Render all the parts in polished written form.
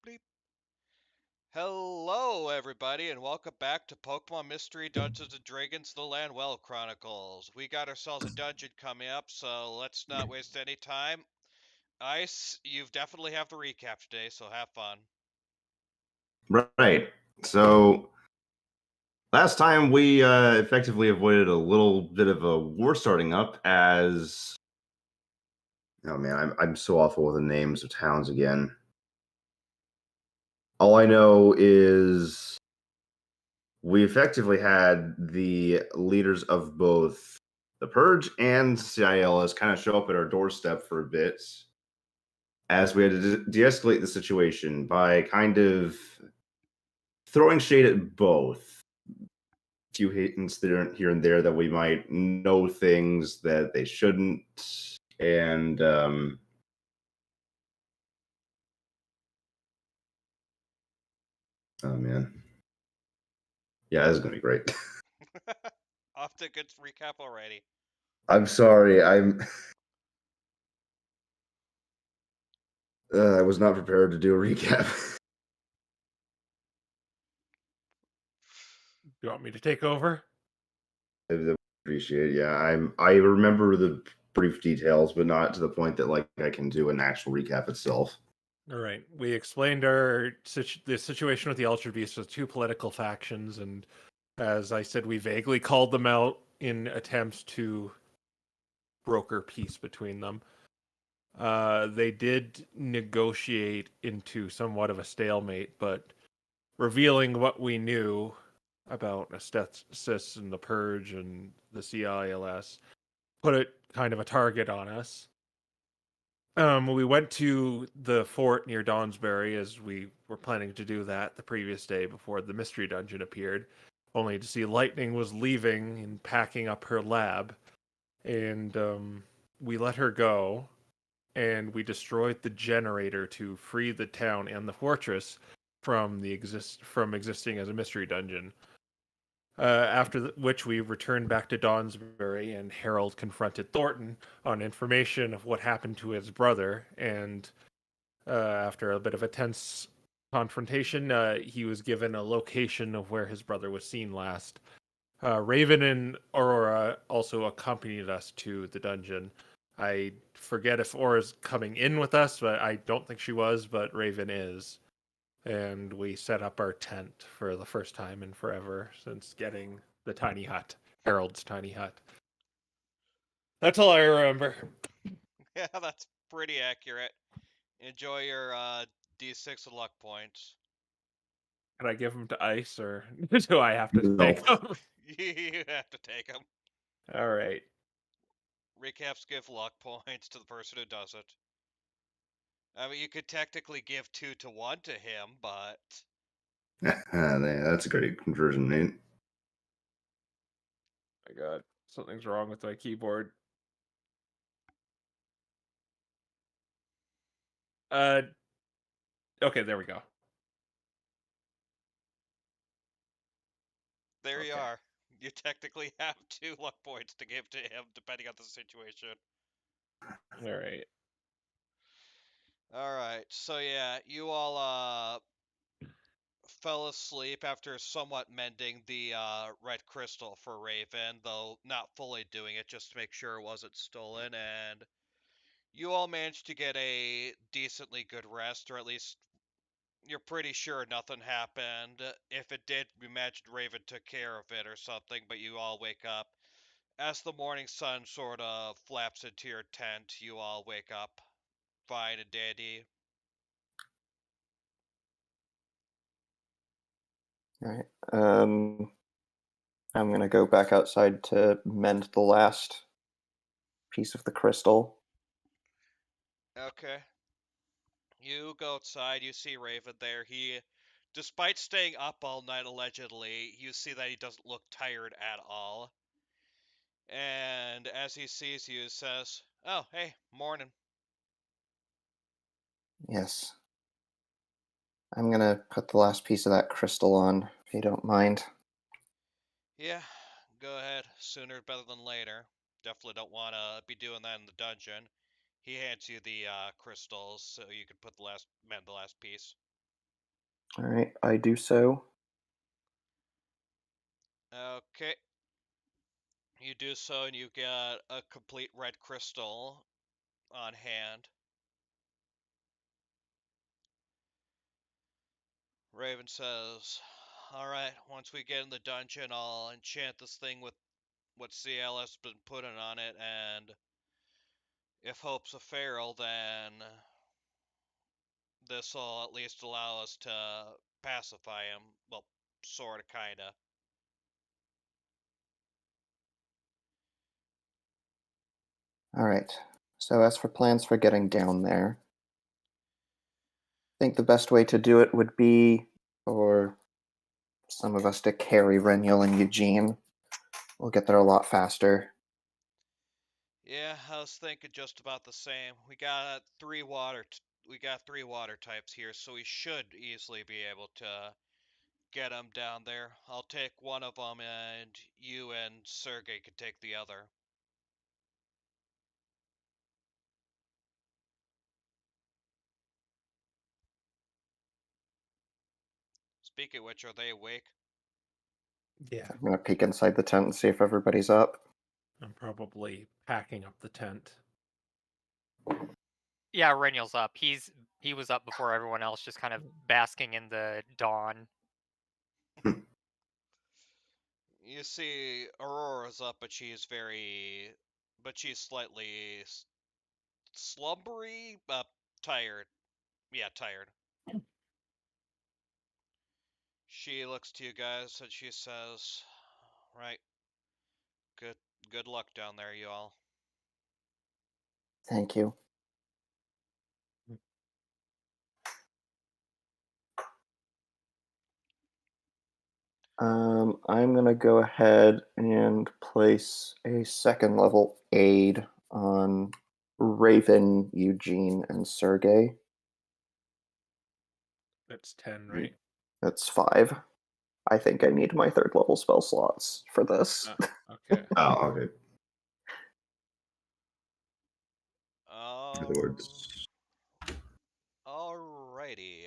Bleep. Hello, everybody, and welcome back to Pokemon Mystery Dungeons & Dragons: The Lanwell Chronicles. We got ourselves a dungeon coming up, so let's not waste any time. Ice, you've definitely have the recap today, so have fun. Right. So last time we effectively avoided a little bit of a war starting up as oh man, I'm so awful with the names of towns again. All I know is we effectively had the leaders of both the Purge and CILS kind of show up at our doorstep for a bit as we had to de-escalate the situation by kind of throwing shade at both. Few hints here and there that we might know things that they shouldn't, and oh man, yeah, this is gonna be great. Off to a good recap already. I'm sorry, I was not prepared to do a recap. You want me to take over? I appreciate it. Yeah, I remember the brief details, but not to the point that like I can do an actual recap itself. All right. We explained the situation with the Ultra Beast with two political factions, and as I said, we vaguely called them out in attempts to broker peace between them. They did negotiate into somewhat of a stalemate, but revealing what we knew about Aesthesis and the Purge and the CILS put it kind of a target on us. We went to the fort near Dawnsbury as we were planning to do that the previous day before the mystery dungeon appeared, only to see Lightning was leaving and packing up her lab, and we let her go, and we destroyed the generator to free the town and the fortress from existing as a mystery dungeon. Which we returned back to Dawnsbury, and Harold confronted Thornton on information of what happened to his brother. And after a bit of a tense confrontation, he was given a location of where his brother was seen last. Raven and Aurora also accompanied us to the dungeon. I forget if Aura's coming in with us, but I don't think she was, but Raven is. And we set up our tent for the first time in forever since getting the tiny hut, Harold's tiny hut. That's all I remember. Yeah, that's pretty accurate. Enjoy your D6 of luck points. Can I give them to Ice, or do I have to No. take them? You have to take them. All right. Recaps give luck points to the person who does it. I mean, you could technically give 2 to 1 to him, but That's a great conversion, Nate. My God, something's wrong with my keyboard. Okay, there we go. there you Okay. are. You technically have 2 luck points to give to him, depending on the situation. All right. Alright, so yeah, you all fell asleep after somewhat mending the red crystal for Raven, though not fully doing it just to make sure it wasn't stolen, and you all managed to get a decently good rest, or at least you're pretty sure nothing happened. If it did, you imagined Raven took care of it or something, but you all wake up. As the morning sun sort of flaps into your tent, you all wake up fine and dandy. All right. I'm gonna go back outside to mend the last piece of the crystal. Okay. You go outside, you see Raven there. Despite staying up all night allegedly, you see that he doesn't look tired at all. And as he sees you, says, "Oh, hey, morning." Yes. I'm gonna put the last piece of that crystal on, if you don't mind. Yeah, go ahead. Sooner better than later. Definitely don't want to be doing that in the dungeon. He hands you the crystals so you can mend the last piece. All right, I do so. Okay. You do so, and you get a complete red crystal on hand. Raven says, "Alright, once we get in the dungeon, I'll enchant this thing with what CLS has been putting on it, and if hope's a feral, then this'll at least allow us to pacify him. Well, sorta, kinda." All right. So as for plans for getting down there, I think the best way to do it would be for some of us to carry Renil and Eugene. We'll get there a lot faster. Yeah, I was thinking just about the same. We got three water types here, so we should easily be able to get them down there. I'll take one of them, and you and Sergey can take the other. Speaking of which, are they awake? Yeah, I'm gonna peek inside the tent and see if everybody's up. I'm probably packing up the tent. Yeah, Renniel's up. He was up before everyone else, just kind of basking in the dawn. You see, Aurora's up, but she's slightly slumbery, tired. Yeah, tired. She looks to you guys and she says, "Right, good luck down there, you all." Thank you. I'm gonna go ahead and place a second level aid on Raven, Eugene, and Sergey. That's 10, right? That's 5. I think I need my third level spell slots for this. Okay. Oh, okay. In other Um, words, Alrighty.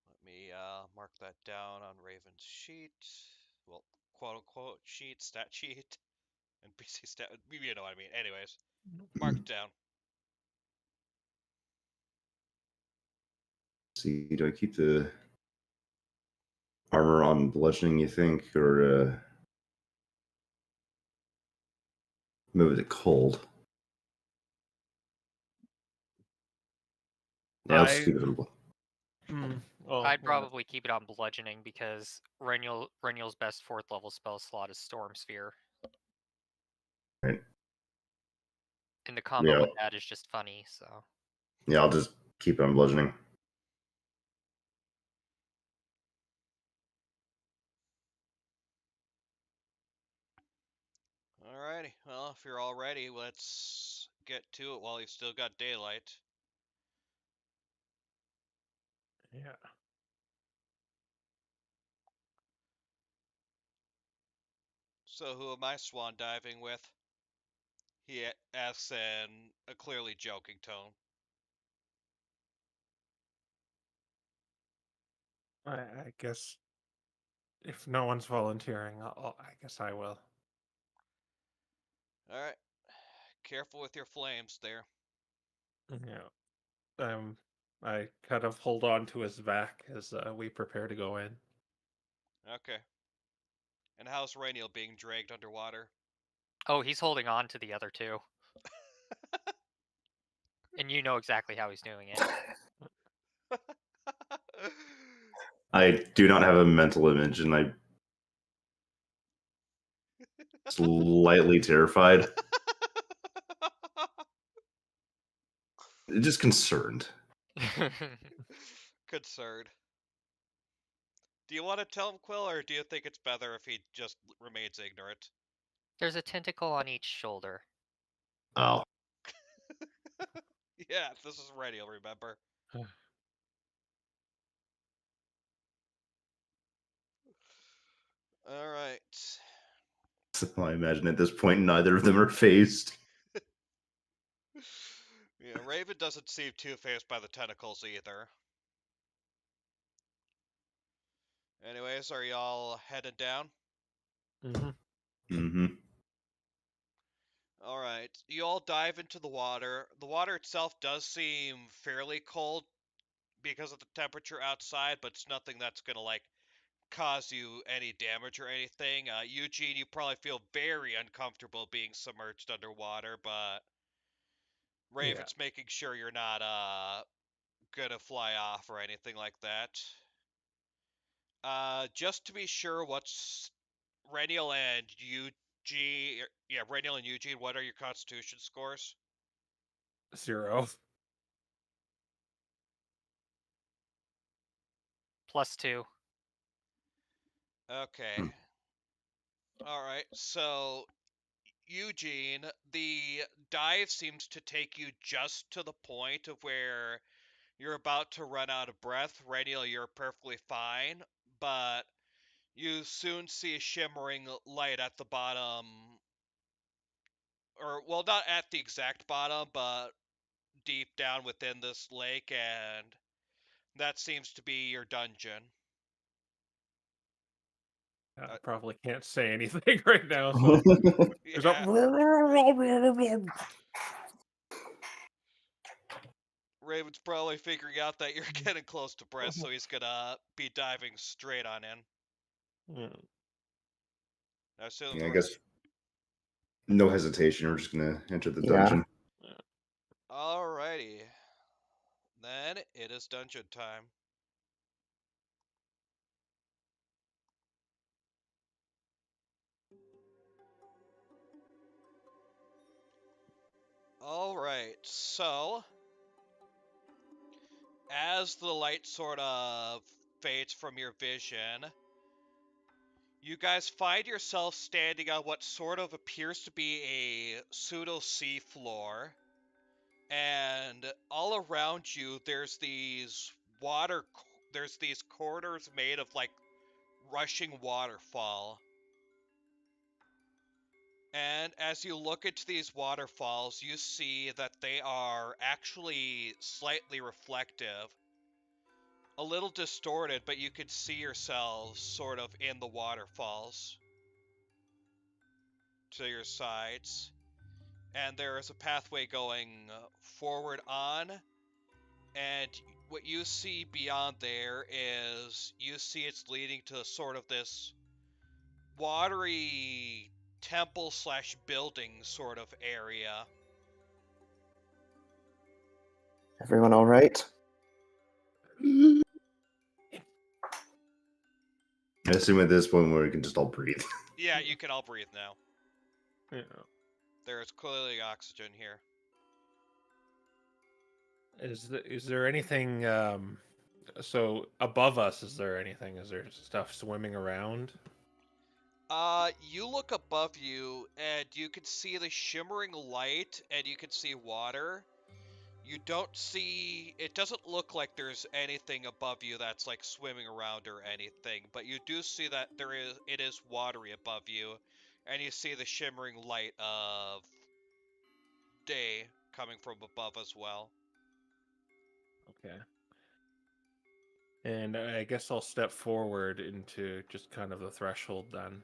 Let me mark that down on Raven's sheet. Well, quote unquote sheet, stat sheet, and PC stat. You know what I mean. Anyways, mark it down. see, do I keep the armor on bludgeoning, you think, or move it to cold? Yeah, let's keep it on I'd probably keep it on bludgeoning because Renniel's best 4th level spell slot is Storm Sphere. Right. And the combo with that is just funny, so. Yeah, I'll just keep it on bludgeoning. Alrighty. Well, if you're all ready, let's get to it while you've still got daylight. Yeah. So, who am I swan diving with? He asks in a clearly joking tone. I guess if no one's volunteering, I guess I will. Alright. Careful with your flames there. Yeah. I kind of hold on to his back as we prepare to go in. Okay. And how's Rainiel being dragged underwater? Oh, he's holding on to the other two. And you know exactly how he's doing it. I do not have a mental image, and I'm slightly terrified. Just concerned. Concerned. Do you want to tell him, Quill, or do you think it's better if he just remains ignorant? There's a tentacle on each shoulder. Oh. Yeah, this is Rainiel, remember? Alright. So I imagine at this point neither of them are phased. Yeah. Yeah, Raven doesn't seem too phased by the tentacles either. Anyways, are y'all headed down? Mm-hmm. Mm-hmm. Alright, you all dive into the water. The water itself does seem fairly cold because of the temperature outside, but it's nothing that's gonna, like, cause you any damage or anything. Eugene, you probably feel very uncomfortable being submerged underwater, but Yeah. Raven's making sure you're not, gonna fly off or anything like that. Just to be sure, what's Reniel and Eugene? Yeah, Reniel and Eugene, what are your constitution scores? 0. +2. Okay. Alright, so Eugene, the dive seems to take you just to the point of where you're about to run out of breath. Reniel, you're perfectly fine, but you soon see a shimmering light at the bottom, or, well, not at the exact bottom, but deep down within this lake, and that seems to be your dungeon. I probably can't say anything right now, so there's Yeah, a Raven's probably figuring out that you're getting close to breath, so he's gonna be diving straight on in. Yeah. I assume Yeah, I guess no hesitation. We're just gonna enter the Yeah. dungeon. Alrighty. Then it is dungeon time. Alright, so as the light sort of fades from your vision, you guys find yourself standing on what sort of appears to be a pseudo sea floor. And all around you, there's these there's these corridors made of, like, rushing waterfall. And as you look into these waterfalls, you see that they are actually slightly reflective. A little distorted, but you can see yourselves sort of in the waterfalls to your sides. And there is a pathway going forward on, and what you see beyond there is, you see it's leading to sort of this watery temple slash building sort of area. Everyone all right? I assume at this point where we can just all breathe. Yeah, you can all breathe now. Yeah. There is clearly oxygen here. Is there anything so above us? Is there anything? Is there stuff swimming around? You look above you, and you can see the shimmering light, and you can see water. You don't see... It doesn't look like there's anything above you that's, like, swimming around or anything, but you do see that it is watery above you, and you see the shimmering light of day coming from above as well. Okay. And I guess I'll step forward into just kind of the threshold then.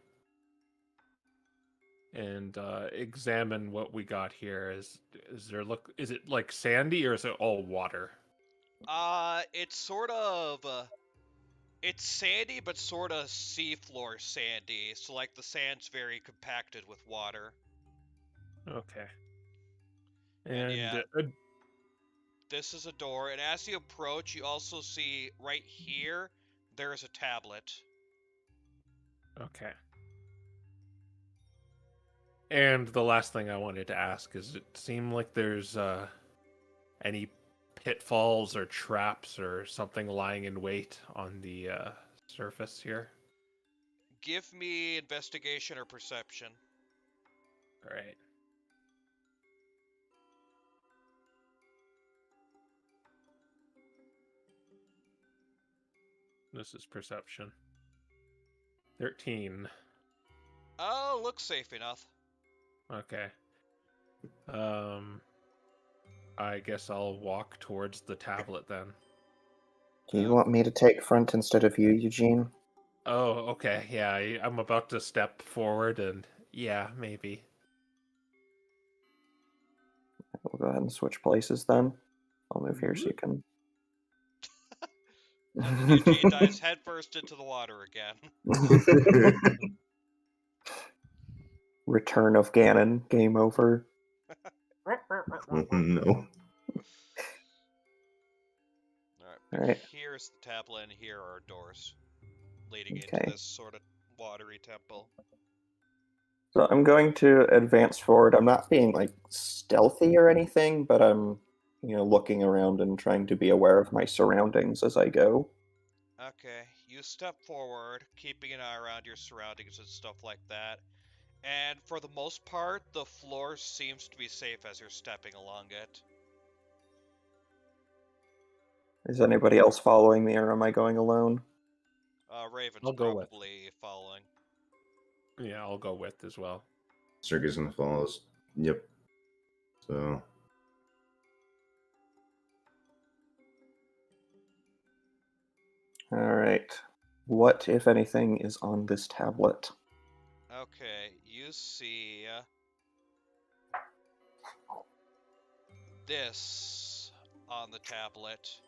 And examine what we got here. Is it like sandy or is it all water? It's sort of... it's sandy, but sort of seafloor sandy, so, like, the sand's very compacted with water. Okay. And And yeah, this is a door, and as you approach, you also see right here, there's a tablet. okay. And the last thing I wanted to ask is, it seem like there's any pitfalls or traps or something lying in wait on the surface here? Give me investigation or perception. All right. This is perception. 13. Oh, looks safe enough. Okay. I guess I'll walk towards the tablet then. Do you want me to take front instead of you, Eugene? Oh, okay. Yeah, I'm about to step forward and yeah, maybe. We'll go ahead and switch places then. I'll move here so you can... And then Eugene dives headfirst into the water again. Return of Ganon. Game over. No. Alright, here's the tablet and here are doors leading into this sort of watery temple. So I'm going to advance forward. I'm not being like stealthy or anything, but I'm, looking around and trying to be aware of my surroundings as I go. Okay, you step forward, keeping an eye around your surroundings and stuff like that. And for the most part, the floor seems to be safe as you're stepping along it. Is anybody else following me, or am I going alone? Raven's I'll go with. probably following. Yeah, I'll go with as well. Sergey's gonna follow us. Yep. So. All right. What, if anything, is on this tablet? Okay, you see this on the tablet.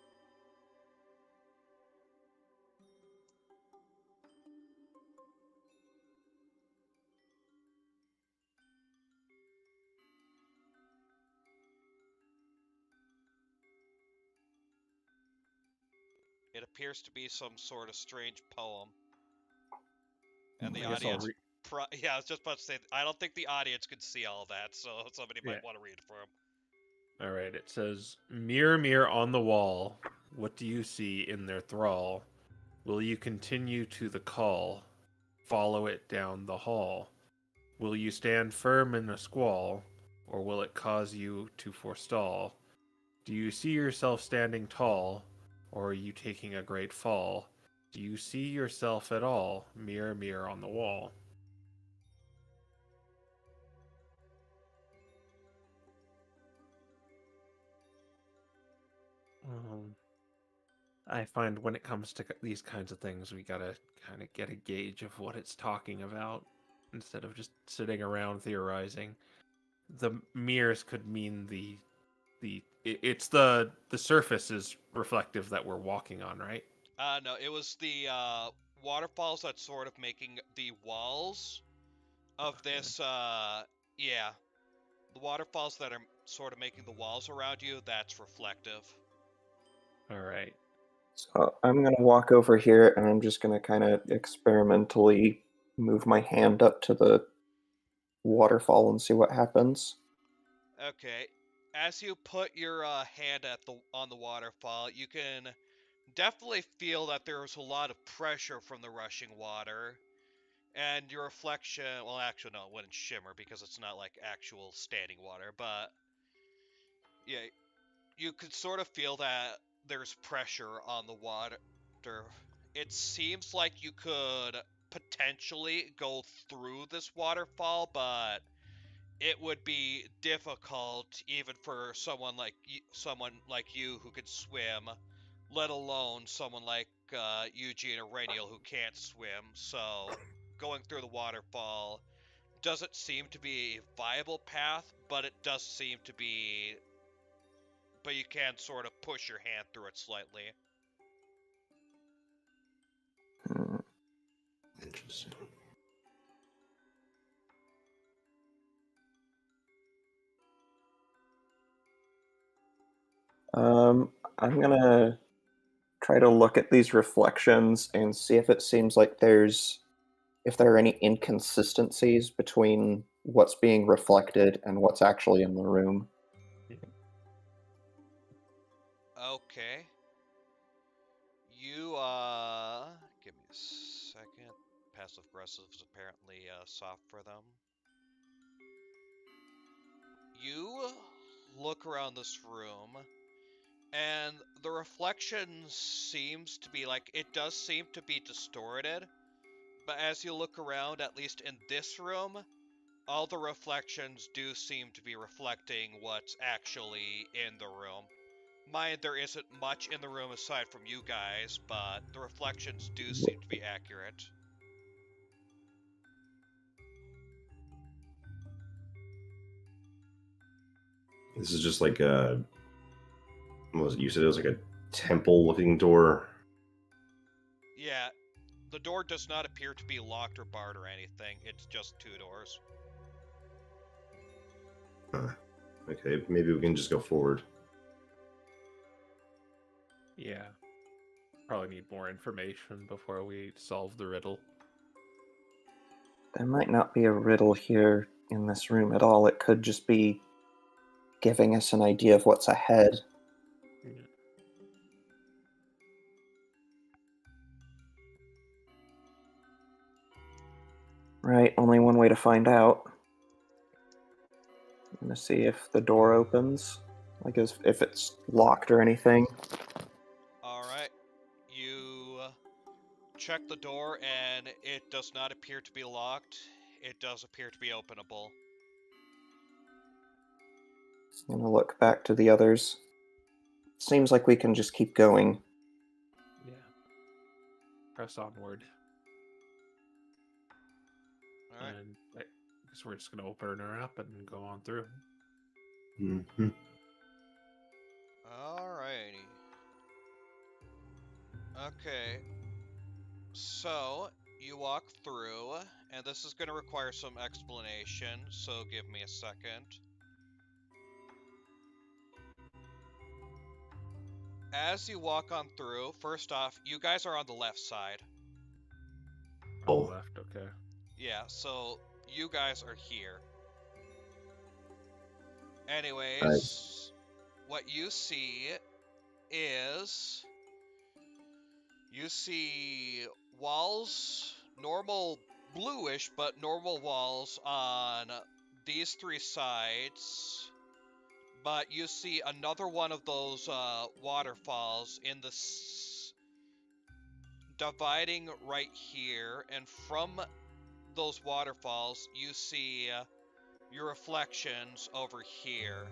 It appears to be some sort of strange poem. And the audience... yeah, I was just about to say, I don't think the audience could see all that, so somebody might want to read it for him. Alright, it says, Mirror, mirror on the wall, what do you see in their thrall? Will you continue to the call? Follow it down the hall? Will you stand firm in a squall, or will it cause you to forestall? Do you see yourself standing tall, or are you taking a great fall? Do you see yourself at all? Mirror, mirror on the wall. I find when it comes to these kinds of things, we gotta kind of get a gauge of what it's talking about instead of just sitting around theorizing. The mirrors could mean it's the surface is reflective that we're walking on, right? No, it was the waterfalls that's sort of making the walls of this, yeah. The waterfalls that are sort of making the walls around you, that's reflective. Alright. So I'm going to walk over here and I'm just going to kind of experimentally move my hand up to the waterfall and see what happens. Okay. As you put your hand on the waterfall, you can definitely feel that there's a lot of pressure from the rushing water. And your reflection, well, actually, no, it wouldn't shimmer because it's not like actual standing water, but yeah, you could sort of feel that there's pressure on the water. It seems like you could potentially go through this waterfall, but it would be difficult even for someone like you who could swim, let alone someone like Eugene or Rainiel who can't swim. So going through the waterfall doesn't seem to be a viable path, but it does seem to be. But you can sort of push your hand through it slightly. Interesting. I'm going to try to look at these reflections and see if it seems like if there are any inconsistencies between what's being reflected and what's actually in the room. Okay. You, give me a second. Passive aggressive is apparently soft for them. You look around this room, and the reflection seems to be like, it does seem to be distorted, but as you look around, at least in this room, all the reflections do seem to be reflecting what's actually in the room. Mind, there isn't much in the room aside from you guys, but the reflections do seem to be accurate. This is just like a. What was it? You said it was like a temple-looking door. Yeah, the door does not appear to be locked or barred or anything. It's just 2 doors. Okay, maybe we can just go forward. Yeah. Probably need more information before we solve the riddle. There might not be a riddle here in this room at all. It could just be giving us an idea of what's ahead. Yeah. Right, only one way to find out. I'm gonna see if the door opens, like if it's locked or anything. Alright, you check the door and it does not appear to be locked. It does appear to be openable. I'm gonna look back to the others. Seems like we can just keep going. Yeah. Press onward. Alright. And I guess we're just going to open her up and go on through. Mm-hmm. Alrighty. Okay. So, you walk through, and this is going to require some explanation, so give me a second. As you walk on through, first off, you guys are on the left side. On Oh. the left, okay. Yeah, so you guys are here. Anyways, Nice. what you see is you see walls, normal bluish, but normal walls on these 3 sides. But you see another one of those waterfalls in the dividing right here, and from those waterfalls you see your reflections over here.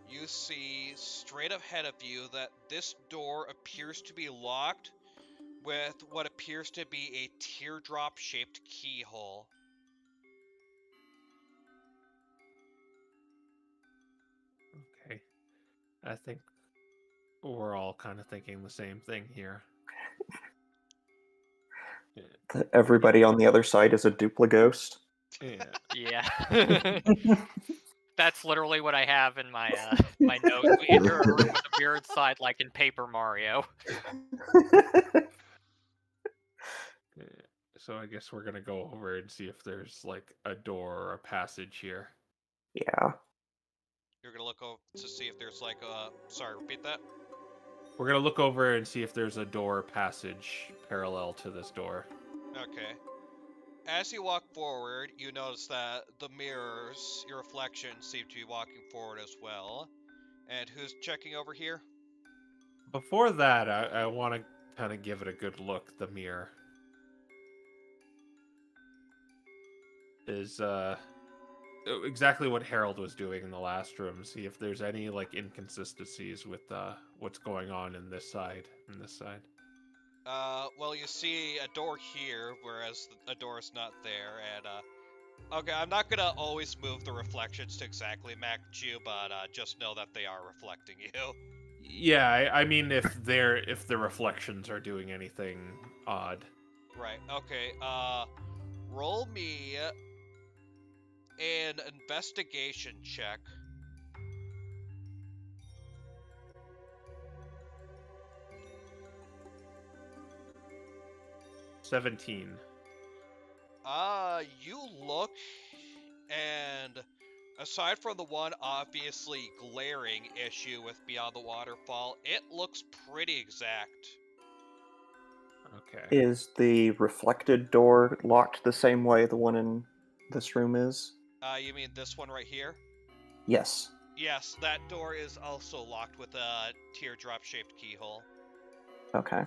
You see straight ahead of you that this door appears to be locked with what appears to be a teardrop-shaped keyhole. Okay. I think we're all kind of thinking the same thing here. Yeah. That everybody on the other side is a duplighost. Yeah. Yeah. That's literally what I have in my my notes. We enter a room with a mirrored side like in Paper Mario. Yeah. So I guess we're gonna go over and see if there's like a door or a passage here. Yeah. You're gonna look over to see if there's like a... Sorry, repeat that? We're gonna look over and see if there's a door or passage parallel to this door. Okay. As you walk forward, you notice that the mirrors, your reflections, seem to be walking forward as well. And who's checking over here? Before that, I want to kind of give it a good look. The mirror is exactly what Harold was doing in the last room. See if there's any like inconsistencies with what's going on in this side and this side. Well, you see a door here, whereas a door is not there, and, okay, I'm not gonna always move the reflections to exactly match you, but, just know that they are reflecting you. Yeah, I mean if the reflections are doing anything odd. Right, okay, roll me an investigation check. $17. You look, and aside from the one obviously glaring issue with Beyond the Waterfall, it looks pretty exact. Okay. Is the reflected door locked the same way the one in this room is? You mean this one right here? Yes. Yes, that door is also locked with a teardrop-shaped keyhole. Okay.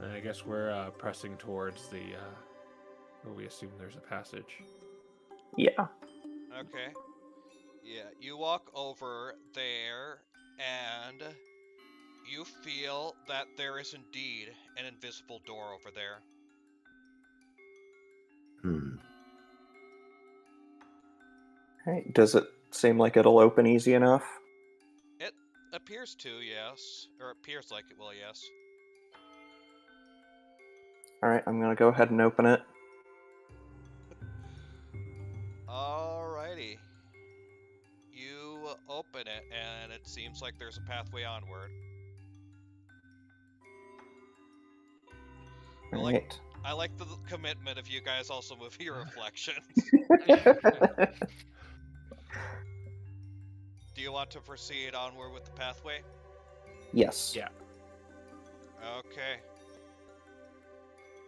I guess we're pressing towards the Or we assume there's a passage. Yeah. Okay. Yeah, you walk over there, and you feel that there is indeed an invisible door over there. Right. Does it seem like it'll open easy enough? It appears to, yes. Or appears like it will, yes. Alright, I'm gonna go ahead and open it. Alrighty. You open it, and it seems like there's a pathway onward. Alright. I like the commitment of you guys also move your reflections. Do you want to proceed onward with the pathway? Yes. Yeah. Okay.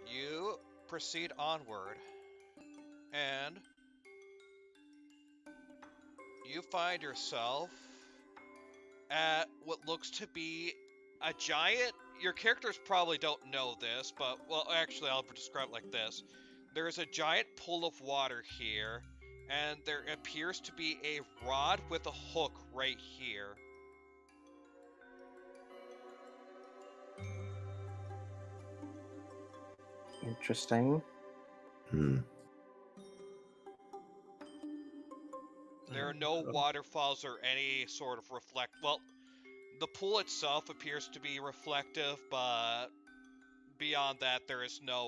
You proceed onward, and you find yourself at what looks to be a giant... Your characters probably don't know this, but, well, actually, I'll describe it like this. There is a giant pool of water here, and there appears to be a rod with a hook right here. Interesting. There are no waterfalls or any sort of well, the pool itself appears to be reflective, but beyond that, there is no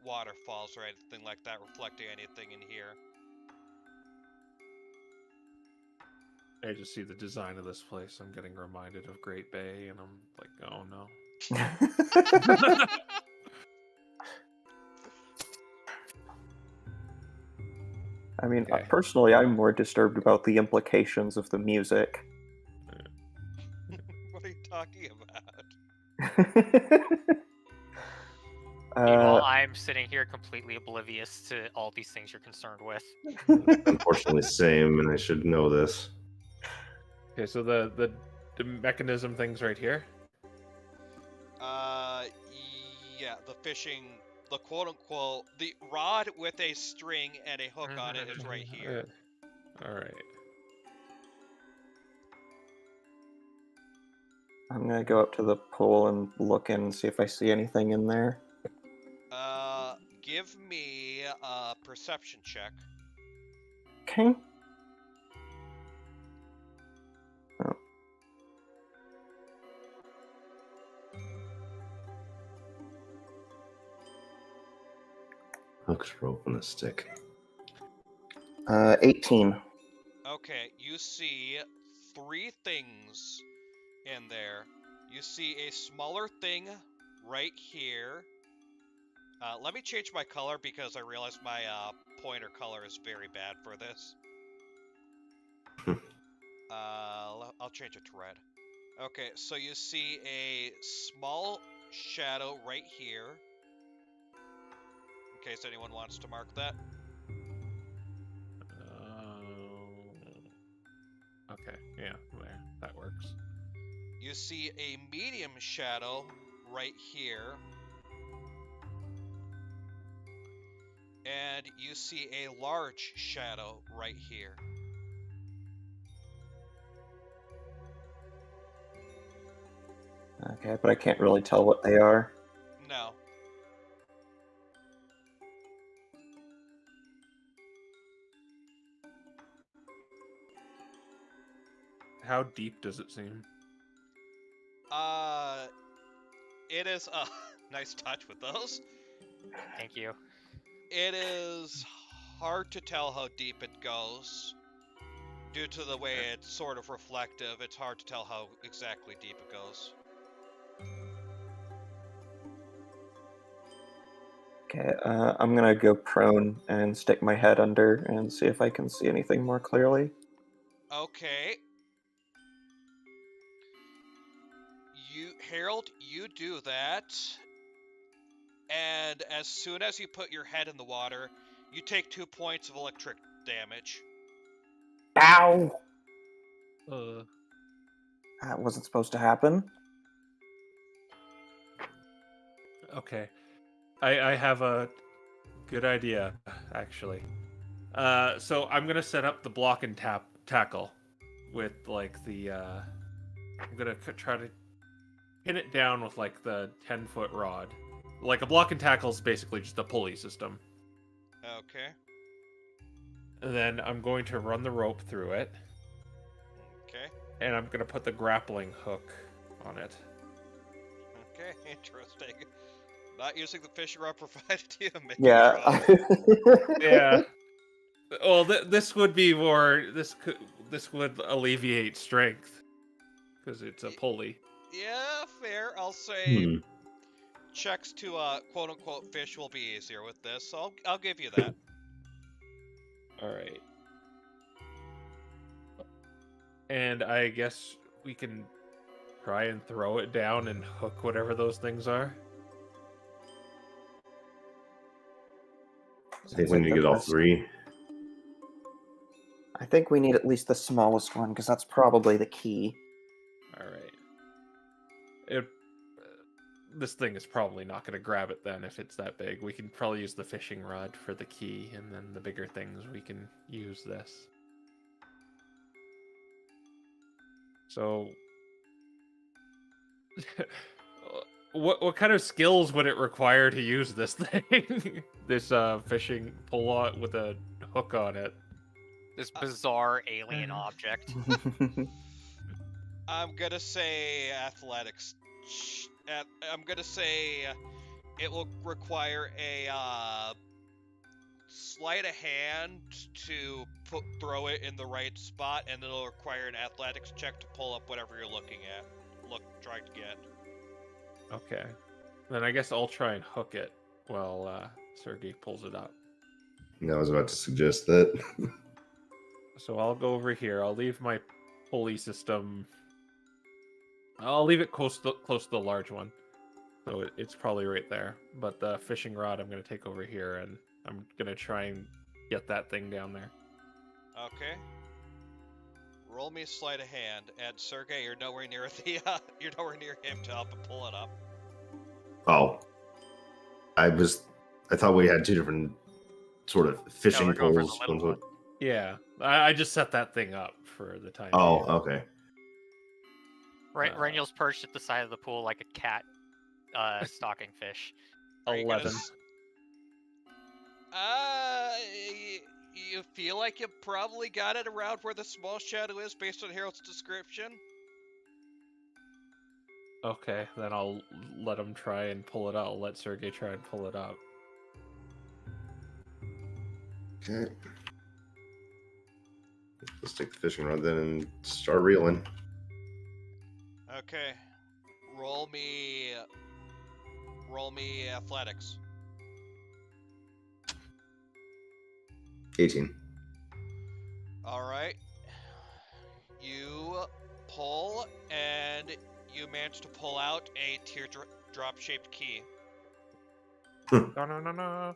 waterfalls or anything like that reflecting anything in here. I just see the design of this place. I'm getting reminded of Great Bay, and I'm like, oh no. I mean, Okay. personally, I'm more disturbed about the implications of the music. What are you talking about? Meanwhile, I'm sitting here completely oblivious to all these things you're concerned with. Unfortunately, same, and I should know this. Okay, so the mechanism thing's right here. Yeah, the fishing, the quote-unquote, the rod with a string and a hook on it is right here. All right. I'm gonna go up to the pool and look in and see if I see anything in there. Give me a perception check. Okay. Oh. Hooks rope and a stick. 18. Okay, you see 3 things in there. You see a smaller thing right here. Let me change my color because I realize my pointer color is very bad for this. I'll change it to red. Okay, so you see a small shadow right here. In case anyone wants to mark that. Okay, yeah, there. That works. You see a medium shadow right here. And you see a large shadow right here. Okay, but I can't really tell what they are. No. How deep does it seem? It is a nice touch with those. Thank you. It is hard to tell how deep it goes. Due to the way it's sort of reflective, it's hard to tell how exactly deep it goes. Okay, I'm gonna go prone and stick my head under and see if I can see anything more clearly. Okay. Harold, you do that. And as soon as you put your head in the water, you take 2 points of electric damage. Ow! Uh, That wasn't supposed to happen. Okay. I have a Good idea, actually. So I'm gonna set up the block and tackle with like the. I'm gonna try to pin it down with like the 10-foot rod. Like a block and tackle is basically just a pulley system. Okay. And then I'm going to run the rope through it. Okay. And I'm gonna put the grappling hook on it. Okay, interesting. Not using the fishing rod provided to you. Yeah. Yeah. Well, this would be more. This would alleviate strength because it's a pulley. Yeah, fair. I'll say Hmm. checks to quote unquote fish will be easier with this, so I'll give you that. All right. And I guess we can try and throw it down and hook whatever those things are. I think we need to get all three. I think we need at least the smallest one, because that's probably the key. All right. This thing is probably not going to grab it then if it's that big. We can probably use the fishing rod for the key, and then the bigger things we can use this. So, what kind of skills would it require to use this thing? This fishing pull with a hook on it. This bizarre alien object. I'm gonna say athletics. I'm gonna say it will require a sleight of hand to throw it in the right spot, and it'll require an athletics check to pull up whatever you're looking at. Trying to get. Okay. Then I guess I'll try and hook it while Sergey pulls it up. I was about to suggest that. So I'll go over here. I'll leave my pulley system. I'll leave it close to the large one. So it's probably right there. But the fishing rod I'm going to take over here, and I'm going to try and get that thing down there. Okay. Roll me a sleight of hand, and Sergey, you're nowhere near you're nowhere near him to help him pull it up. Oh. I thought we had two different sort of fishing we're going for the poles. little one. Yeah, I just set that thing up for the time being. Oh, okay. Renyl's perched at the side of the pool like a cat stalking fish. 11. You feel like you probably got it around where the small shadow is based on Harold's description? Okay, then I'll let him try and pull it out. I'll let Sergey try and pull it up. Okay. Let's take the fishing rod then and start reeling. Okay. Roll me athletics. 18. Alright. You pull, and you manage to pull out a teardrop-shaped key. No.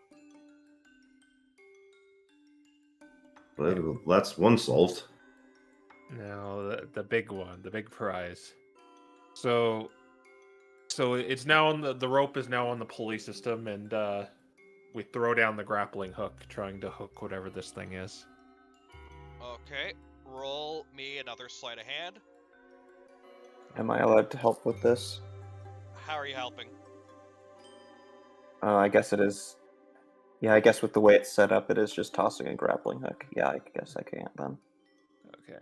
Well, that's one solved. Now the big one, the big prize. So it's now on the rope is now on the pulley system, and we throw down the grappling hook, trying to hook whatever this thing is. Okay. Roll me another sleight of hand. Am I allowed to help with this? How are you helping? I guess it is. Yeah, I guess with the way it's set up, it is just tossing a grappling hook. Yeah, I guess I can't then. Okay.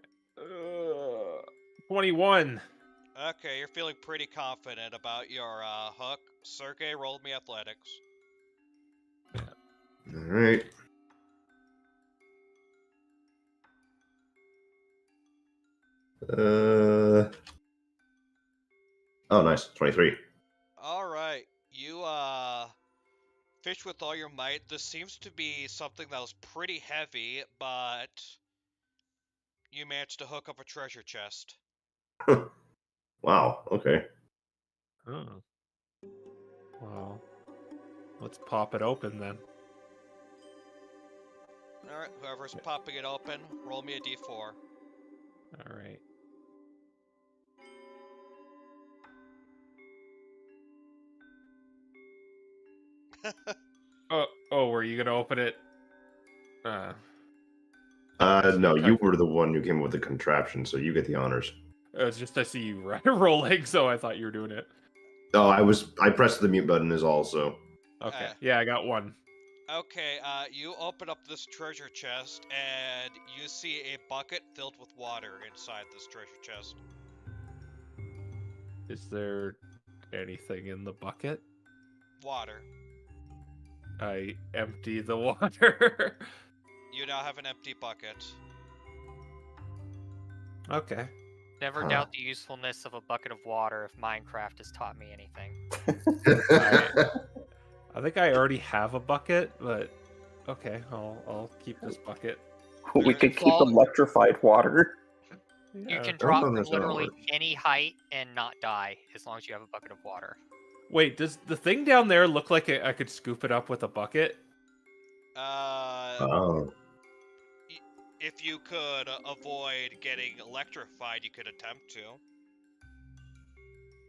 21. Okay, you're feeling pretty confident about your hook. Sergey, rolled me athletics. All right. Oh, nice. 23. Alright, you fish with all your might. This seems to be something that was pretty heavy, but you managed to hook up a treasure chest. Wow. Okay. Oh. Well, let's pop it open then. Alright, whoever's popping it open, roll me a d4. All right. Oh, are you gonna open it? No, you were the one who came up with the contraption, so you get the honors. It's just I see you rolling, so I thought you were doing it. Oh, I pressed the mute button is all, so. Okay. Yeah, I got one. Okay, you open up this treasure chest, and you see a bucket filled with water inside this treasure chest. Is there anything in the bucket? Water. I empty the water. You now have an empty bucket. Okay. Never doubt the usefulness of a bucket of water if Minecraft has taught me anything. I think I already have a bucket, but okay, I'll keep this bucket. We could keep electrified water. You Yeah. can drop from that's how it literally works. any height and not die as long as you have a bucket of water. Wait, does the thing down there look like I could scoop it up with a bucket? Oh. If you could avoid getting electrified, you could attempt to.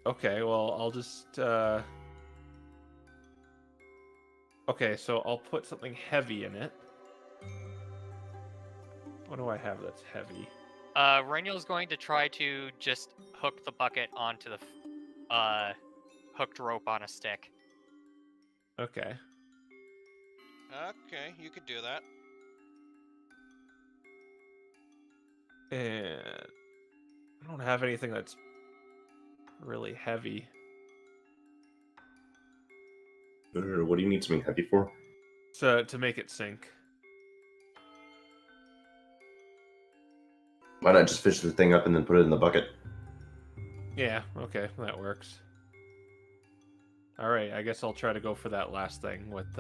Okay, well, I'll just okay, so I'll put something heavy in it. What do I have that's heavy? Renyl's going to try to just hook the bucket onto the hooked rope on a stick. Okay. Okay, you could do that. And I don't have anything that's really heavy. What do you need something heavy for? So to make it sink. Why not just fish the thing up and then put it in the bucket? Yeah, okay, that works. Alright, I guess I'll try to go for that last thing with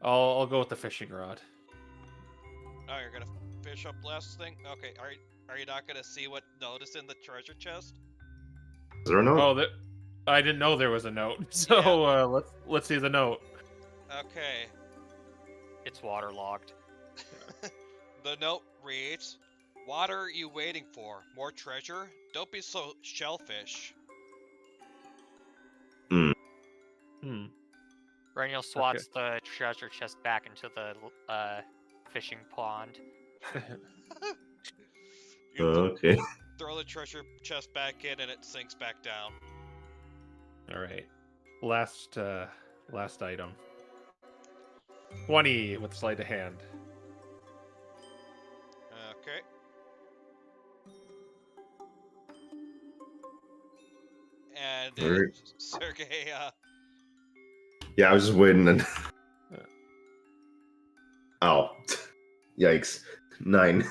I'll go with the fishing rod. Oh, you're gonna fish up last thing? Okay, are you not gonna see what notice in the treasure chest? Is there a note? Oh, I didn't know there was a note. So let's see the note. Okay. It's waterlogged. The note reads, "What are you waiting for? More treasure? Don't be so shellfish." Renyl swats the treasure chest back into the fishing pond. You Okay. throw the treasure chest back in and it sinks back down. Alright. Last item. 20 with sleight of hand. Okay. And Alright. Sergey, Yeah, I was just waiting and. Oh. Yikes. 9.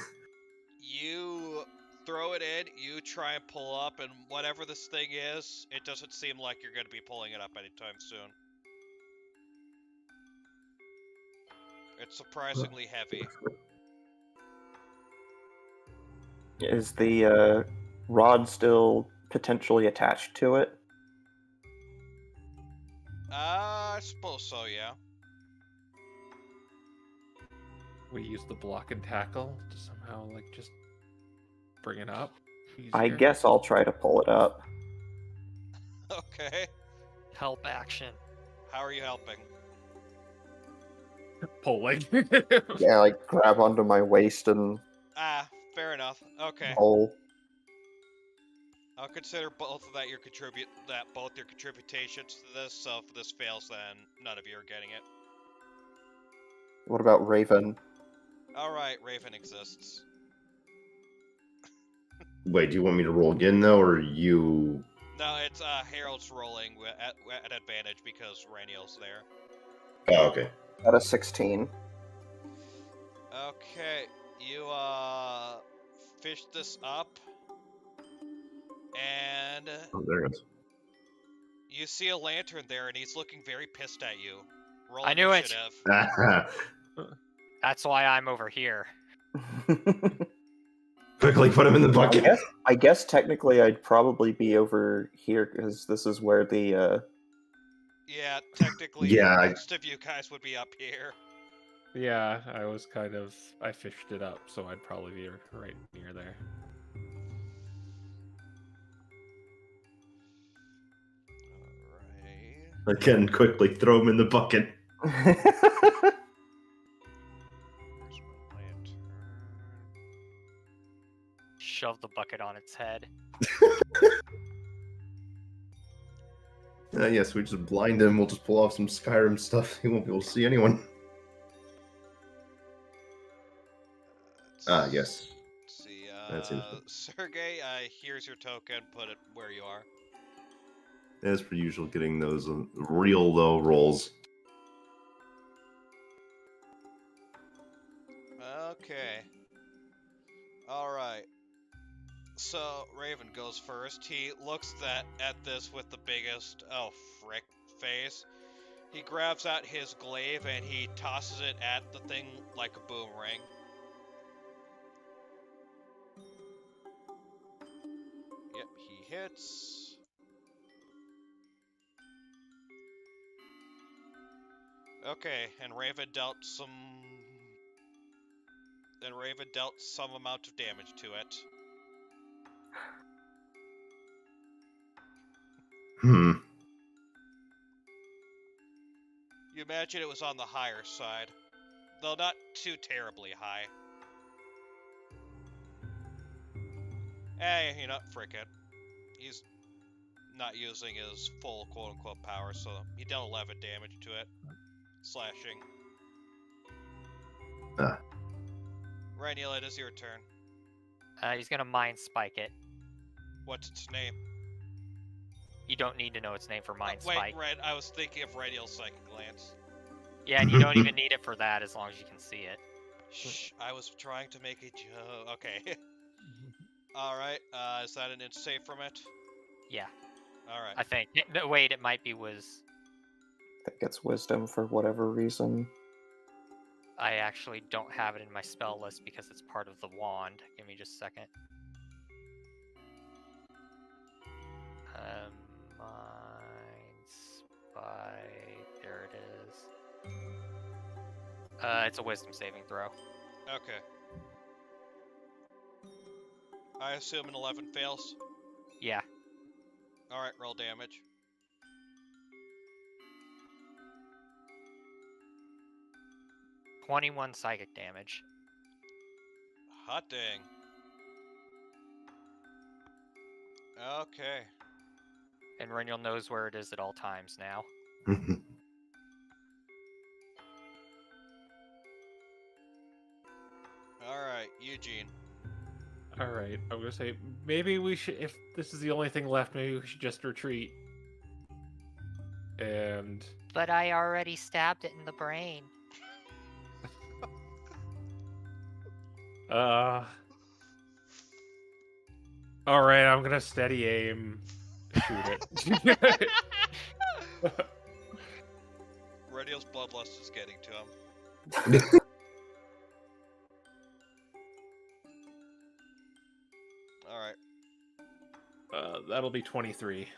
you throw it in, you try and pull up, and whatever this thing is, it doesn't seem like you're going to be pulling it up anytime soon. It's surprisingly heavy. Is the rod still potentially attached to it? I suppose so, yeah. We use the block and tackle to somehow just bring it up. I easier. guess I'll try to pull it up. Okay. Help action. How are you helping? Pulling. Yeah, like grab onto my waist and Ah, fair enough. Okay. pull. I'll consider both your contributions to this, so if this fails, then none of you are getting it. What about Raven? Alright, Raven exists. Wait, do you want me to roll again, though, or you. No, it's Harold's rolling at advantage because Raniel's there. Oh, okay. At a 16. Okay, you fish this up, and Oh, there it is. you see a lantern there, and he's looking very pissed at you. Roll I knew it. initiative. That's why I'm over here. Quickly put him in the bucket. I guess technically I'd probably be over here because this is where the Yeah, technically, Yeah, most of you guys would be up here. Yeah, I fished it up, so I'd probably be right near there. Alright. Again, quickly throw him in the bucket. Where's my lantern? Shove the bucket on its head. Yes, we just blind him. We'll just pull off some Skyrim stuff. He won't be able to see anyone. Yes. Let's see. That seems good. Sergey, here's your token. Put it where you are. As per usual, getting those real low rolls. Okay. Alright. So, Raven goes first. He looks at this with the biggest, oh frick, face. He grabs out his glaive and he tosses it at the thing like a boomerang. Yep, he hits. Okay, and Raven dealt some amount of damage to it. You imagine it was on the higher side, though not too terribly high. Hey, you know, frick it. He's not using his full quote-unquote power, so he dealt 11 damage to it. Slashing. Raniel, it is your turn. He's gonna Mind Spike it. What's its name? You don't need to know its name for Mind Spike. Wait, I was thinking of Raniel's Psychic Glance. Yeah, and you don't even need it for that as long as you can see it. Shh, I was trying to make a joke. Okay. Alright, is that an int save from it? Yeah. Alright. I think. No, wait, it might be was. I think it's wisdom for whatever reason. I actually don't have it in my spell list because it's part of the wand. Give me just a second. Mind Spike. There it is. It's a wisdom saving throw. Okay. I assume an 11 fails? Yeah. Alright, roll damage. $21 psychic damage. Hot dang. Okay. And Reniel knows where it is at all times now. Alright, Eugene. Alright, I'm gonna say, maybe we should, if this is the only thing left, maybe we should just retreat. And... But I already stabbed it in the brain. Alright, I'm gonna steady aim, shoot it. Radial's bloodlust is getting to him. Alright. That'll be 23.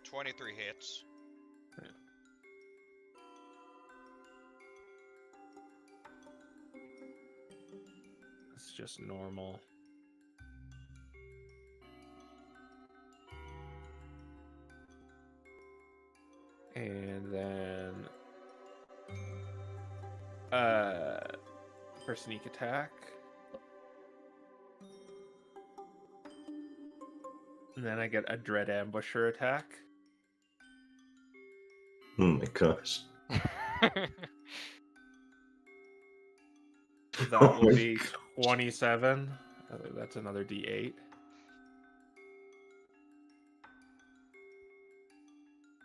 23 hits. Yeah. It's just normal. And then for sneak attack. And then I get a Dread Ambusher attack. Oh my gosh. That will be 27. That's another D8.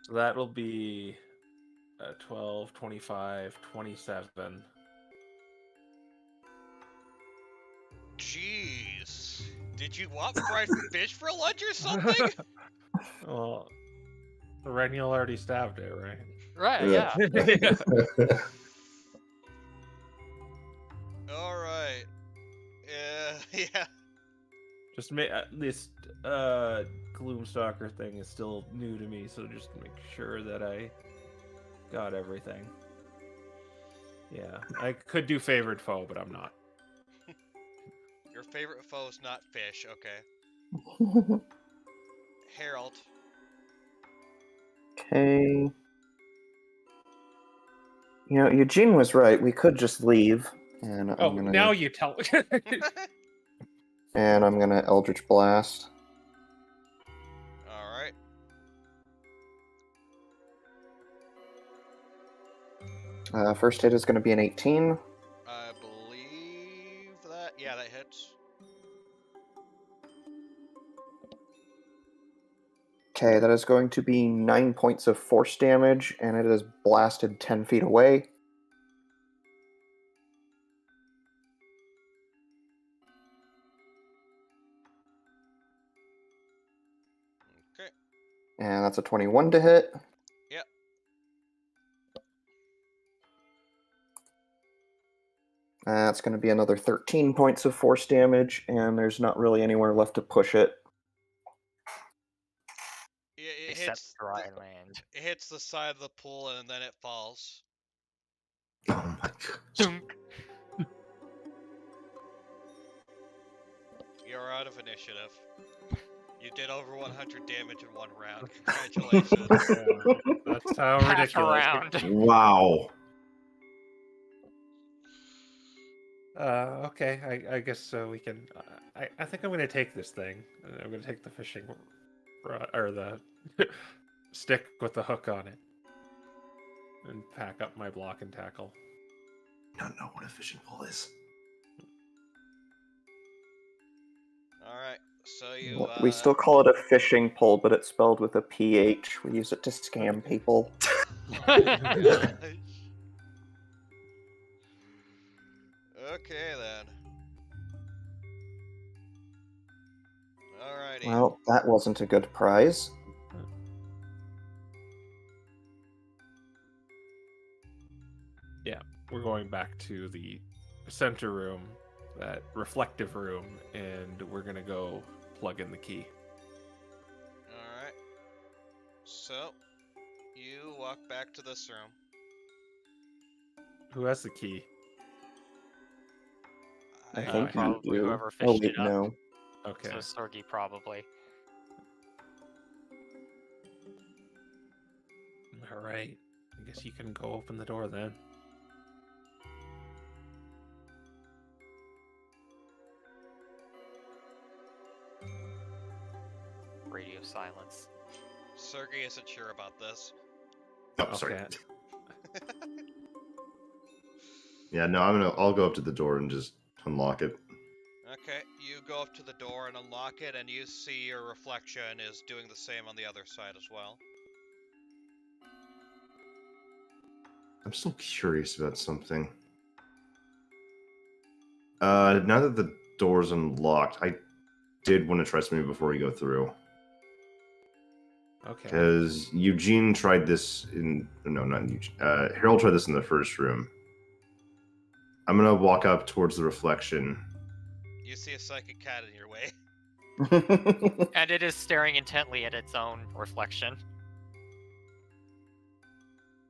So that'll be 12, 25, 27. Jeez. Did you want fried fish for lunch or something? Well, Reniel already stabbed it, right? Right, yeah. Alright. Yeah. Just this Gloomstalker thing is still new to me, so just make sure that I got everything. Yeah, I could do favored foe, but I'm not. Your favorite foe is not fish, okay. Harold. Okay. You know, Eugene was right. We could just leave, and Oh, now you tell. and I'm gonna Eldritch Blast. Alright. First hit is gonna be an 18. I believe that. Yeah, that hits. Okay, that is going to be 9 points of force damage, and it is blasted 10 feet away. Okay. And that's a 21 to hit. Yep. That's going to be another 13 points of force damage, and there's not really anywhere left to push it. It Except hits dry land. It hits the side of the pool and then it falls. Oh my god. Dunk. You're out of initiative. You did over 100 damage in one round. Congratulations. Yeah, that's how Half ridiculous. around. Wow. Okay, I guess we can. I think I'm going to take this thing. I'm going to take the fishing rod, or the stick with the hook on it, and pack up my block and tackle. I don't know what a fishing pole is. Alright, so you, We still call it a fishing pole, but it's spelled with a PH. We use it to scam people. Okay, then. Alrighty. Well, that wasn't a good prize. Yeah, we're going back to the center room, that reflective room, and we're going to go plug in the key. Alright. So, you walk back to this room. Who has the key? I I- think you probably do. whoever Oh, fished wait, it up. no. Okay. So Sorgi probably. All right. I guess you can go open the door then. Radio silence. Sergey isn't sure about this. Oh, sorry. Okay. Yeah, no, I'll go up to the door and just unlock it. Okay, you go up to the door and unlock it, and you see your reflection is doing the same on the other side as well. I'm still curious about something. Now that the door's unlocked, I did want to try something before we go through. Okay. Because Eugene tried this in... No, not Eugene. Harold tried this in the first room. I'm going to walk up towards the reflection. You see a psychic cat in your way. And it is staring intently at its own reflection.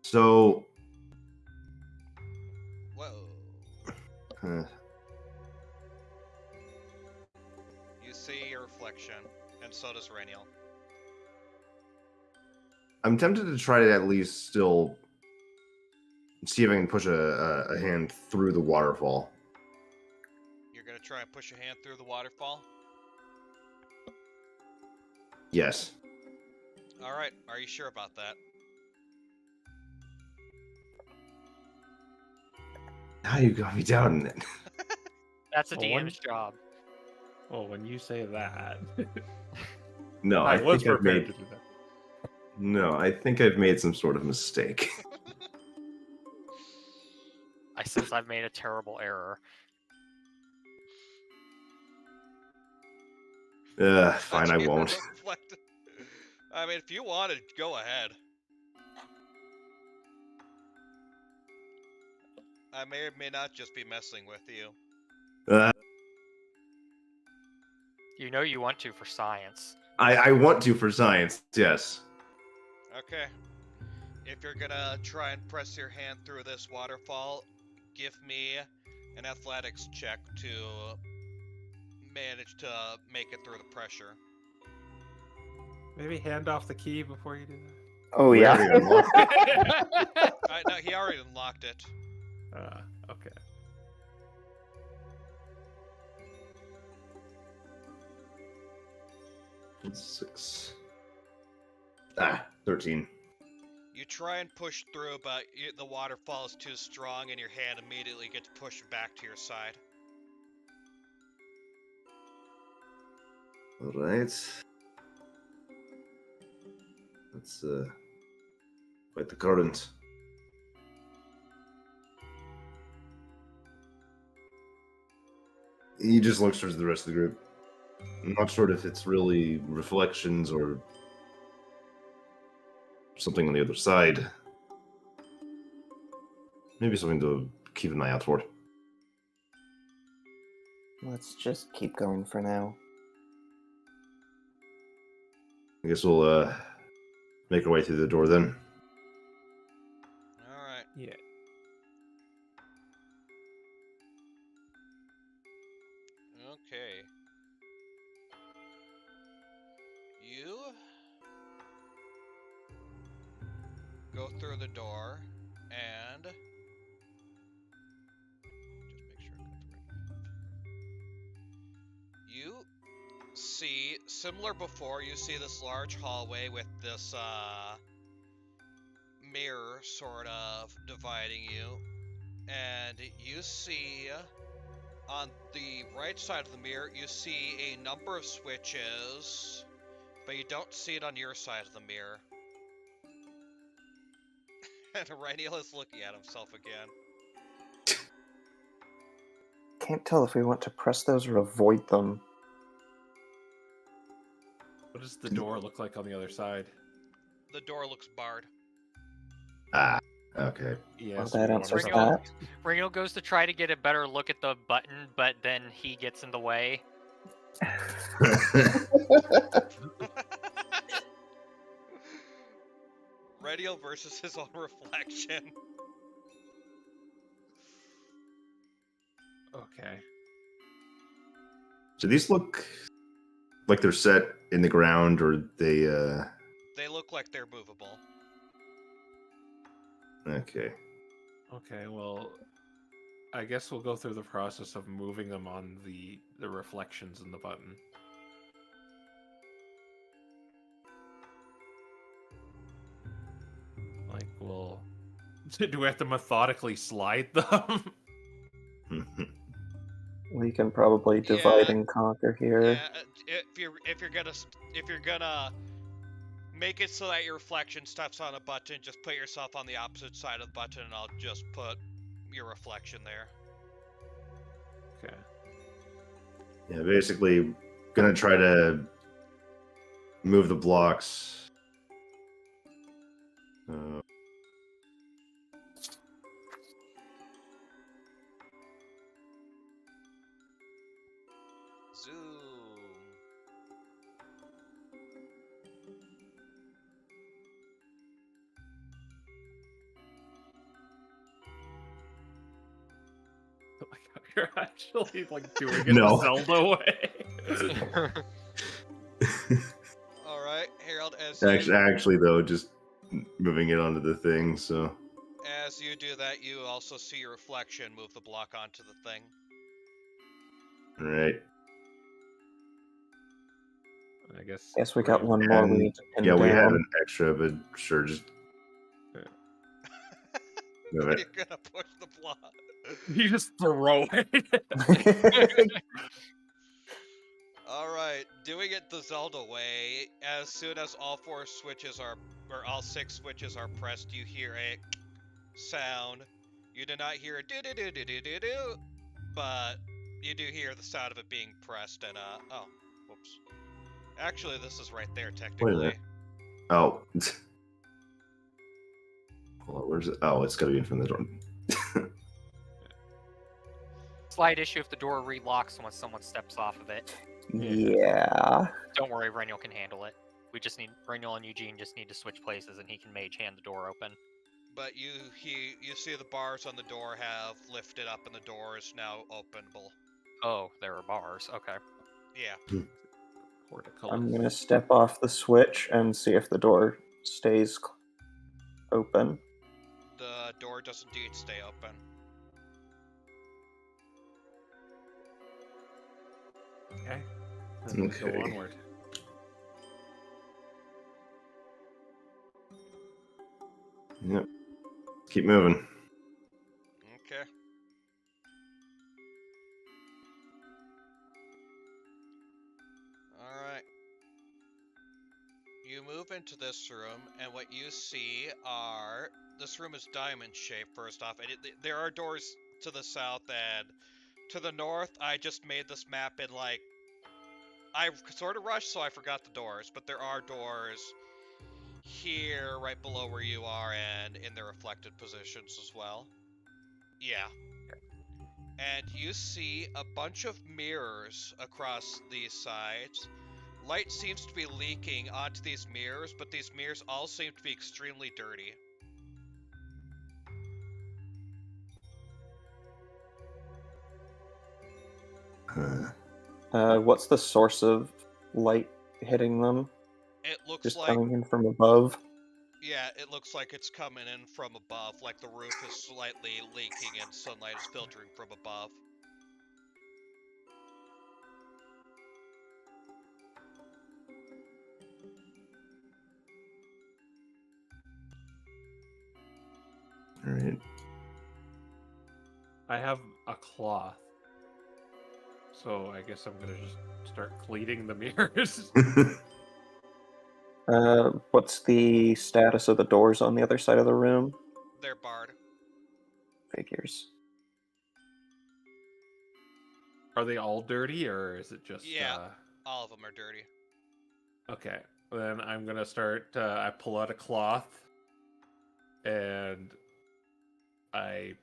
So... Whoa. You see your reflection, and so does Rainiel. I'm tempted to try to at least still see if I can push a hand through the waterfall. You're gonna try and push a hand through the waterfall? Yes. Alright, are you sure about that? Now you got me doubting it. That's a Well, DM's job. Well, when you say that, No, I I was think I've prepared made... to do that. No, I think I've made some sort of mistake. I sense I've made a terrible error. Fine, I You're won't. reflected. I mean, if you wanted, go ahead. I may or may not just be messing with you. You know you want to for science. I want to for science, yes. Okay. If you're gonna try and press your hand through this waterfall, give me an athletics check to manage to make it through the pressure. Maybe hand off the key before you do Oh We yeah. already unlocked it. No, he already unlocked it. Okay. It's 6. 13. You try and push through, but the waterfall is too strong, and your hand immediately gets pushed back to your side. All right. Let's fight the current. He just looks towards the rest of the group. I'm not sure if it's really reflections or something on the other side. Maybe something to keep an eye out for. Let's just keep going for now. I guess we'll make our way through the door then. Alright. Yeah. Okay. You go through the door and just make sure I got the right. You see, similar before, you see this large hallway with this mirror sort of dividing you, and you see on the right side of the mirror, you see a number of switches, but you don't see it on your side of the mirror. And Reniel is looking at himself again. Can't tell if we want to press those or avoid them. What does the door look like on the other side? The door looks barred. Okay. Yeah, Well, so that we answers wanna- that. Reniel goes to try to get a better look at the button, but then he gets in the way. Reniel versus his own reflection. Okay. Do these look like they're set in the ground, or they? They look like they're movable. Okay. Okay, well, I guess we'll go through the process of moving them on the reflections in the button. Like, we'll... Do we have to methodically slide them? We can probably divide Yeah. and conquer here. Yeah, if you're gonna make it so that your reflection steps on a button, just put yourself on the opposite side of the button, and I'll just put your reflection there. Okay. Yeah, basically, gonna try to move the blocks. Zoom. Like how you're actually like doing it No. the Zelda way. All right, Harold. Actually, though, just moving it onto the thing. So As you do that, you also see your reflection move the block onto the thing. all right. I guess. Guess we got one more we And, need to pin yeah, we have down. an extra, but sure, just move You're it. gonna push the block. You just throw it. Alright, doing it the Zelda way, as soon as all 4 switches are, or all 6 switches are pressed, you hear a sound. You do not hear a do-do-do-do-do-do-do, but you do hear the sound of it being pressed, and oh, whoops. Actually, this is right there, technically. minute. Oh. Hold on, where's it? Oh, it's gotta be in front of the door. Slight issue if the door relocks once someone steps off of it. Yeah. Don't worry, Reniel can handle it. We just need Reniel and Eugene just need to switch places, and he can mage hand the door open. But you see the bars on the door have lifted up, and the door is now openable. Oh, there are bars. Okay. Yeah. I'm gonna step off the switch and see if the door stays open. The door does indeed stay open. Okay. Then we go Okay. onward. Yep. Keep moving. Okay. Alright. You move into this room, and what you see are... This room is diamond shaped, first off, and there are doors to the south and to the north. I just made this map in, like... I sort of rushed, so I forgot the doors, but there are doors here, right below where you are, and in the reflected positions as well. Yeah. And you see a bunch of mirrors across these sides. Light seems to be leaking onto these mirrors, but these mirrors all seem to be extremely dirty. What's the source of light hitting them? It looks Just like... coming in from above? Yeah, it looks like it's coming in from above, like the roof is slightly leaking and sunlight is filtering from above. Alright. I have a cloth. So I guess I'm gonna just start cleaning the mirrors. What's the status of the doors on the other side of the room? They're barred. Figures. Are they all dirty, or is it just... Yeah, all of them are dirty. Okay, then I'm gonna start... I pull out a cloth, and I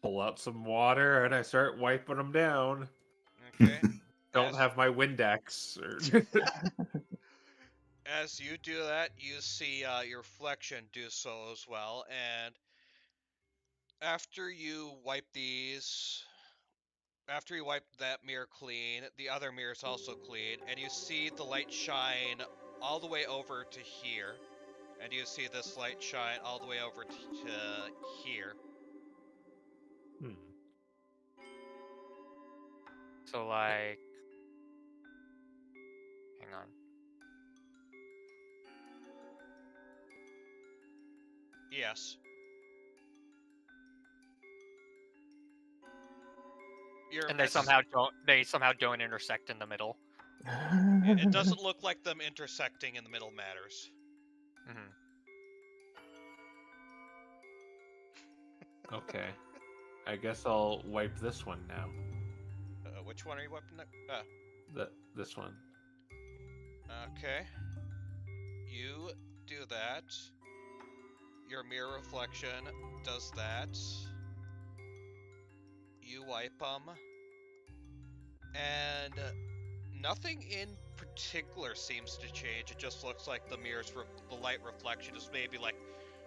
pull out some water, and I start wiping them down. Okay. Don't have my Windex. As you do that, you see your reflection do so as well, and after you wipe that mirror clean, the other mirror's also clean, and you see the light shine all the way over to here, and you see this light shine all the way over to here. So, like... Hang on. Yes. And they somehow don't intersect in the middle. It doesn't look like them intersecting in the middle matters. Mm-hmm. Okay. I guess I'll wipe this one now. Which one are you wiping? This one. Okay. You do that. Your mirror reflection does that. You wipe them. And nothing in particular seems to change. It just looks like the the light reflection is maybe like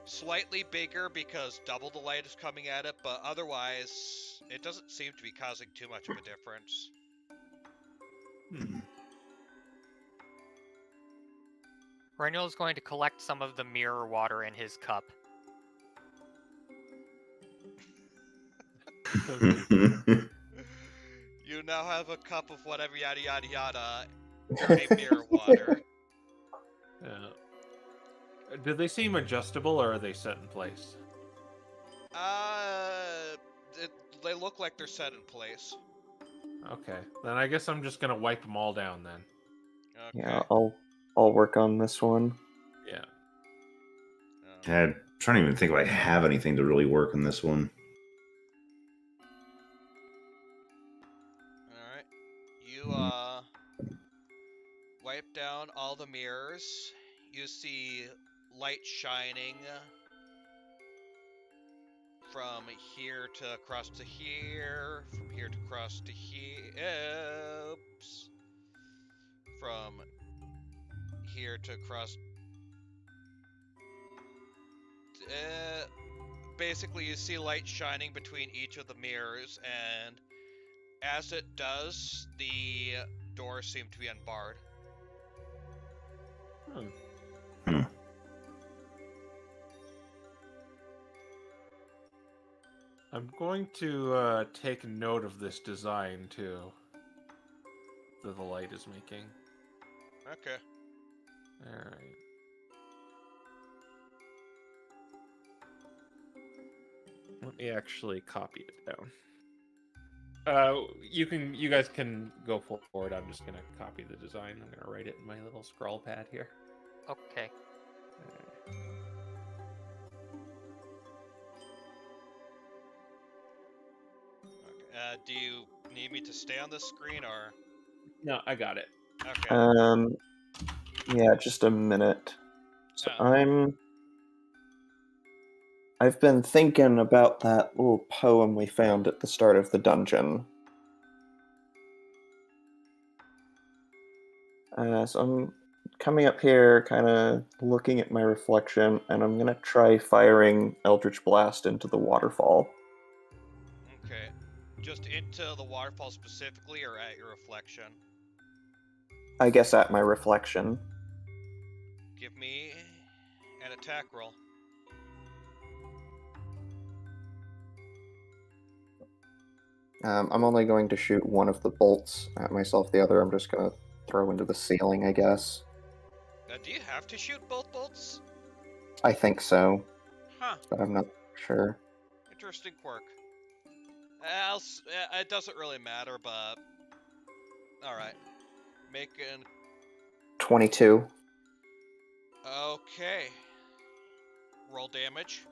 slightly bigger because double the light is coming at it, but otherwise it doesn't seem to be causing too much of a difference. Reynolds is going to collect some of the mirror water in his cup. You now have a cup of whatever yada yada yada, dirty mirror water. Do they seem adjustable, or are they set in place? They look like they're set in place. Okay, then I guess I'm just gonna wipe them all down then. Okay. Yeah, I'll work on this one. Yeah. I'm trying to even think if I have anything to really work on this one. Alright. You, wipe down all the mirrors. You see light shining from here to across to here, from here to across to here, oops. From here to across... basically you see light shining between each of the mirrors, and as it does, the doors seem to be unbarred. I'm going to take note of this design too, that the light is making. Okay. All right. Let me actually copy it down. You guys can go forward. I'm just gonna copy the design. I'm gonna write it in my little scroll pad here. Okay. Do you need me to stay on this screen or? No, I got it. Okay. Yeah, just a minute. So Oh. I've been thinking about that little poem we found at the start of the dungeon. So I'm coming up here, kind of looking at my reflection, and I'm gonna try firing Eldritch Blast into the waterfall. Okay. Just into the waterfall specifically, or at your reflection? I guess at my reflection. Give me an attack roll. I'm only going to shoot one of the bolts at myself. The other I'm just gonna throw into the ceiling, I guess. Do you have to shoot both bolts? I think so, Huh. but I'm not sure. Interesting quirk. It doesn't really matter, but... Alright. Making... 22. Okay. Roll damage.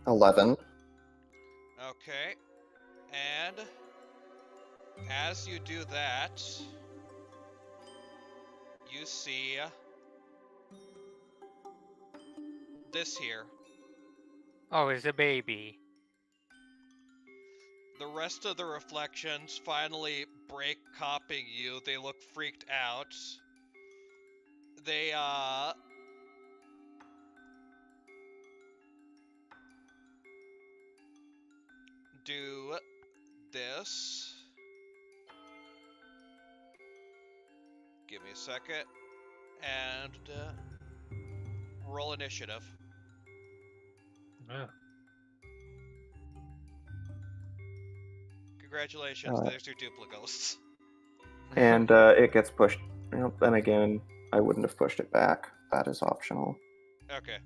$11. Okay. And... as you do that... you see... this here. Oh, it's a baby. The rest of the reflections finally break copying you. They look freaked out. They, do this. Give me a second. And, roll initiative. Yeah. Congratulations, there's your duplicates. And it gets pushed. Then again, I wouldn't have pushed it back. That is optional. Okay.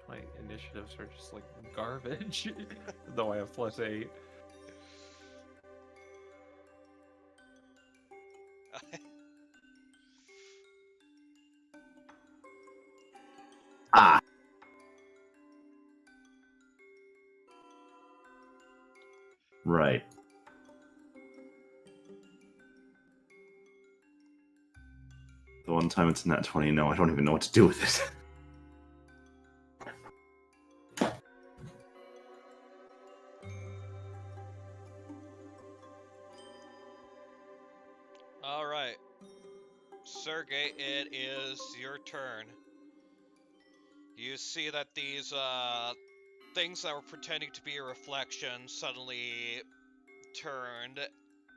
My initiatives are just like garbage, though I have +8. Ah. Right. The one time it's not 20, no, I don't even know what to do with it. Alright. Sergey, it is your turn. You see that these, things that were pretending to be a reflection suddenly turned,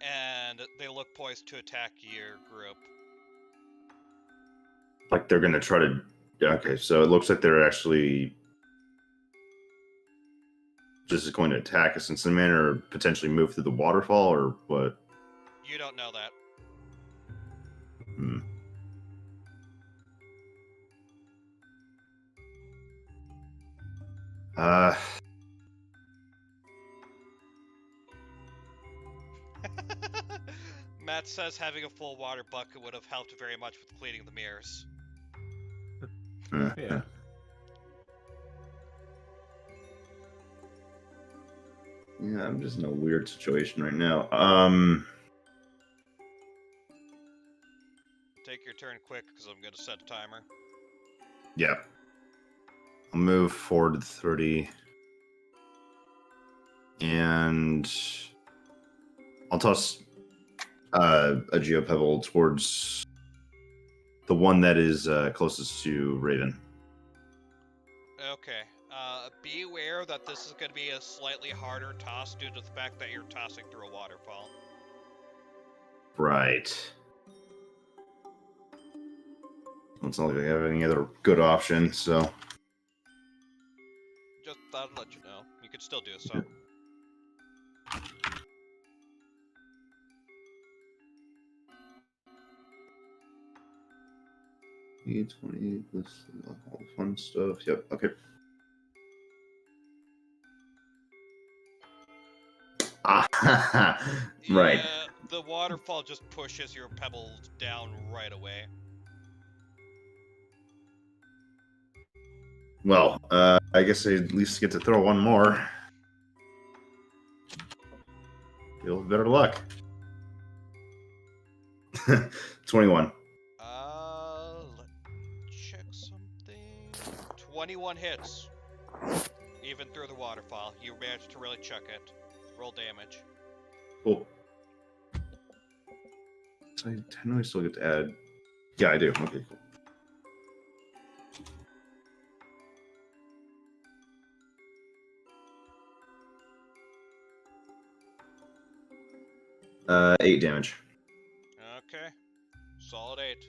and they look poised to attack your group. Like they're gonna try to... Okay, so it looks like they're actually just going to attack us in some manner, or potentially move through the waterfall, or what? You don't know that. Hmm. Matt says having a full water bucket would have helped very much with cleaning the mirrors. Yeah. Yeah, I'm just in a weird situation right now. Take your turn quick, because I'm going to set a timer. Yeah. I'll move forward to 30. And I'll toss a geopebble towards the one that is closest to Raven. Okay. Be aware that this is going to be a slightly harder toss due to the fact that you're tossing through a waterfall. Right. It's not like they have any other good option, so. Just thought I'd let you know. You could still do so. E20, this, all the fun stuff. Yep, okay. Ah, right. Yeah, the waterfall just pushes your pebbles down right away. Well, I guess I at least get to throw one more. Feel better luck. 21. Let me check something. 21 hits. Even through the waterfall, you managed to really chuck it. Roll damage. Cool. So I know I still get to add. Yeah, I do. Okay, cool. Uh, 8 damage. Okay. Solid 8.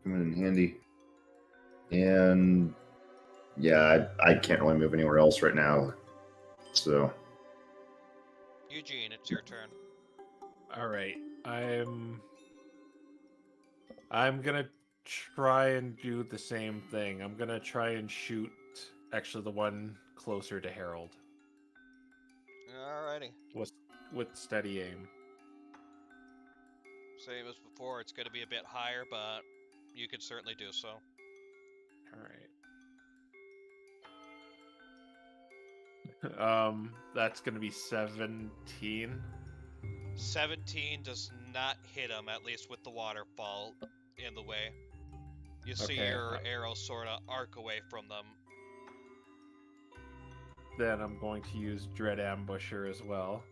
Coming in handy. And yeah, I can't really move anywhere else right now. So Eugene, it's your turn. All right, I'm gonna try and do the same thing. I'm gonna try and shoot actually the one closer to Harold Alrighty. with steady aim. Same as before, it's going to be a bit higher, but you could certainly do so. All right. That's gonna be 17. 17 does not hit him, at least with the waterfall in the way. You see Okay, your arrow sort of arc away from them. Then I'm going to use Dread Ambusher as well.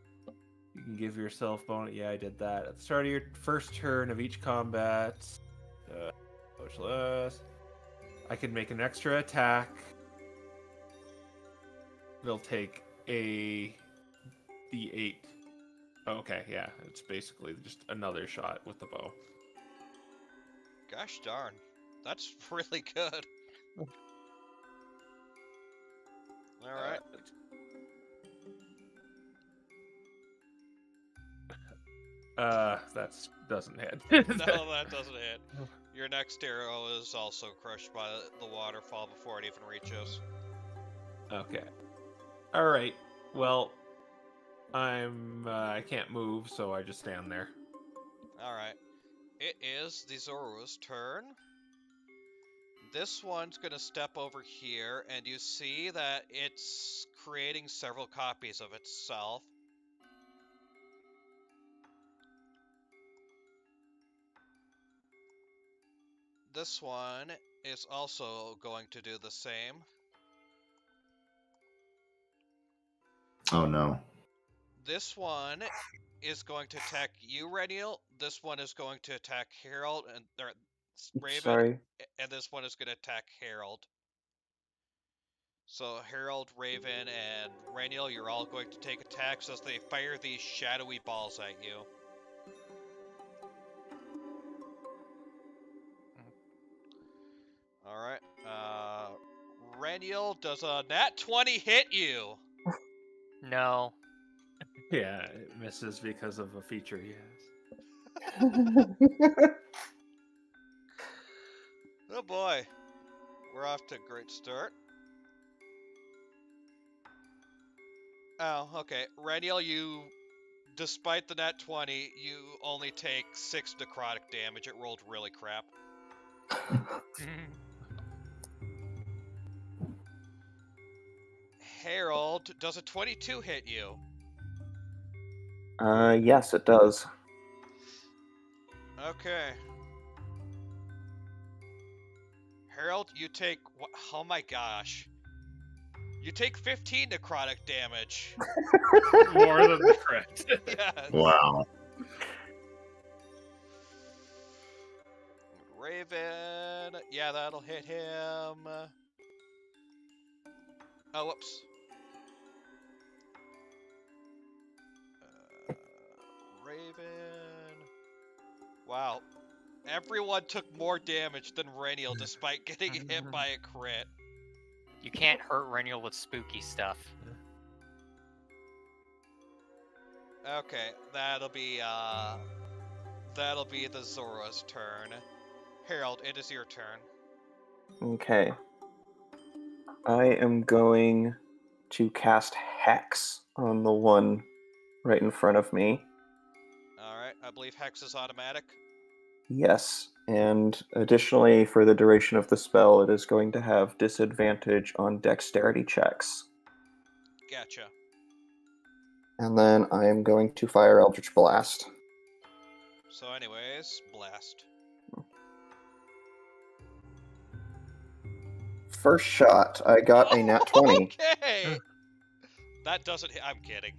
You can give yourself bonus. Yeah, I did that. At the start of your first turn of each combat, socialist, I can make an extra attack. They'll take a D8. Okay, yeah, it's basically just another shot with the bow. Gosh darn. That's really good. Alright. That doesn't hit. No, that doesn't hit. Your next arrow is also crushed by the waterfall before it even reaches. Okay. All right. Well, I can't move, so I just stand there. Alright. It is the Zoru's turn. This one's gonna step over here, and you see that it's creating several copies of itself. This one is also going to do the same. oh no. This one is going to attack you, Reniel. This one is going to attack Harold and Raven, Sorry. and this one is going to attack Harold. So Harold, Raven, and Reniel, you're all going to take attacks as they fire these shadowy balls at you. Alright, Reniel, does a nat 20 hit you? No. Yeah, it misses because of a feature he has. Oh boy, we're off to a great start. Oh, okay. Reniel, despite the nat 20, you only take 6 necrotic damage. It rolled really crap. Harold, does a 22 hit you? Yes, it does. Okay. Harold, you take... Oh my gosh. You take 15 necrotic damage. More than the crit. Yes. Wow. Raven. Yeah, that'll hit him. Oh, whoops. Raven. Wow. Everyone took more damage than Renial despite getting hit by a crit. You can't hurt Renial with spooky stuff. Okay, that'll be the Zora's turn. Harold, it is your turn. Okay. I am going to cast Hex on the one right in front of me. Alright, I believe Hex is automatic. Yes, and additionally, for the duration of the spell, it is going to have disadvantage on dexterity checks. Gotcha. And then I am going to fire Eldritch Blast. So anyways, blast. First shot, I got a nat 20. Okay! That doesn't hit. I'm kidding.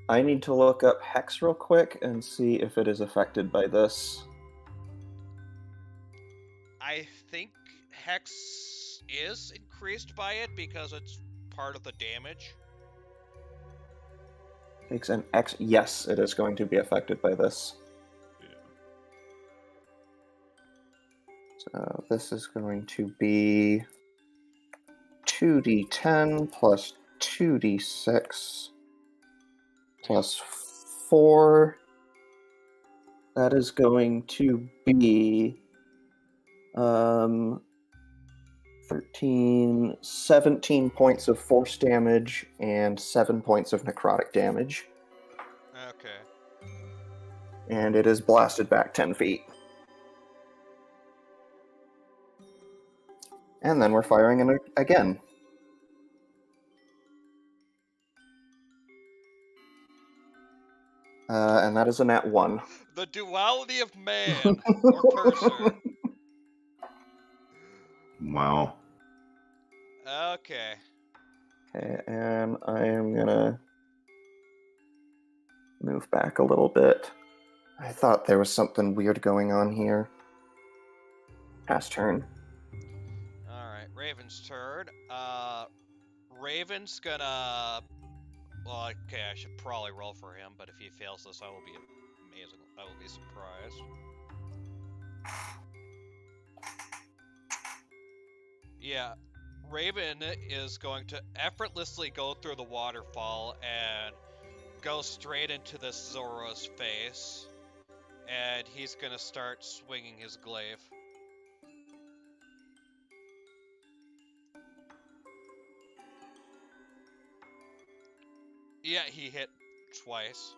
I need to look up Hex real quick and see if it is affected by this. I think Hex is increased by it because it's part of the damage. Takes an X. Yes, it is going to be affected by this. So this is going to be 2d10 plus 2d6 plus 4. That is going to be 13, 17 points of force damage and 7 points of necrotic damage. Okay. And it is blasted back 10 feet. And then we're firing it again. And that is a nat 1. The duality of man or purser. Wow. Okay. Okay, and I am gonna move back a little bit. I thought there was something weird going on here. Pass turn. Alright, Raven's turn. Raven's gonna... Well, okay, I should probably roll for him, but if he fails this, I will be amazing. I will be surprised. Yeah, Raven is going to effortlessly go through the waterfall and go straight into this Zora's face. And he's gonna start swinging his glaive. Yeah, he hit twice.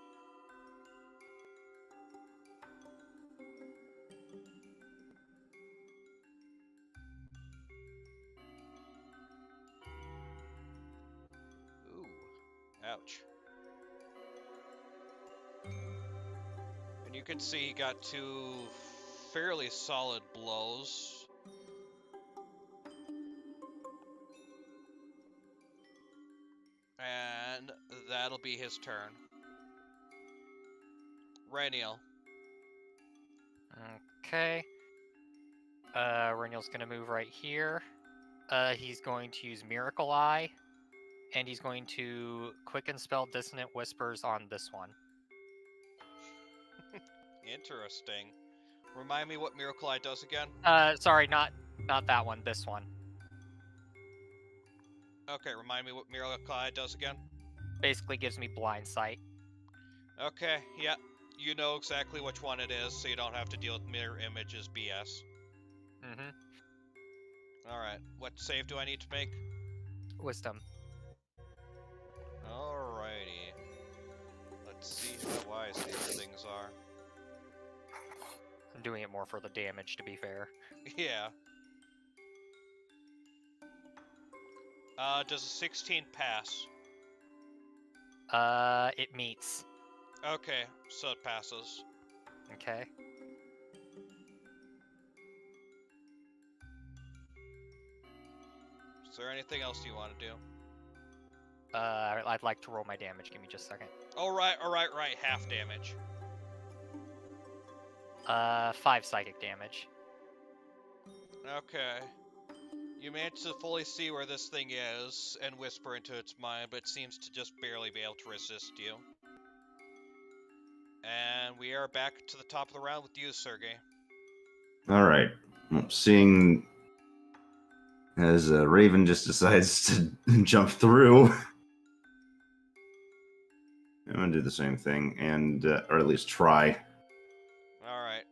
Ooh, ouch. And you can see he got two fairly solid blows. And that'll be his turn. Reniel. Okay. Renial's gonna move right here. He's going to use Miracle Eye, and he's going to quicken spell Dissonant Whispers on this one. Interesting. Remind me what Miracle Eye does again? Sorry, not that one. This one. Okay, remind me what Miracle Eye does again? Basically gives me blind sight. Okay, yeah. You know exactly which one it is, so you don't have to deal with mirror images BS. Mm-hmm. Alright, what save do I need to make? Wisdom. Alrighty. Let's see how wise these things are. I'm doing it more for the damage, to be fair. Yeah. Does a 16 pass? It meets. Okay, so it passes. Okay. Is there anything else you want to do? I'd like to roll my damage. Give me just a second. Oh, right, half damage. 5 psychic damage. Okay. You manage to fully see where this thing is and whisper into its mind, but it seems to just barely be able to resist you. And we are back to the top of the round with you, Sergey. All right. Well, seeing as Raven just decides to jump through, I'm gonna do the same thing, and or at least try. All right.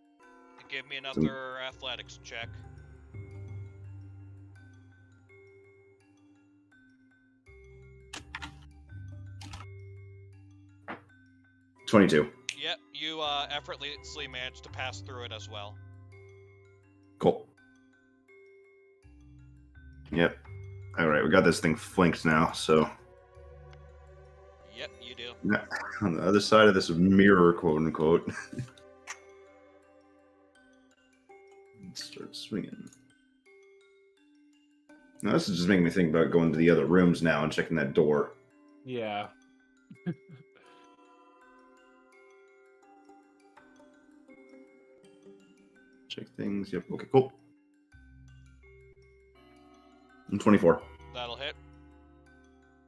Give me another athletics check. $22. Yep, you effortlessly managed to pass through it as well. Cool. Yep. All right, we got this thing flanked now, so Yep, you do. on the other side of this mirror, quote unquote. Let's start swinging. Now, this is just making me think about going to the other rooms now and checking that door. Yeah. Check things. Yep. Okay, cool. I'm 24. That'll hit.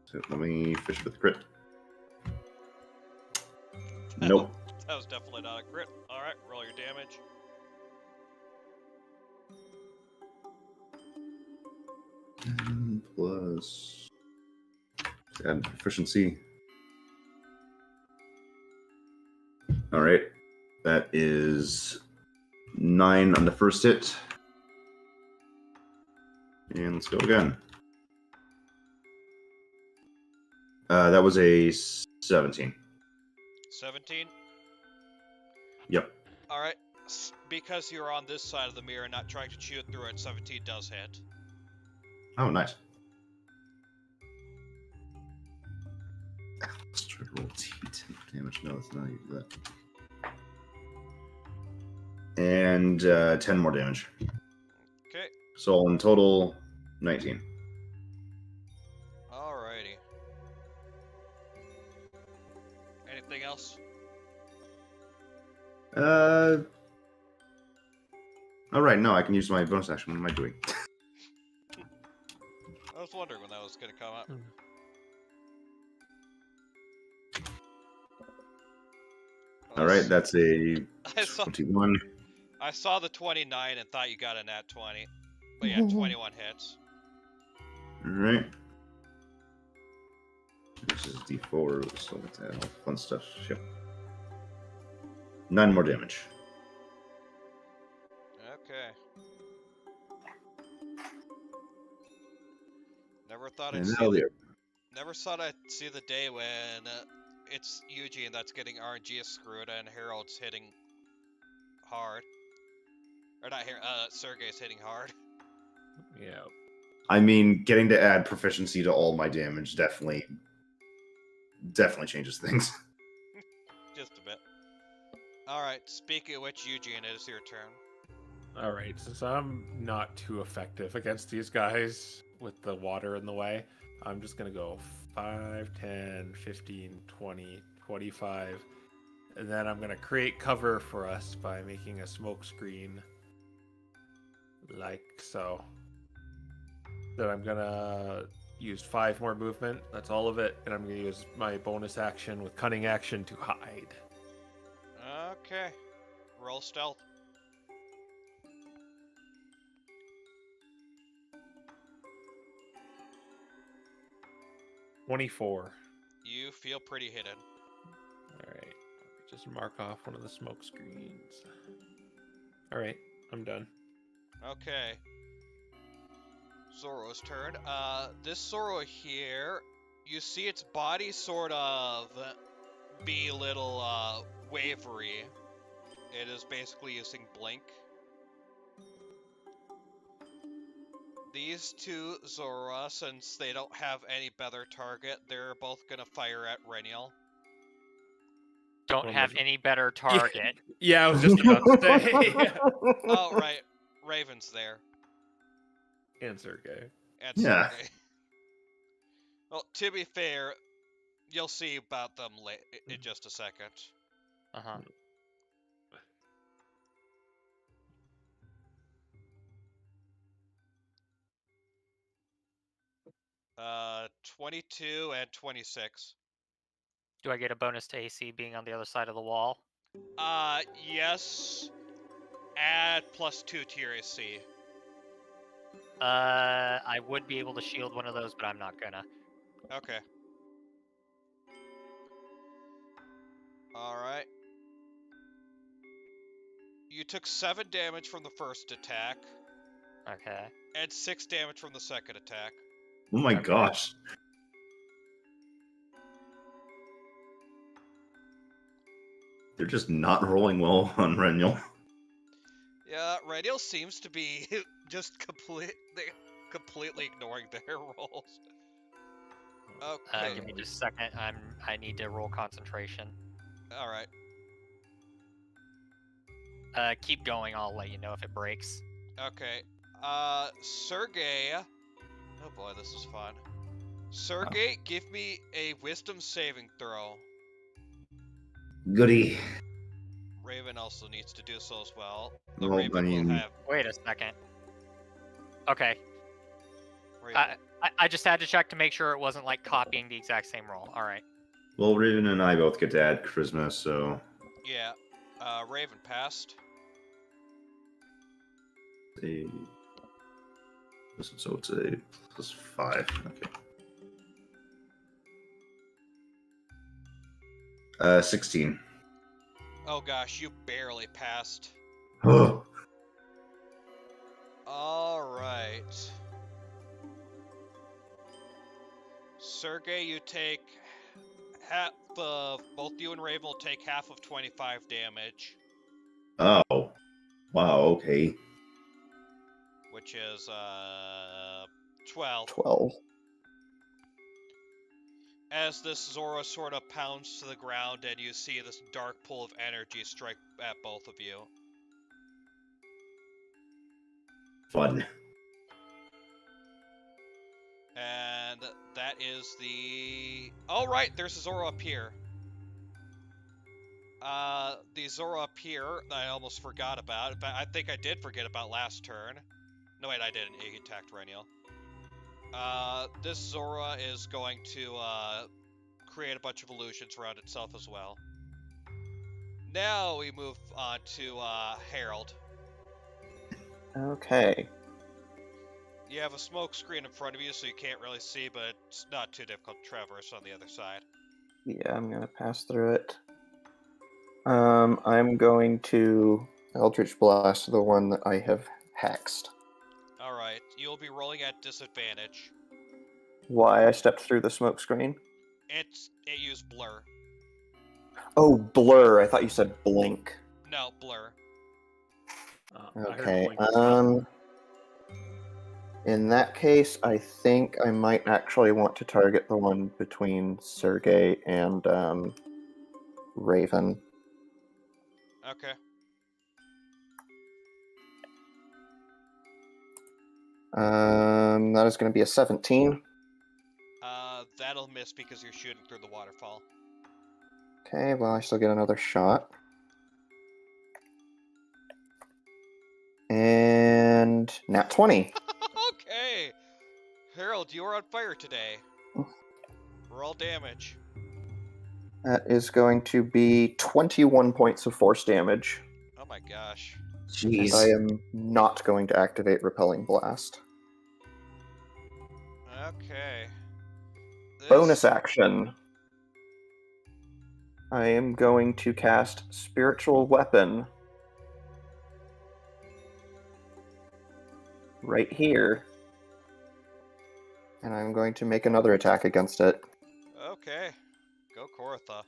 So let me fish with the crit. Nope. That was definitely not a crit. All right, roll your damage. Plus add proficiency. All right, that is 9 on the first hit. And let's go again. That was a 17. 17. Yep. All right. Because you're on this side of the mirror, not trying to chew it through it, 17 does hit. Oh, nice. Let's try to roll T10 damage. No, it's not even that. And 10 more damage. Okay. So in total, 19. Alrighty. Anything else? All right, no, I can use my bonus action. What am I doing? I was wondering when that was going to come up. All right, that's a I saw 21. I saw the 29 and thought you got a nat 20. But yeah, 21 hits. All right. This is D4, so let's add all the fun stuff. Yep. 9 more damage. Okay. Never thought I'd And see now the, there. never thought I'd see the day when it's Eugene that's getting RNG screwed and Harold's hitting hard. Or not here, Sergey's hitting hard. Yeah. I mean, getting to add proficiency to all my damage definitely changes things. Just a bit. Alright, speaking of which, Eugene, it is your turn. All right, since I'm not too effective against these guys with the water in the way, I'm just going to go 5, 10, 15, 20, 25. And then I'm going to create cover for us by making a smoke screen like so. Then I'm going to use 5 more movement. That's all of it. And I'm going to use my bonus action with cunning action to hide. Okay. Roll stealth. $24. You feel pretty hidden. All right. Just mark off one of the smoke screens. All right, I'm done. Okay. Zoro's turn. This Zoro here, you see its body sort of be a little, wavery. It is basically using Blink. These two Zora, since they don't have any better target, they're both gonna fire at Reniel. Don't have any better target. Yeah, I was just about to say. Oh, right. Raven's there. And Sergey. And Yeah. Sergey. Well, to be fair, you'll see about them in just a second. Uh-huh. 22 and 26. Do I get a bonus to AC being on the other side of the wall? Yes. Add +2 to your AC. I would be able to shield one of those, but I'm not gonna. Okay. Alright. You took 7 damage from the first attack, Okay. and 6 damage from the second attack. Oh my Okay. gosh. They're just not rolling well on Renil. Yeah, Radial seems to be just completely ignoring their rolls. Okay. Give me just a second. I need to roll concentration. Alright. Keep going. I'll let you know if it breaks. Okay. Sergey. Oh boy, this is fun. Sergey, give me a wisdom saving throw. Goody. Raven also needs to do so as well. Well, I Raven mean- will have. Wait a second. Okay. Raven. I just had to check to make sure it wasn't like copying the exact same roll. All right. Well, Raven and I both get to add charisma, so Yeah. Raven passed. a so it's a +5. Okay. 16. Oh gosh, you barely passed. Oh, Alright. Sergey, you take half of. Both you and Raven will take half of 25 damage, oh, wow. Okay. which is 12. 12. As this Zora sort of pounds to the ground and you see this dark pool of energy strike at both of you. Fun. And that is the... Oh, right, there's a Zora up here. The Zora up here, I almost forgot about. But I think I did forget about last turn. No, wait, I didn't. He attacked Reniel. This Zora is going to, create a bunch of illusions around itself as well. Now we move on to, Harold. Okay. You have a smoke screen in front of you, so you can't really see, but it's not too difficult to traverse on the other side. Yeah, I'm gonna pass through it. I'm going to Eldritch Blast the one that I have hexed. Alright, you'll be rolling at disadvantage. Why I stepped through the smoke screen? It used blur. Oh, blur. I thought you said blink. No, blur. I heard Okay. blink as well. In that case, I think I might actually want to target the one between Sergey and Raven. Okay. That is going to be a 17. That'll miss because you're shooting through the waterfall. Okay, well, I still get another shot. And nat 20. Okay! Harold, you are on fire today. Roll damage. That is going to be 21 points of force damage. Oh my gosh. And Jeez. I am not going to activate Repelling Blast. Okay. Bonus action. I am going to cast Spiritual Weapon. Right here. And I'm going to make another attack against it. Okay. Go Koratha.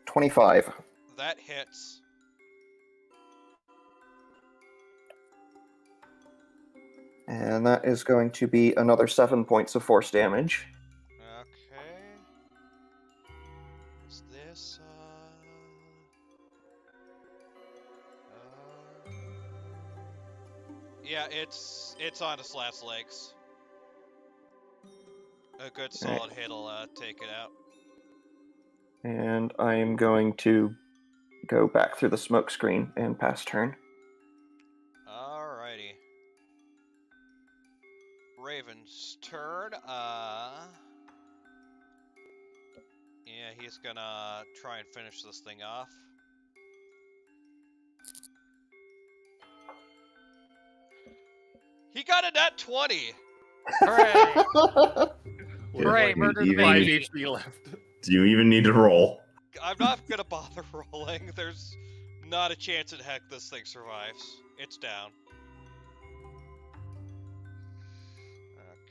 25. That hits. And that is going to be another 7 points of force damage. Okay. Is this, yeah, it's on its last legs. A good solid hit'll, take it out. And I am going to go back through the smoke screen and pass turn. Alrighty. Raven's turn, Yeah, he's gonna try and finish this thing off. He got a nat 20! Hooray! With Hooray, like murder the even- 5 baby! HP left. Do you even need to roll? I'm not gonna bother rolling. There's not a chance in heck this thing survives. It's down.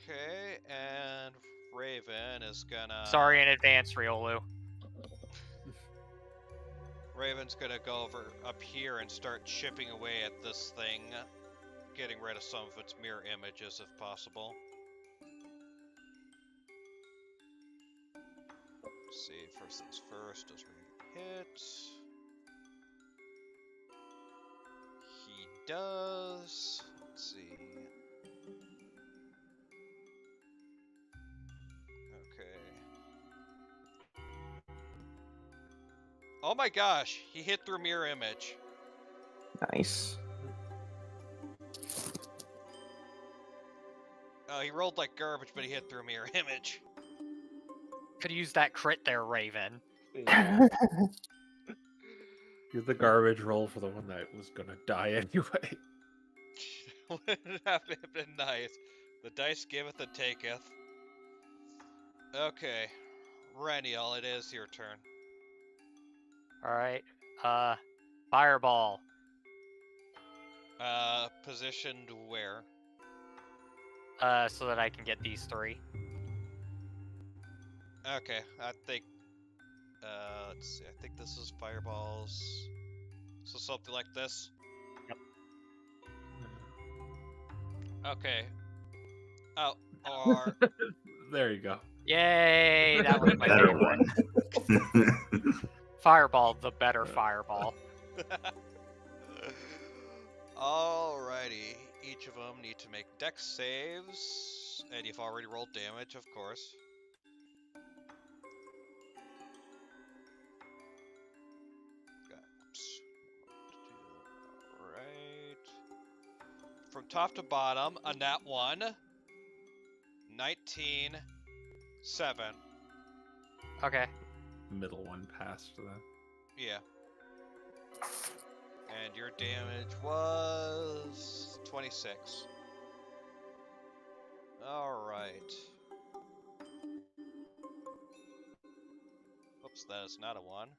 Okay, and Raven is gonna... Sorry in advance, Riolu. Raven's gonna go over up here and start chipping away at this thing, getting rid of some of its mirror images if possible. Let's see, first things first, does Raven hit? He does. Let's see. Okay. Oh my gosh, he hit through mirror image. Nice. He rolled like garbage, but he hit through mirror image. Could use that crit there, Raven. Use the garbage roll for the one that was gonna die anyway. Wouldn't it have been nice? The dice giveth and taketh. Okay. Reniel, it is your turn. Alright. Fireball. Positioned where? So that I can get these 3. Okay, I think... let's see, I think this is fireballs... So something like this? Yep. Okay. Oh, or... There you go. Yay! That was my Better favorite. one. Fireball, the better fireball. Alrighty, each of them need to make dex saves, and you've already rolled damage, of course. Alright. From top to bottom, a nat 1, 19, 7. Okay. Middle one passed that. Yeah. And your damage was 26. Alright. Oops, that is not a 1.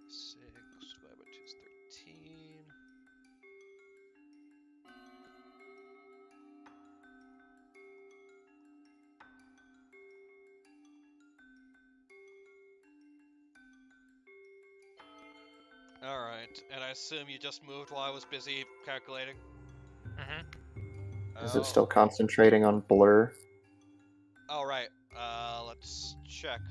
26 divided by 2 is 13. Alright, and I assume you just moved while I was busy calculating? Mm-hmm. Is it still concentrating on blur? Oh, right. Let's check.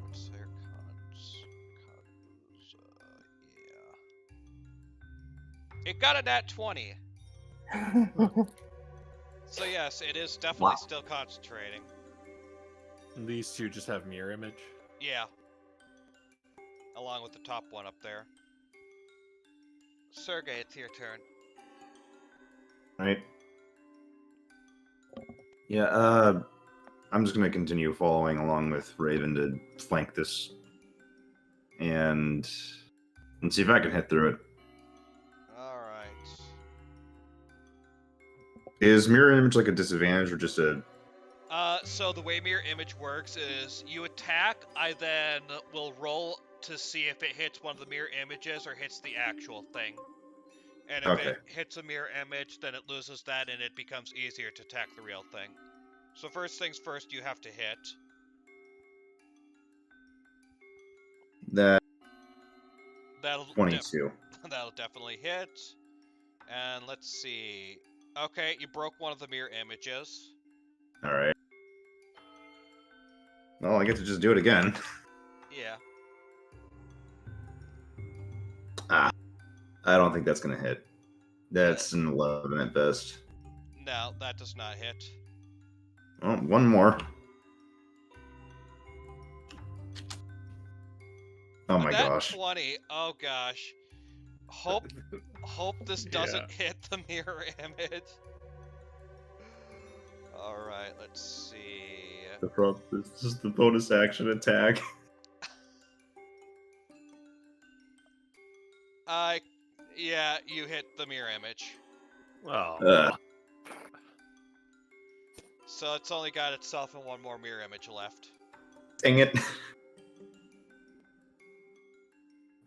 What's their cons? Yeah. It got a nat 20. So yes, it is definitely Wow. still concentrating. And these two just have mirror image. Yeah. Along with the top one up there. Sergey, it's your turn. Right. Yeah, I'm just gonna continue following along with Raven to flank this. And let's see if I can hit through it. Alright. Is mirror image like a disadvantage or just a... So the way mirror image works is you attack, I then will roll to see if it hits one of the mirror images or hits the actual thing. And if Okay. it hits a mirror image, then it loses that and it becomes easier to attack the real thing. So first things first, you have to hit. That That'll 22. that'll definitely hit. And let's see. Okay, you broke one of the mirror images. Alright. Well, I get to just do it again. Yeah. I don't think that's gonna hit. That's an 11 at best. No, that does not hit. Oh, one more. Oh my That gosh. 20. Oh gosh. Hope Hope this doesn't hit the mirror image. Alright, let's see. This is the bonus action attack. Yeah, you hit the mirror image. Oh. So it's only got itself and one more mirror image left. Dang it.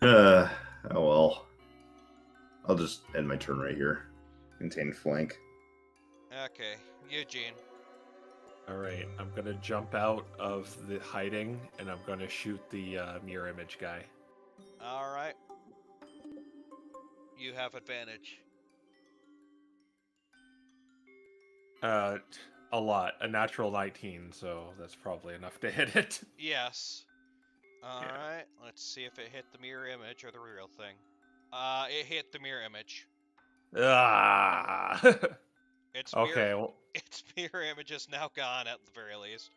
Oh well. I'll just end my turn right here. Contain flank. Okay, Eugene. All right, I'm gonna jump out of the hiding, and I'm gonna shoot the mirror image guy. Alright. You have advantage. A lot. A natural 19, so that's probably enough to hit it. Yes. Alright, let's see if it hit the mirror image or the real thing. It hit the mirror image. Ah. Okay. Well, its mirror image is now gone at the very least.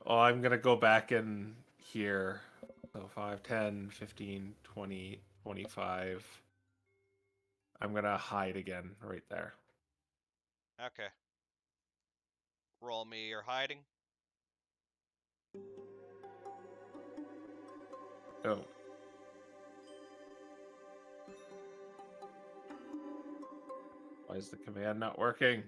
I'm gonna go back in here. So 5, 10, 15, 20, 25. I'm gonna hide again right there. Okay. Roll me your hiding. Oh. Why is the command not working?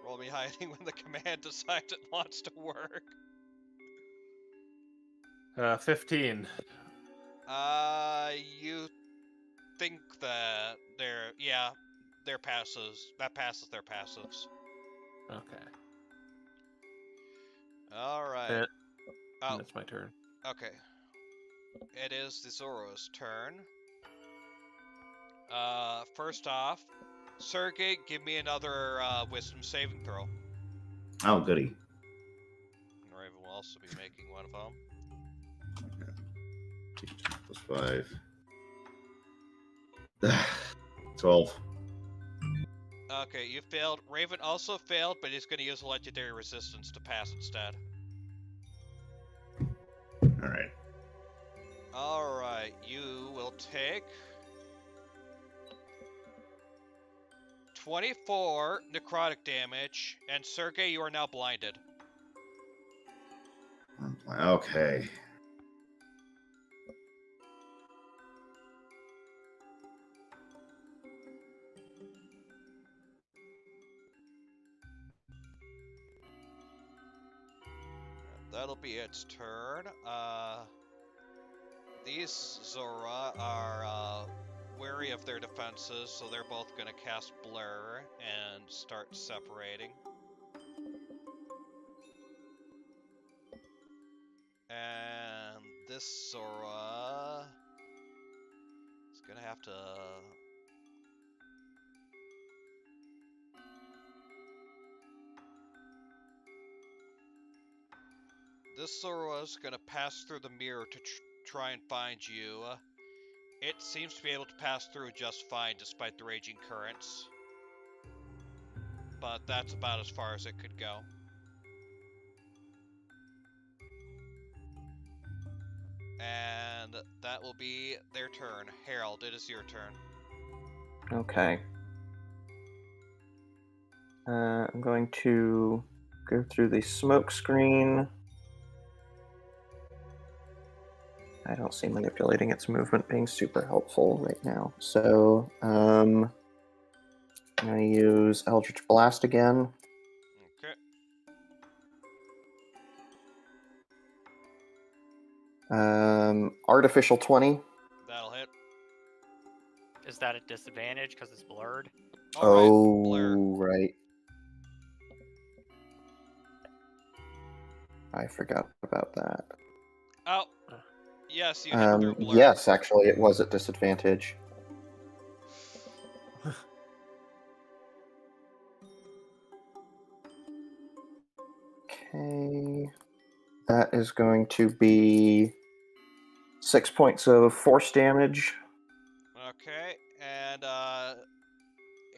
Roll me hiding when the command decides it wants to work. 15. You think that they're passives. That passes their passives. Okay. Alright. Oh, That's my turn. okay. It is the Zoro's turn. First off, Sergey, give me another wisdom saving throw. Oh, goody. Raven will also be making one of them. +5. 12. Okay, you failed. Raven also failed, but he's going to use a legendary resistance to pass instead. Alright. Alright, you will take 24 necrotic damage, and Sergey, you are now blinded. Okay. That'll be its turn. These Zora are wary of their defenses, so they're both going to cast Blur and start separating. And this Zora is going to have to... This Zora is going to pass through the mirror to try and find you. It seems to be able to pass through just fine despite the raging currents. But that's about as far as it could go. And that will be their turn. Harold, it is your turn. Okay. I'm going to go through the smoke screen. I don't see manipulating its movement being super helpful right now. So, I'm going to use Eldritch Blast again. Okay. Artificial 20. That'll hit. Is that a disadvantage because it's blurred? Oh, Blur. right. I forgot about that. Oh. Yes, you hit through Blur. Yes, actually, it was at disadvantage. Okay. That is going to be 6 points of force damage. Okay, and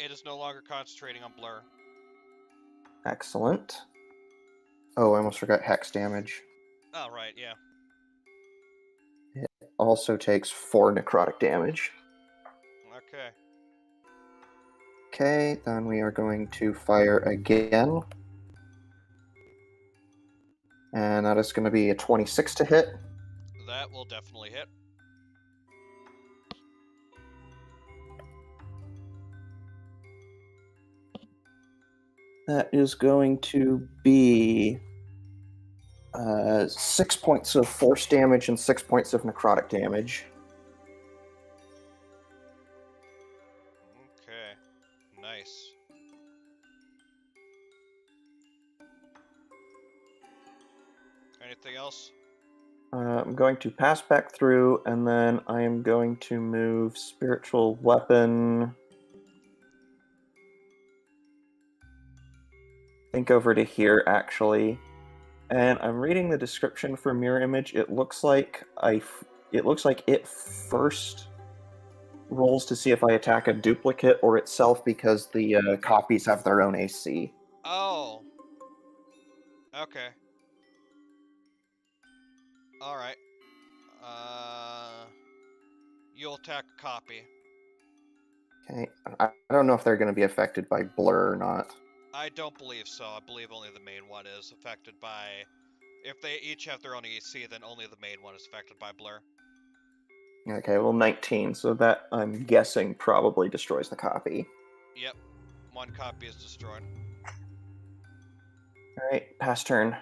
it is no longer concentrating on Blur. Excellent. Oh, I almost forgot hex damage. Oh, right, yeah. It also takes 4 necrotic damage. Okay, then we are going to fire again. And that is going to be a 26 to hit. That will definitely hit. That is going to be 6 points of force damage and 6 points of necrotic damage. Okay. Nice. Anything else? I'm going to pass back through, and then I am going to move Spiritual Weapon. Think over to here, actually. And I'm reading the description for Mirror Image. It looks like it first rolls to see if I attack a duplicate or itself because the copies have their own AC. Oh. Okay. Alright. You'll attack a copy. Okay, I don't know if they're going to be affected by blur or not. I don't believe so. I believe only the main one is affected by... If they each have their own AC, then only the main one is affected by blur. Okay, well, 19, so that, I'm guessing, probably destroys the copy. Yep. One copy is destroyed. Alright, pass turn.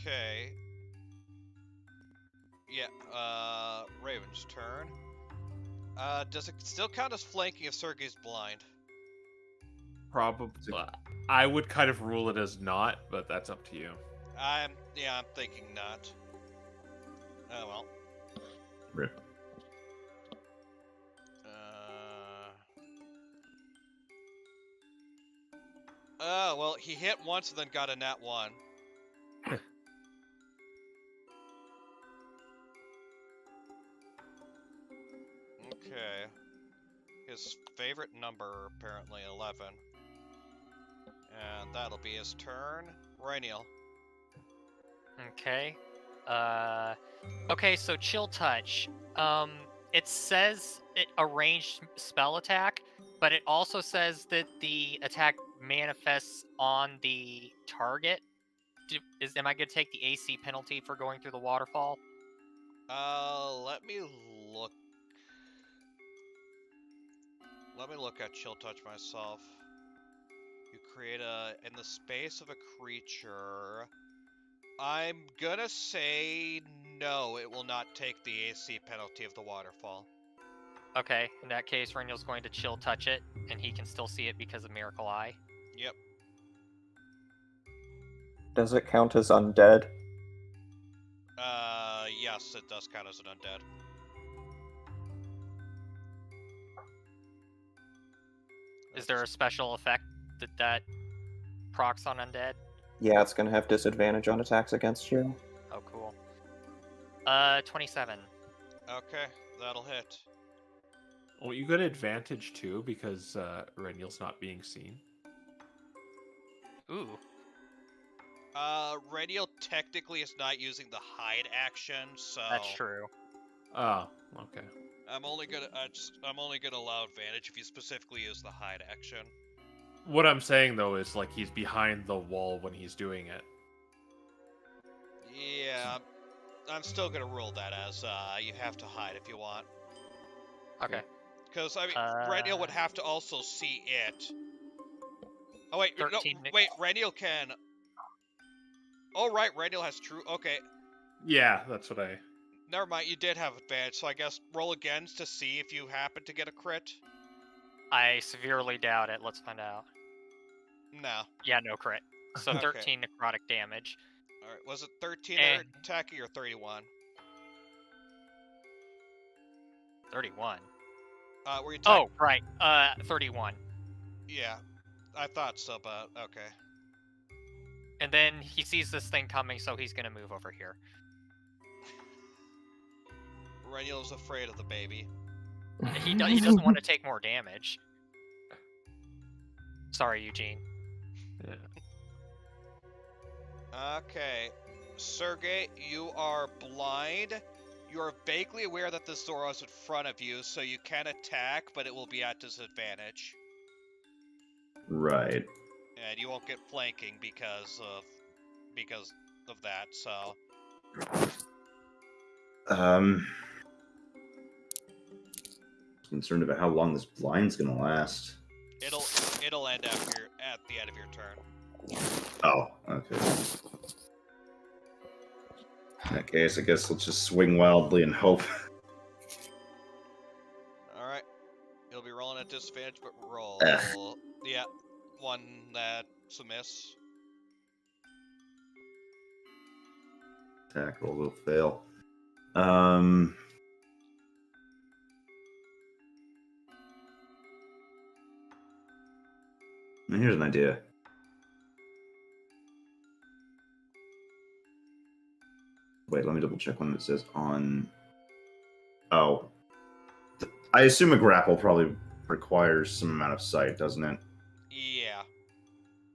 Okay. Yeah, Raven's turn. Does it still count as flanking if Sergei's blind? Probably. I would kind of rule it as not, but that's up to you. I'm thinking not. Oh well. Rip. Well, he hit once and then got a nat 1. Okay. His favorite number, apparently, 11. And that'll be his turn. Rainiel. Okay. Okay, so Chill Touch. It says a ranged spell attack, but it also says that the attack manifests on the target. Am I going to take the AC penalty for going through the waterfall? Let me look. Let me look at Chill Touch myself. You create in the space of a creature. I'm gonna say no, it will not take the AC penalty of the waterfall. Okay, in that case, Rainiel's going to Chill Touch it, and he can still see it because of Miracle Eye. Yep. Does it count as undead? Yes, it does count as an undead. Is there a special effect that procs on undead? Yeah, it's going to have disadvantage on attacks against you. Oh, cool. 27. Okay, that'll hit. Well, you got advantage too because Reniel's not being seen. Ooh. Radial technically is not using the hide action, so That's true. Oh, okay. I'm only gonna allow advantage if you specifically use the hide action. What I'm saying though is like he's behind the wall when he's doing it. Yeah, I'm still gonna rule that as you have to hide if you want. Okay. Because I mean, Radial would have to also see it. Oh wait, no, 13 wait, Radial can. Oh right, Radial has true. Okay, Yeah, that's what I. never mind. You did have advantage, so I guess roll again to see if you happen to get a crit. I severely doubt it. Let's find out. No. Yeah, no crit. So Okay. 13 necrotic damage. All right. Was it 13 And- attacking or 31? 31. Were you? Oh, right. 31. Yeah, I thought so, but okay. And then he sees this thing coming, so he's gonna move over here. Reniel's afraid of the baby. He doesn't want to take more damage. Sorry, Eugene. Yeah. Okay, Sergey, you are blind. You're vaguely aware that the Zoro is in front of you, so you can attack, but it will be at disadvantage. Right. And you won't get flanking because of that, so... Concerned about how long this blind's gonna last. It'll end at the end of your turn. Oh, okay. In that case, I guess let's just swing wildly and hope. Alright. You'll be rolling at disadvantage, but roll. Ugh. Yeah, one that's a miss. Attack roll will fail. Here's an idea. Wait, let me double check when it says on. Oh. I assume a grapple probably requires some amount of sight, doesn't it? Yeah.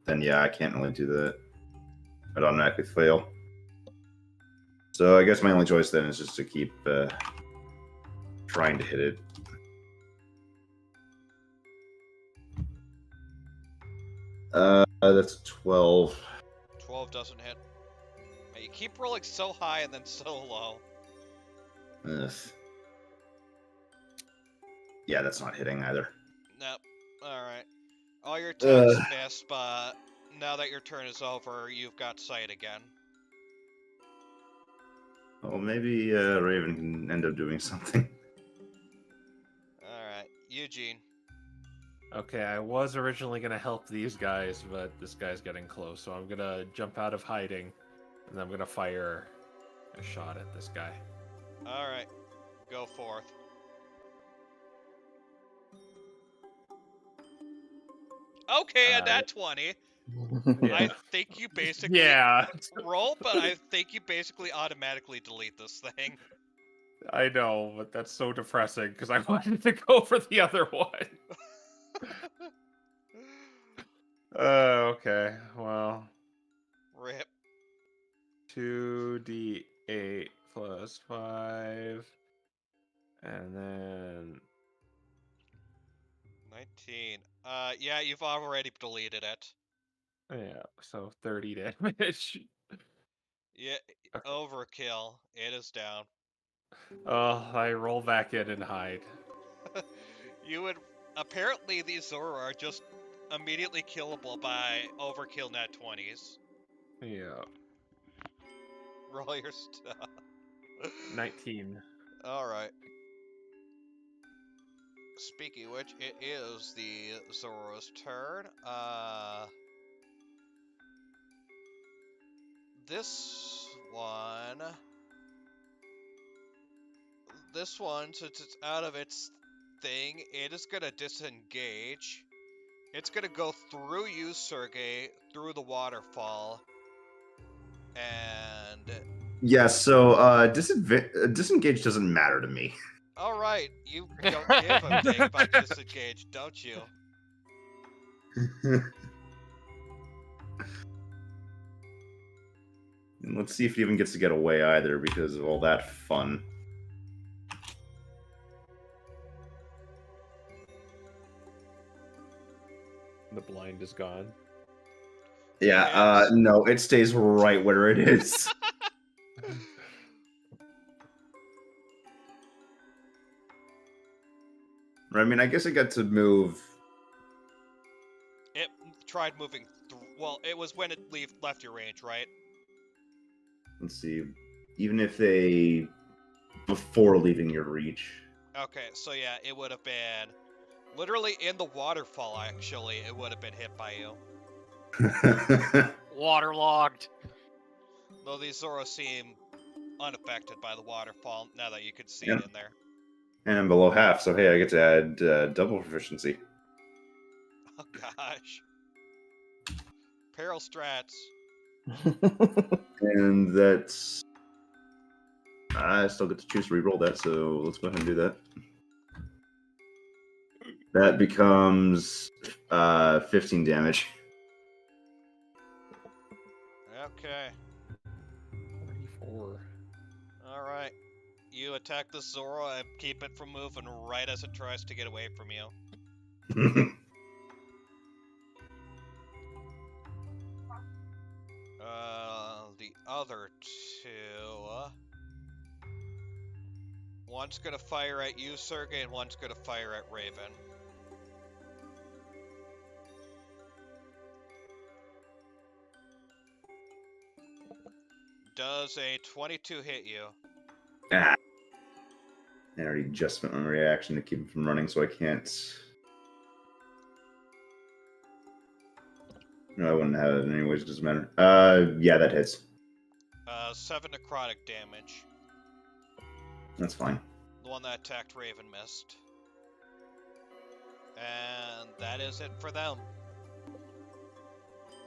Then yeah, I can't really do that. I'd automatically fail. So I guess my only choice then is just to keep trying to hit it. That's 12. 12 doesn't hit. You keep rolling so high and then so low. Ugh. Yeah, that's not hitting either. Nope. Alright. All your attacks Ugh. missed, but now that your turn is over, you've got sight again. Oh, maybe Raven can end up doing something. Alright. Eugene. Okay, I was originally going to help these guys, but this guy's getting close, so I'm going to jump out of hiding, and I'm going to fire a shot at this guy. Alright. Go forth. Okay, a nat 20. Yeah. I think you basically Yeah, roll, but I think you basically automatically delete this thing. I know, but that's so depressing, because I wanted to go for the other one. Okay, well, Rip. 2d8 plus 5, and then 19. Yeah, you've already deleted it. yeah, so 30 damage. Yeah, Okay. overkill. It is down. Oh, I roll back in and hide. You would... Apparently these Zoro are just immediately killable by overkill nat 20s. Yeah, Roll your stuff. 19. Alright. Speaking of which, it is the Zoro's turn. This one... since it's out of its thing, it is gonna disengage. It's gonna go through you, Sergey, through the waterfall. And... Yeah, so disengage doesn't matter to me. Alright, you don't give a dang about disengage, don't you? And let's see if he even gets to get away either because of all that fun. The blind is gone. Yeah, no, it stays right where it is. I mean, I guess I got to move. It tried moving through... Well, it was when it left your range, right? Let's see. Even if they... Before leaving your reach. Okay, so yeah, it would have been... Literally in the waterfall, actually, it would have been hit by you. Waterlogged. Though these Zoro seem unaffected by the waterfall, now that you can see Yeah. it in there. And I'm below half, so hey, I get to add double proficiency. Oh gosh. Peril strats. And that's... I still get to choose to reroll that, so let's go ahead and do that. That becomes 15 damage. Okay. 44. Alright. You attack the Zoro and keep it from moving right as it tries to get away from you. The other two... One's gonna fire at you, Sergey, and one's gonna fire at Raven. Does a 22 hit you? Ah. I already just spent my reaction to keep him from running, so I can't. No, I wouldn't have it anyways, it doesn't matter. Yeah, that hits. 7 necrotic damage. That's fine. The one that attacked Raven missed. And that is it for them.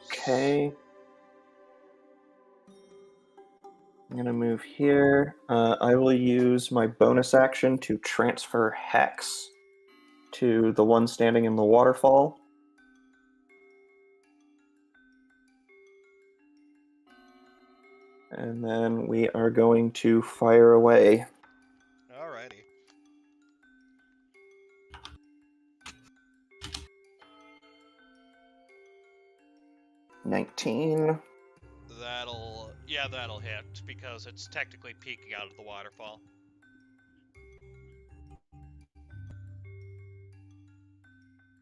Okay. I'm gonna move here. I will use my bonus action to transfer Hex to the one standing in the waterfall. And then we are going to fire away. Alrighty. $19. That'll hit, because it's technically peeking out of the waterfall.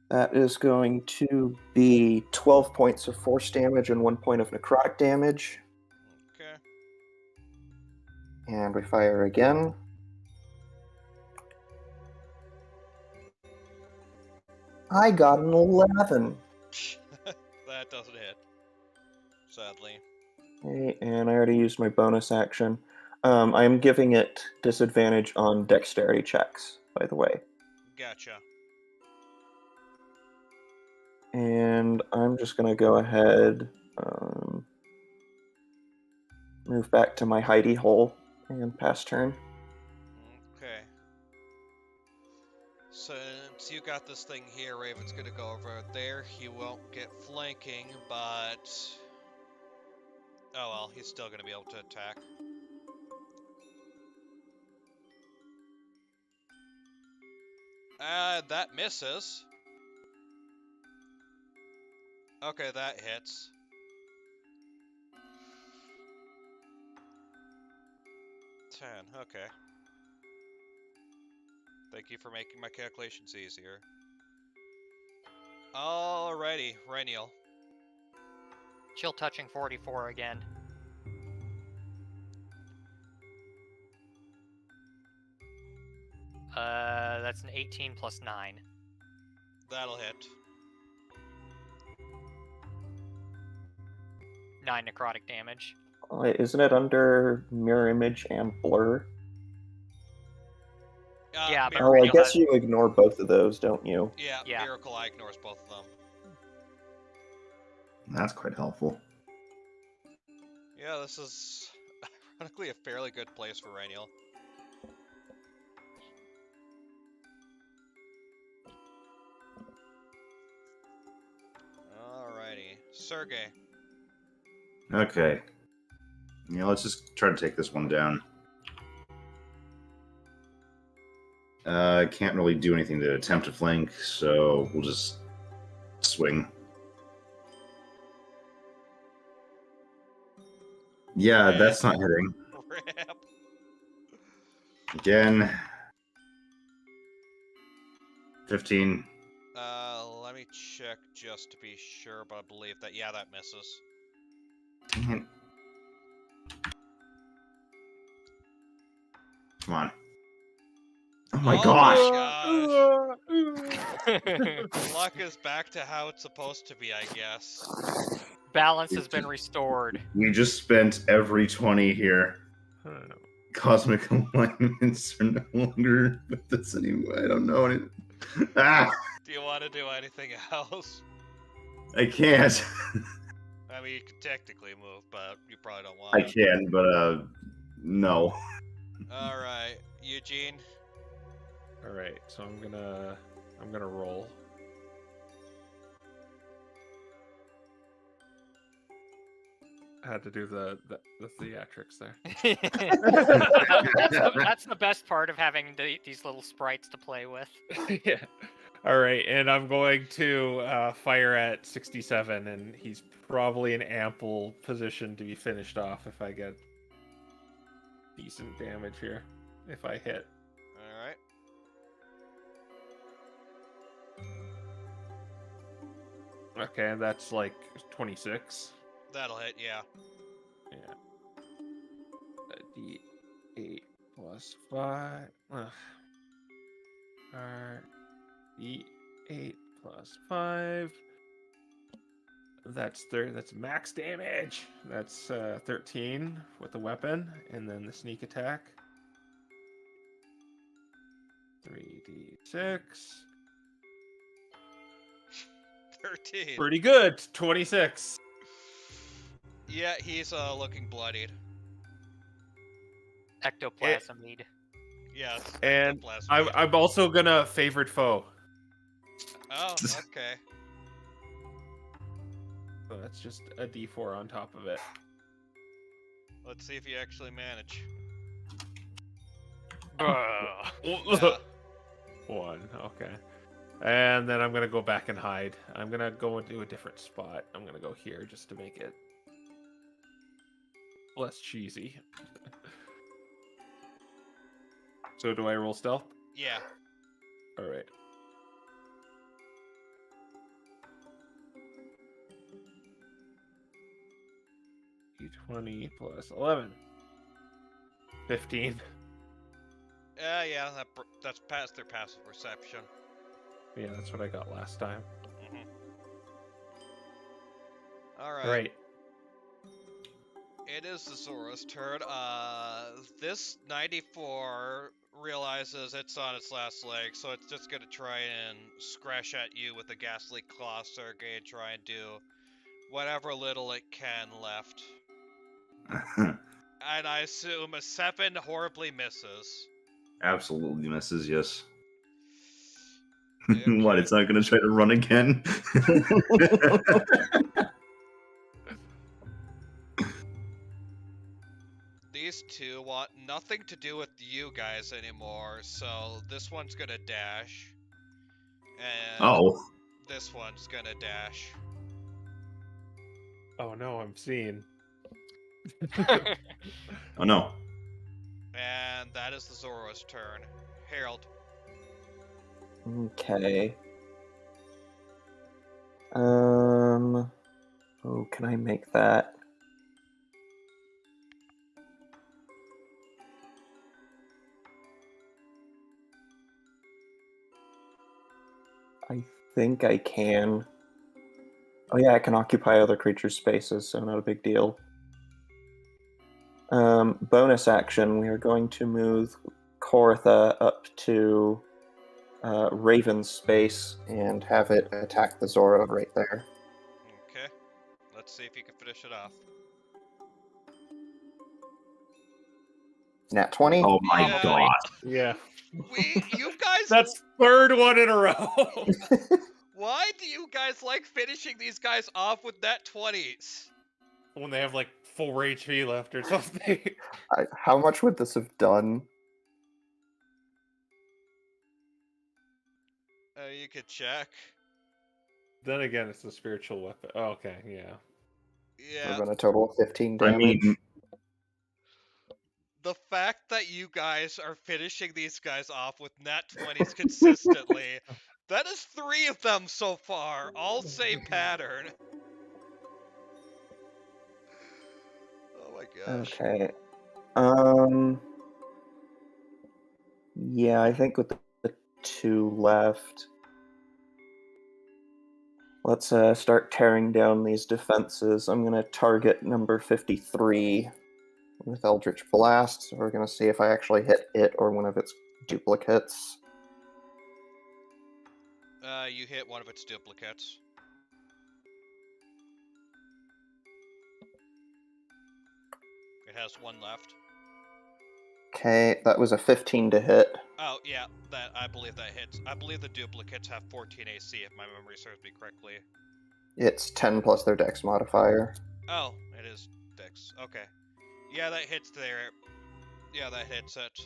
That is going to be 12 points of force damage and 1 point of necrotic damage. Okay. And we fire again. I got an 11. That doesn't hit. Sadly. Okay, and I already used my bonus action. I am giving it disadvantage on dexterity checks, by the way. Gotcha. And I'm just going to go ahead, move back to my hidey hole and pass turn. Okay. Since you got this thing here, Raven's gonna go over there. He won't get flanking, but... Oh well, he's still gonna be able to attack. That misses. Okay, that hits. Okay. Thank you for making my calculations easier. Alrighty, Reniel. Chill touching 44 again. That's an 18 plus 9. That'll hit. 9 necrotic damage. Isn't it under mirror image and blur? Yeah, but Oh, I Reniel guess has- you ignore both of those, don't you? Yeah, Miracle Eye ignores both of them. That's quite helpful. Yeah, this is ironically a fairly good place for Reniel. Alrighty. Sergey. Okay. Yeah, let's just try to take this one down. Can't really do anything to attempt to flank, so we'll just swing. Yeah, that's not hitting. Rip. Again. 15. Let me check just to be sure, but I believe that, yeah, that misses. Dang it. Come on. Oh my Oh gosh! gosh. Luck is back to how it's supposed to be, I guess. Balance has been restored. We just spent every 20 here. I don't know. Cosmic alignments are no longer with us anymore. I don't know anything. Ah! Do you want to do anything else? I can't. I mean, you can technically move, but you probably don't want I to. can, but no. Alright, Eugene. All right, so I'm gonna roll. had to do the theatrics there. That's the best part of having these little sprites to play with. Yeah. All right, and I'm going to fire at 67, and he's probably in ample position to be finished off if I get decent damage here. If I hit. All right. Okay, that's like 26. That'll hit, yeah. Yeah. D8 plus 5. Alright. D8 plus 5. That's max damage. That's 13 with the weapon, and then the sneak attack. 3d6. 13. Pretty good. 26. Yeah, he's looking bloodied. Ectoplasmid. Yes. And ectoplasmid. I'm also gonna favorite foe. Oh, okay. So that's just a d4 on top of it. Let's see if you actually manage. Ugh. 1, okay. And then I'm gonna go back and hide. I'm gonna go into a different spot. I'm gonna go here just to make it less cheesy. So do I roll stealth? Yeah. Alright. D20 plus 11. 15. Yeah, that's past their passive perception. Yeah, that's what I got last time. Mm-hmm. Alright. Right. It is the Zoro's turn. This 94 realizes it's on its last leg, so it's just gonna try and scratch at you with a ghastly claw circuit and try and do whatever little it can left. And I assume a 7 horribly misses. Absolutely misses, yes. Okay. What, it's not going to try to run again? These two want nothing to do with you guys anymore, so this one's gonna dash. And Oh. this one's gonna dash. Oh no, I'm seeing. Oh no. And that is the Zoro's turn. Harold. Okay. Oh, can I make that? I think I can. Oh yeah, I can occupy other creatures' spaces, so not a big deal. Bonus action, we are going to move Kortha up to Raven's space and have it attack the Zoro right there. Okay. Let's see if you can finish it off. Nat 20? Oh my Yeah. god. Yeah. You guys. That's third one in a row. Why do you guys like finishing these guys off with nat 20s? When they have like 4 HP left or something. How much would this have done? You could check. Then again, it's a spiritual weapon. Oh, okay, yeah. Would Yeah. have been a total of 15 damage. I mean, The fact that you guys are finishing these guys off with nat 20s consistently, that is 3 of them so far, all same pattern. Oh my gosh. Okay. Yeah, I think with the 2 left, let's start tearing down these defenses. I'm going to target number 53 with Eldritch Blast. So we're going to see if I actually hit it or one of its duplicates. You hit one of its duplicates. It has 1 left. Okay, that was a 15 to hit. Oh, yeah, I believe that hits. I believe the duplicates have 14 AC if my memory serves me correctly. It's 10 plus their dex modifier. Oh, it is 6. Okay. Yeah, that hits there. Yeah, that hits it.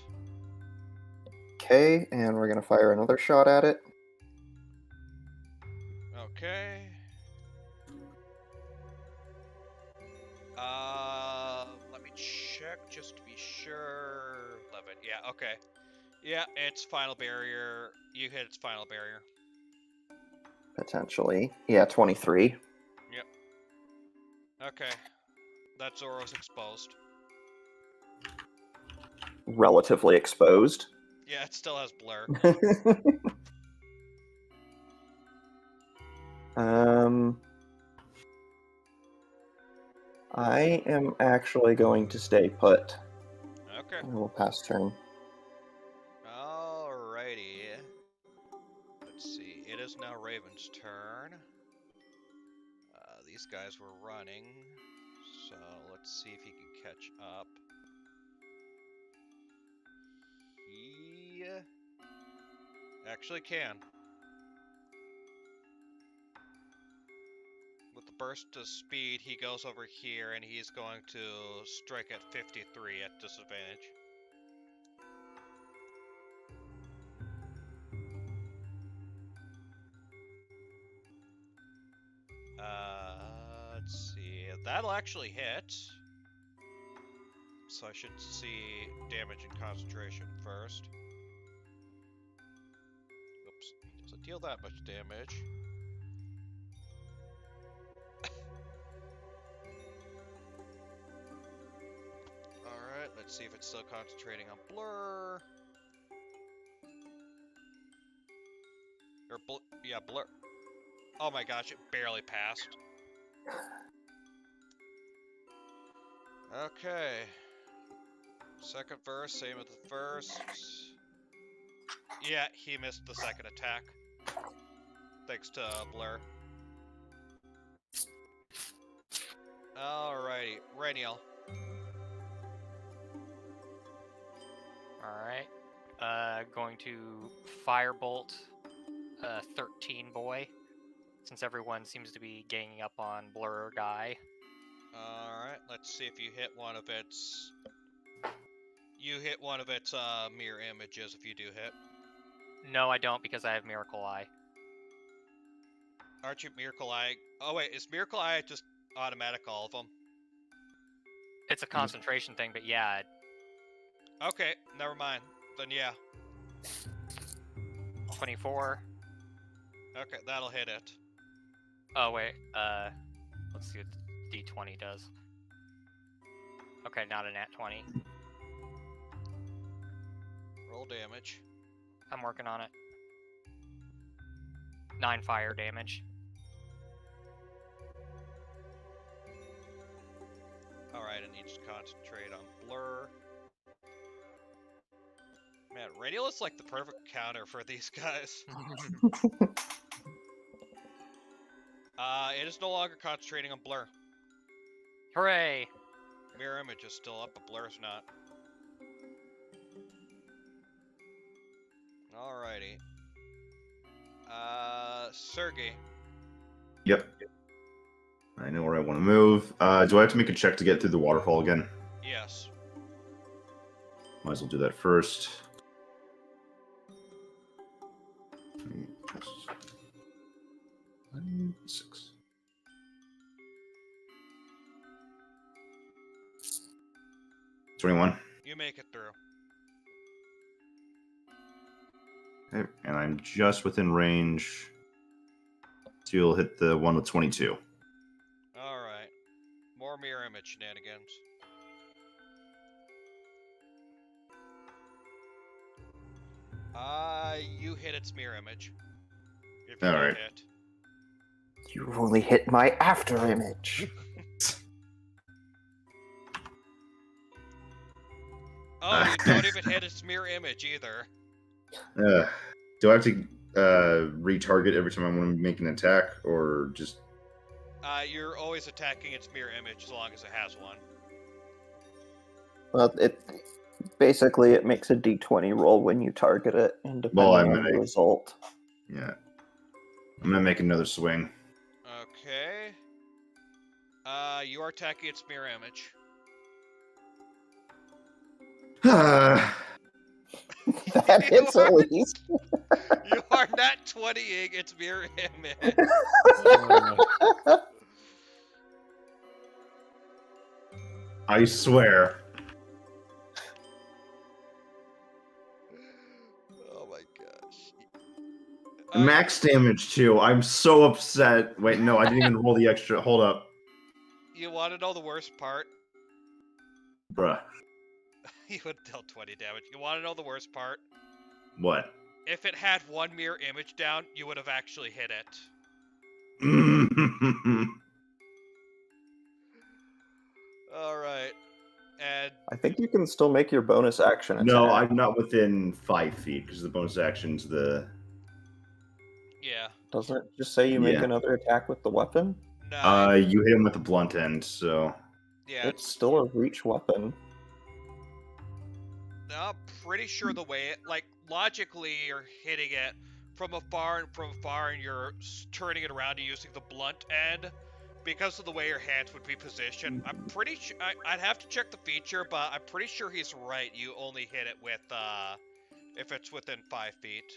Okay, and we're gonna fire another shot at it. Okay. Let me check just to be sure. 11. Yeah, okay. Yeah, it's final barrier. You hit its final barrier. Potentially. Yeah, 23. Yep. Okay. That Zoro's exposed. Relatively exposed. Yeah, it still has blur. I am actually going to stay put. Okay. I will pass turn. Alrighty. Let's see. It is now Raven's turn. These guys were running, so let's see if he can catch up. He actually can. With the burst of speed, he goes over here and he's going to strike at 53 at disadvantage. Let's see. That'll actually hit. So I should see damage and concentration first. Oops. He doesn't deal that much damage. Alright, let's see if it's still concentrating on blur. Or yeah, blur. Oh my gosh, it barely passed. Okay. Second verse, same as the first. Yeah, he missed the second attack. Thanks to blur. Alrighty, Rainiel. Alright. Going to Firebolt 13 boy, since everyone seems to be ganging up on Blur guy. Alright, let's see if you hit one of its... You hit one of its mirror images if you do hit. No, I don't, because I have Miracle Eye. Aren't you Miracle Eye? Oh wait, is Miracle Eye just automatic all of them? It's a concentration thing, but yeah. Okay, never mind. Then yeah. 24. Okay, that'll hit it. Oh wait, let's see what the D20 does. Okay, not a nat 20. Roll damage. I'm working on it. 9 fire damage. Alright, I need to concentrate on blur. Man, Radial is like the perfect counter for these guys. It is no longer concentrating on blur. Hooray! Mirror image is still up, but blur's not. Alrighty. Sergey. Yep. I know where I want to move. Do I have to make a check to get through the waterfall again? Yes. Might as well do that first. 6. $21. You make it through. Okay, and I'm just within range. So you'll hit the one with 22. Alright. More mirror image shenanigans. You hit its mirror image. If you Alright. hit. You only hit my after image. Oh, you don't even hit its mirror image either. Do I have to retarget every time I want to make an attack, or just... You're always attacking its mirror image as long as it has one. Well, it makes a d20 roll when you target it, and depending on the result. Yeah. I'm going to make another swing. Okay. You are attacking its mirror image. That hits at least. You are not 20ing its mirror image. I swear. Oh my gosh. Max damage too. I'm so upset. Wait, no, I didn't even roll the extra. Hold up. You want to know the worst part? Bruh. You would deal 20 damage. You want to know the worst part? What? If it had one mirror image down, you would have actually hit it. Alright. And I think you can still make your bonus action attack. No, I'm not within 5 feet because the bonus action's the. yeah. Doesn't it just say you make Yeah. another attack with the weapon? No. You hit him with the blunt end, so. Yeah. It's still a reach weapon. I'm pretty sure the way it, like, logically you're hitting it from afar, and you're turning it around and using the blunt end. Because of the way your hands would be positioned, I'm pretty sure, I'd have to check the feature, but I'm pretty sure he's right. You only hit it with, if it's within 5 feet.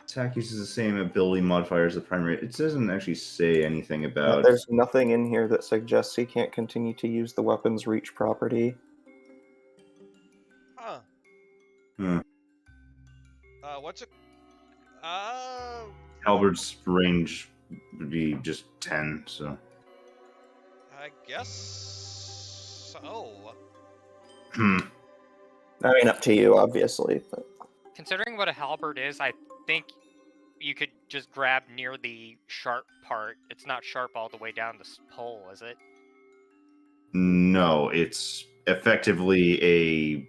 Attack uses the same ability modifier as the primary. It doesn't actually say anything about. There's nothing in here that suggests he can't continue to use the weapon's reach property. Huh. Hmm. What's it? Halberd's range would be just 10, so. I guess so. Hmm. I mean, up to you, obviously. But Considering what a halberd is, I think you could just grab near the sharp part. It's not sharp all the way down the pole, is it? No, it's effectively a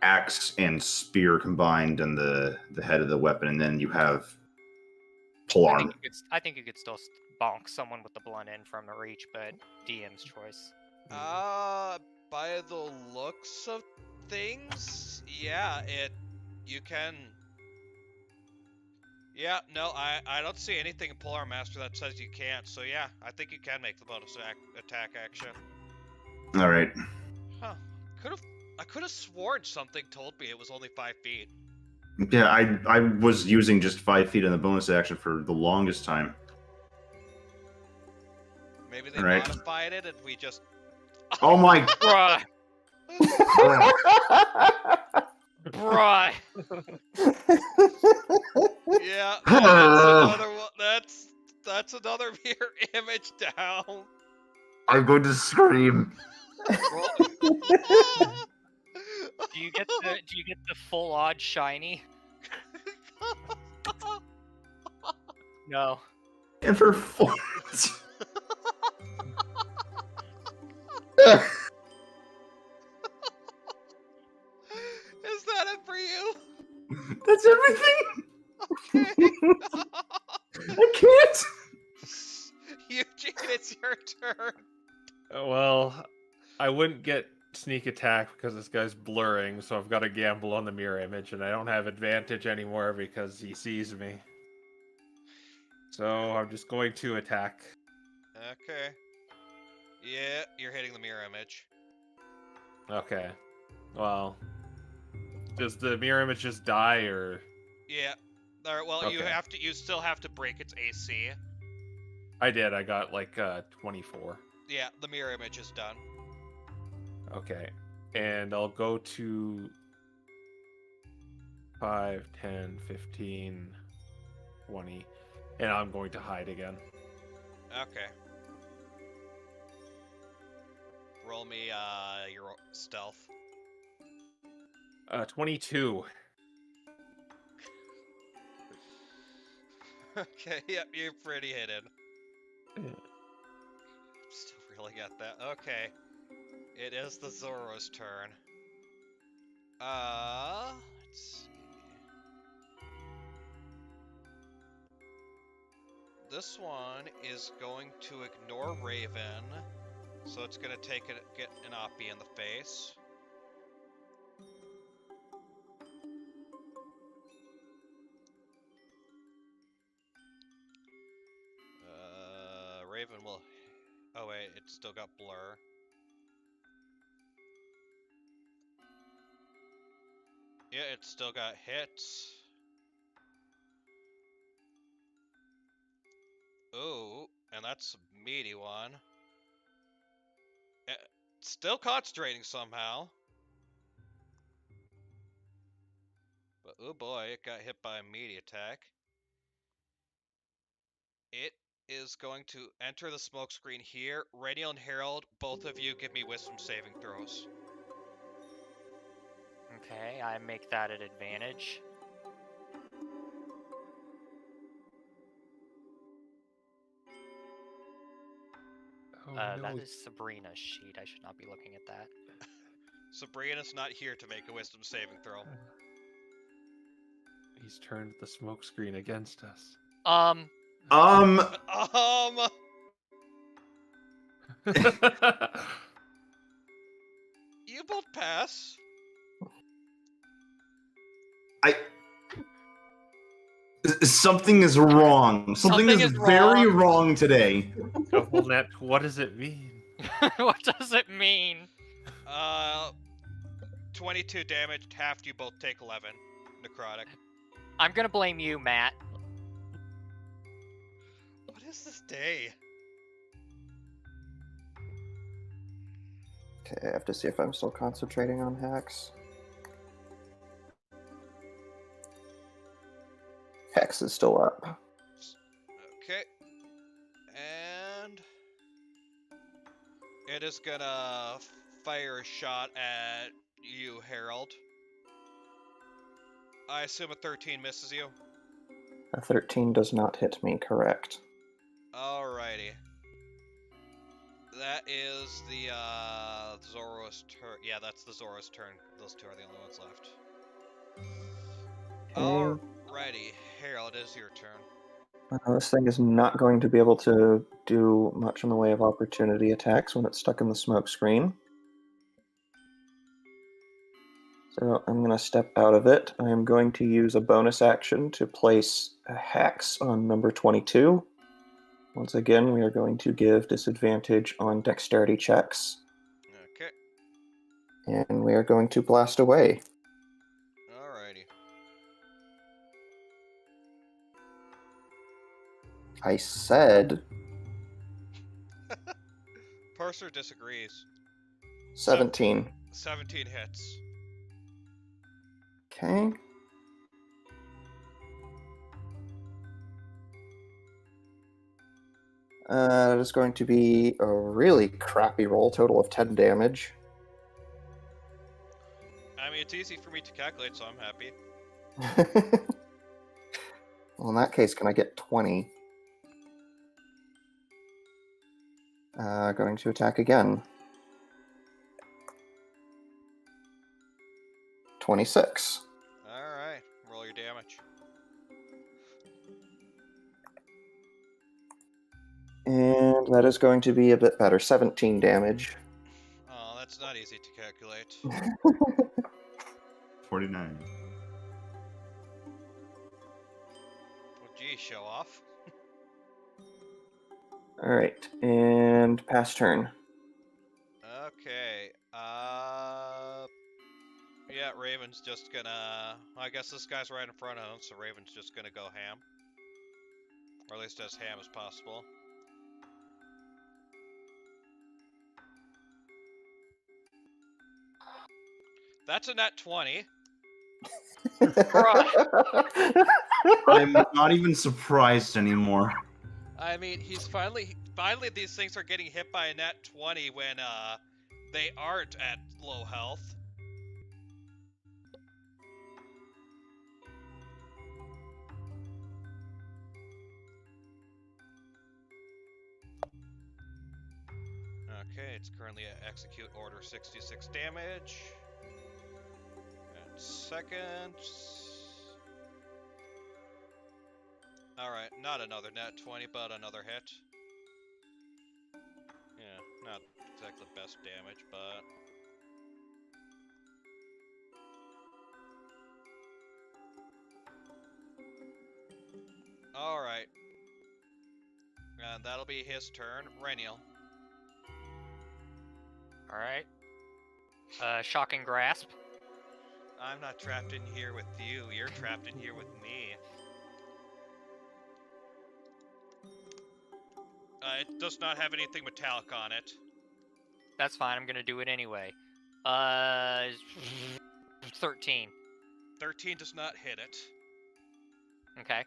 axe and spear combined in the head of the weapon, and then you have pole I arm. think you could still bonk someone with the blunt end from the reach, but DM's choice. By the looks of things, yeah, you can. Yeah, no, I don't see anything in Polar Master that says you can't, so yeah, I think you can make the bonus attack action. All right. Huh. I could have sworn something told me it was only 5 feet. Yeah, I was using just 5 feet in the bonus action for the longest time. Maybe they Alright. modified it and we just... Oh my! Bruh! Bruh! Yeah, that's another one. That's another mirror image down. I'm going to scream. Do you get the full odd shiny? No. And for 4. Is that it for you? That's everything. Okay. I can't. Eugene, it's your turn. Well, I wouldn't get sneak attack because this guy's blurring, so I've got to gamble on the mirror image, and I don't have advantage anymore because he sees me. So I'm just going to attack. Okay. Yeah, you're hitting the mirror image. Okay. Well, does the mirror image just die, or? Yeah. Alright, well, Okay. you still have to break its AC. I did. I got like 24. Yeah, the mirror image is done. Okay. And I'll go to 5, 10, 15, 20. And I'm going to hide again. Okay. Roll me your stealth. 22. Okay, yep, you're pretty hidden. Still really got that. Okay. It is the Zoro's turn. Let's see. This one is going to ignore Raven, so it's gonna get an Oppie in the face. Raven will... Oh wait, it's still got blur. Yeah, it's still got hits. Ooh, and that's a meaty one. Still concentrating somehow. But oh boy, it got hit by a meaty attack. It is going to enter the smoke screen here. Radial and Herald, both of you give me wisdom saving throws. Okay, I make that an advantage. Oh, That no. is Sabrina's sheet. I should not be looking at that. Sabrina's not here to make a wisdom saving throw. He's turned the smoke screen against us. Um, You both pass. Something is wrong. Something is very wrong today. Double net, what does it mean? What does it mean? 22 damage, half you both take 11 necrotic. I'm gonna blame you, Matt. What is this day? Okay, I have to see if I'm still concentrating on hacks. Hex is still up. Okay. And it is gonna fire a shot at you, Harold. I assume a 13 misses you. A 13 does not hit me, correct. Alrighty. That is the Zoro's turn. Yeah, that's the Zoro's turn. Those two are the only ones left. Alrighty, Harold, it is your turn. This thing is not going to be able to do much in the way of opportunity attacks when it's stuck in the smoke screen. So I'm going to step out of it. I am going to use a bonus action to place a hex on number 22. Once again, we are going to give disadvantage on dexterity checks. Okay. And we are going to blast away. Alrighty. I said... Purser disagrees. 17. 17 hits. Okay. That is going to be a really crappy roll, total of 10 damage. I mean, it's easy for me to calculate, so I'm happy. Well, in that case, can I get 20? Going to attack again. 26. Alright, roll your damage. And that is going to be a bit better, 17 damage. Oh, that's not easy to calculate. 49. Well, gee, show off. Alright, and pass turn. Okay, yeah, Raven's just gonna... I guess this guy's right in front of him, so Raven's just gonna go ham. Or at least as ham as possible. That's a net 20. I'm not even surprised anymore. I mean, he's finally these things are getting hit by a net 20 when, they aren't at low health. Okay, it's currently at execute order 66 damage. And second. Alright, not another net 20, but another hit. Yeah, not exactly the best damage, but... Alright. And that'll be his turn. Reniel. All right. Shocking grasp. I'm not trapped in here with you. You're trapped in here with me. It does not have anything metallic on it. That's fine. I'm gonna do it anyway. 13. 13 does not hit it. Okay.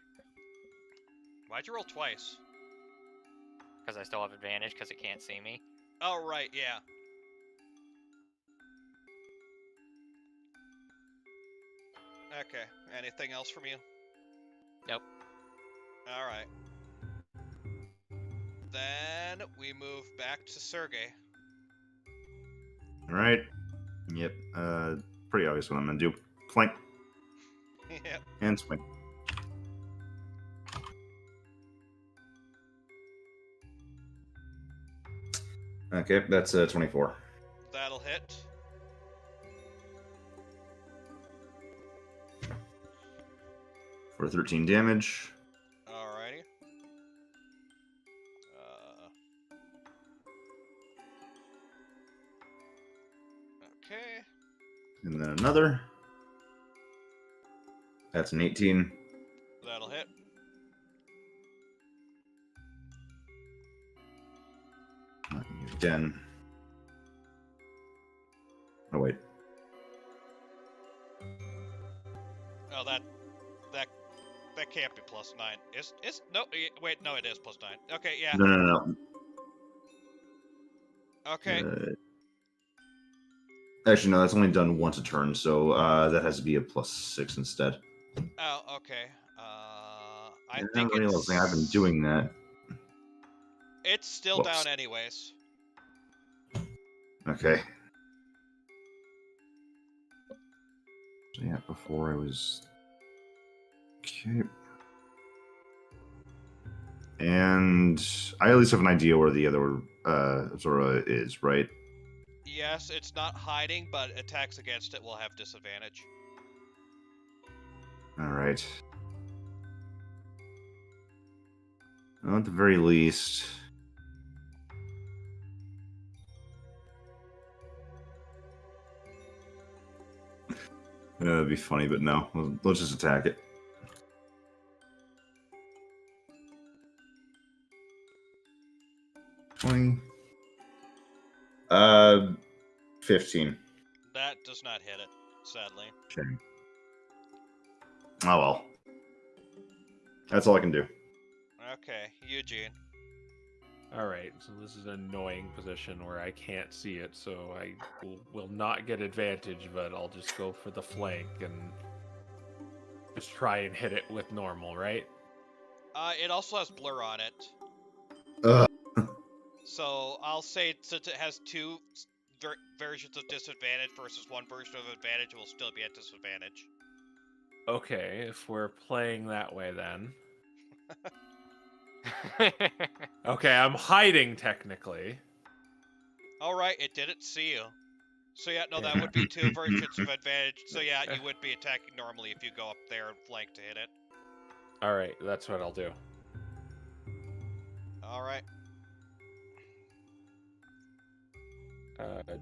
Why'd you roll twice? Because I still have advantage because it can't see me. Oh, right, yeah. Okay, anything else from you? Nope. Alright. Then we move back to Sergey. All right. Yep. Pretty obvious what I'm gonna do. Flank Yep. and swing. Okay, that's 24 That'll hit. for 13 damage. Alrighty. Okay. And then another. That's an 18. That'll hit. Again. Oh wait. Oh, that can't be +9. Is no? Wait, no, it is +9. Okay, yeah. No. Okay. Actually, no. That's only done once a turn, so that has to be a +6 instead. Oh, okay. I I'm think realizing I've been doing that. It's still Whoops. down anyways. Okay. So yeah, before I was... Okay. And I at least have an idea where the other Zora is, right? Yes, it's not hiding, but attacks against it will have disadvantage. Alright. Well, at the very least... That'd be funny, but no. Let's just attack it. $20. 15. That does not hit it, sadly. Shame. Oh well. That's all I can do. Okay, Eugene. Alright, so this is an annoying position where I can't see it, so I will not get advantage, but I'll just go for the flank and just try and hit it with normal, right? It also has blur on it. Ugh. So I'll say since it has two versions of disadvantage versus one version of advantage, it will still be at disadvantage. Okay, if we're playing that way then. Okay, I'm hiding technically. Alright, it didn't see you. So yeah, no, that would be two versions of advantage. So yeah, you would be attacking normally if you go up there and flank to hit it. Alright, that's what I'll do. Alright.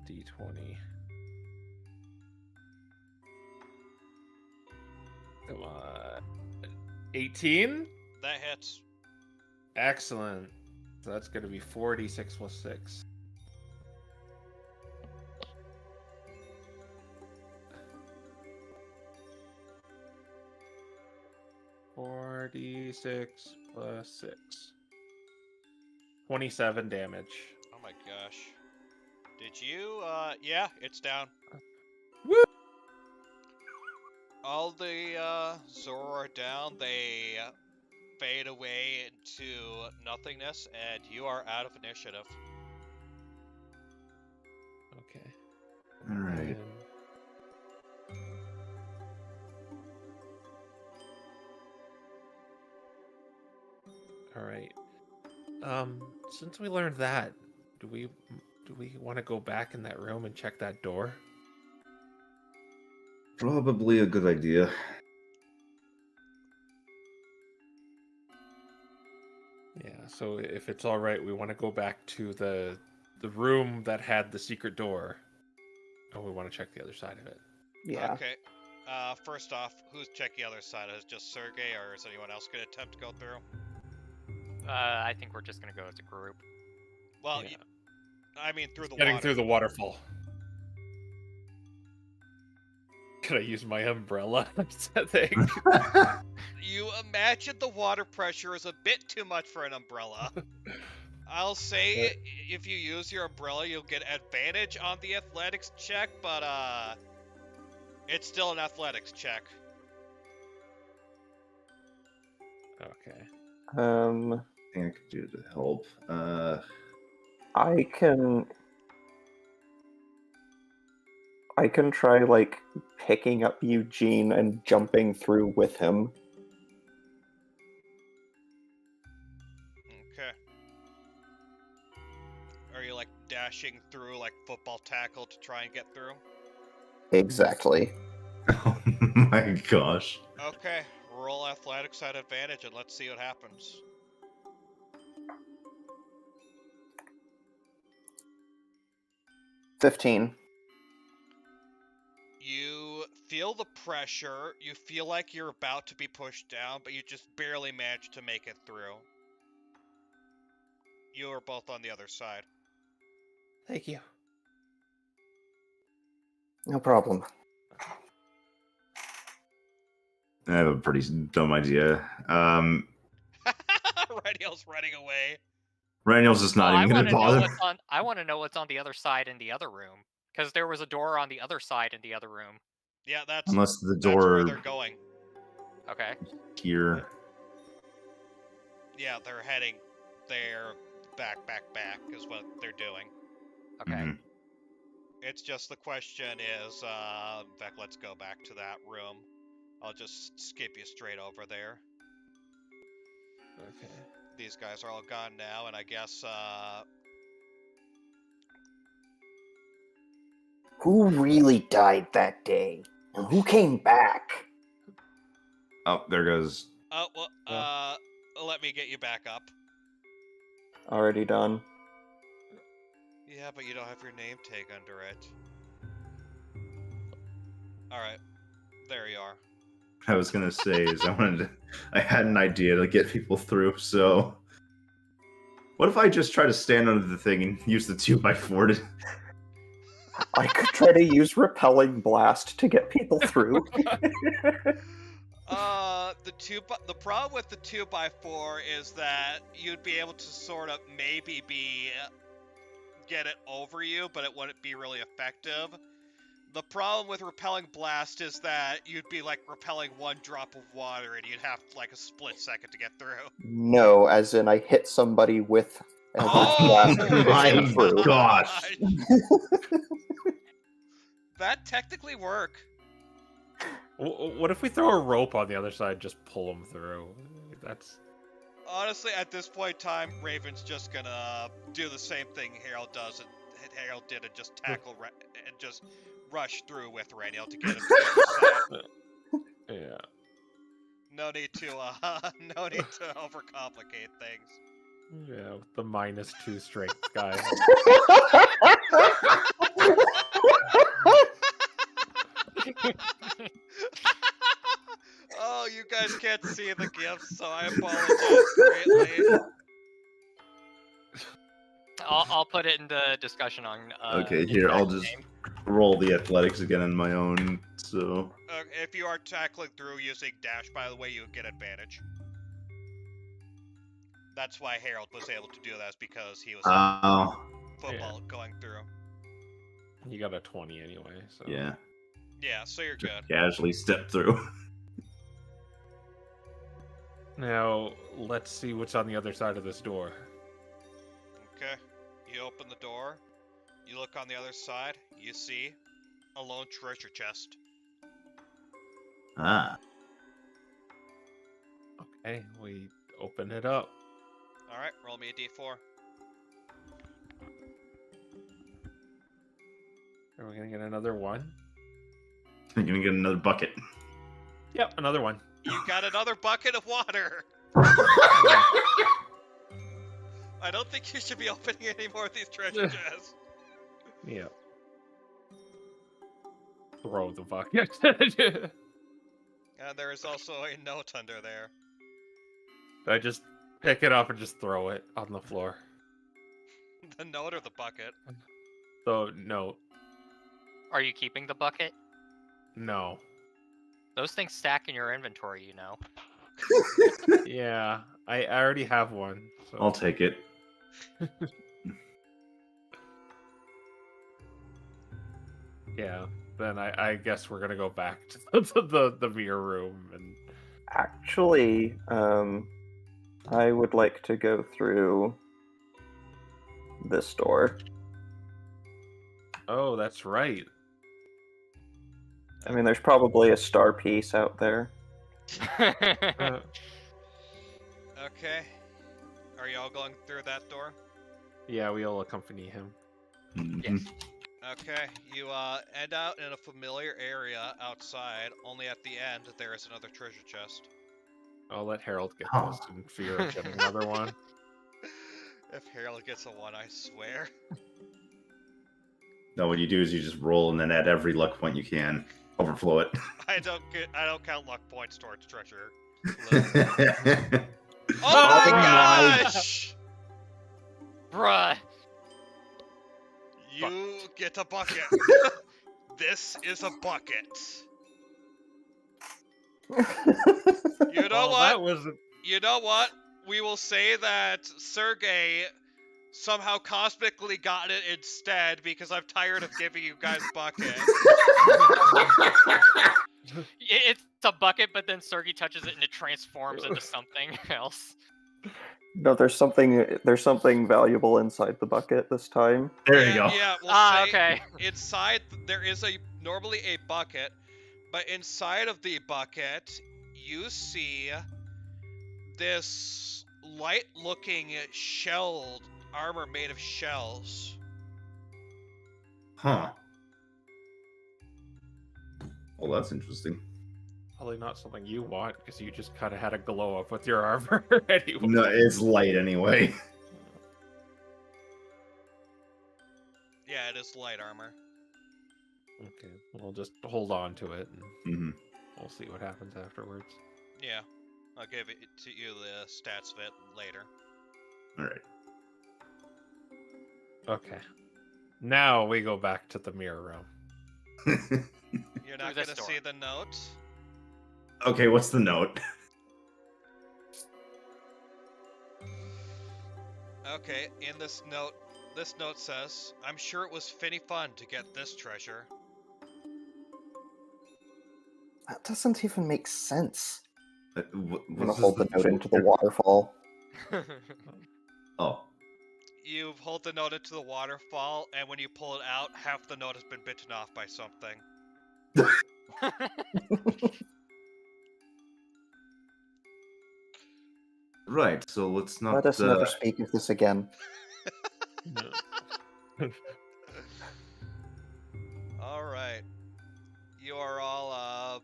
D20. Come on. 18? That hits. Excellent. So that's going to be 4d6 plus 6. $4d6 plus 6. 27 damage. Oh my gosh. Did you, yeah, it's down. Woo! All the, Zora are down, they fade away into nothingness, and you are out of initiative. Okay. Alright. Alright. Since we learned that, do we want to go back in that room and check that door? Probably a good idea. Yeah. So if it's all right, we want to go back to the room that had the secret door, and we want to check the other side of it. Yeah. Okay. First off, who's checking the other side? Is it just Sergey, or is anyone else going to attempt to go through? I think we're just gonna go as a group. Well, Yeah. I mean through the Getting water. through the waterfall. Can I use my umbrella? I think. You imagine the water pressure is a bit too much for an umbrella. I'll say if you use your umbrella, you'll get advantage on the athletics check, but it's still an athletics check. Okay. I think I could do to help. I can try like picking up Eugene and jumping through with him. Okay. Are you like dashing through like football tackle to try and get through? Exactly. Oh my gosh. Okay, roll athletics at advantage and let's see what happens. $15. You feel the pressure, you feel like you're about to be pushed down, but you just barely manage to make it through. You are both on the other side. Thank you. No problem. I have a pretty dumb idea. Radial's running away. Raniel's just not even going to bother. I want to know what's on the other side in the other room, because there was a door on the other side in the other room. Yeah, that's Unless the that's where door they're going. Okay. here. Yeah, they're heading there. Back is what they're doing. Okay. Mhm. It's just the question is, in fact, let's go back to that room. I'll just skip you straight over there. Okay. These guys are all gone now, and I guess, Who really died that day? And who came back? Oh, there goes. oh, well, let me get you back up. Already done. Yeah, but you don't have your name tag under it. Alright, there you are. I was gonna say is I had an idea to get people through. So, what if I just try to stand under the thing and use the 2x4 to? I could try to use repelling blast to get people through. The problem with the 2x4 is that you'd be able to sort of maybe get it over you, but it wouldn't be really effective. The problem with repelling blast is that you'd be like repelling one drop of water and you'd have like a split second to get through. No, as in I hit somebody with Oh blast my and push them through. gosh. That technically work. What if we throw a rope on the other side, just pull them through? That's Honestly, at this point in time, Raven's just gonna do the same thing Harold did and just tackle and just rush through with Raniel to get him to the other side. yeah. No need to overcomplicate things. Yeah, with the -2 strength guy. Oh, you guys can't see the gifts, so I apologize greatly. I'll put it in the discussion on. Okay, here I'll just roll the athletics again on my own. So If you are tackling through using dash, by the way, you get advantage. That's why Harold was able to do that, is because he was football going through. You got a 20 anyway, so yeah, Yeah, so you're just good. casually step through. Now let's see what's on the other side of this door. Okay, you open the door, you look on the other side, you see a lone treasure chest. Ah, Okay, we open it up. Alright, roll me a d4. Are we gonna get another one? I'm gonna get another bucket. Yep, another one. You got another bucket of water! I don't think you should be opening any more of these treasure chests. Yeah. Throw the bucket. And there is also a note under there. I just pick it up and just throw it on the floor. The note or the bucket? So, no. Are you keeping the bucket? No. Those things stack in your inventory, you know. Yeah, I already have one. So. I'll take it. Yeah, then I guess we're gonna go back to the mirror room and. Actually, I would like to go through this door. Oh, that's right. I mean, there's probably a star piece out there. Uh, Okay. Are y'all going through that door? yeah, we'll accompany him. Mhm. Okay, you end out in a familiar area outside, only at the end there is another treasure chest. I'll let Harold get Huh. this in fear of getting another one. If Harold gets a 1, I swear. No, what you do is you just roll and then at every luck point you can overflow it. I don't count luck points towards treasure. Oh Oh my my- gosh! Bruh. You get a bucket. This is a bucket. You know Well, what? that was You know what? We will say that Sergey somehow cosmically got it instead because I'm tired of giving you guys buckets. It's a bucket, but then Sergey touches it and it transforms into something else. No, there's something valuable inside the bucket this time. There you go. Yeah, we'll say Okay. inside there is normally a bucket, but inside of the bucket you see this light-looking shelled armor made of shells. Huh. Well, that's interesting. probably not something you want because you just kind of had a glow up with your armor anyway. No, it's light anyway. Yeah, it is light armor. Okay, we'll just hold on to it and hmm we'll see what happens afterwards. Yeah, I'll give it to you the stats of it later. All right. Okay. Now we go back to the mirror room. You're not this gonna door. see the note. Okay, what's the note? Okay, in this note says, "I'm sure it was finny fun to get this treasure." That doesn't even make sense. I'm gonna What's hold the note into the waterfall. Oh. You hold the note into the waterfall, and when you pull it out, half the note has been bitten off by something. Right, so let's not... Let us never speak of this again. Alright. You are all,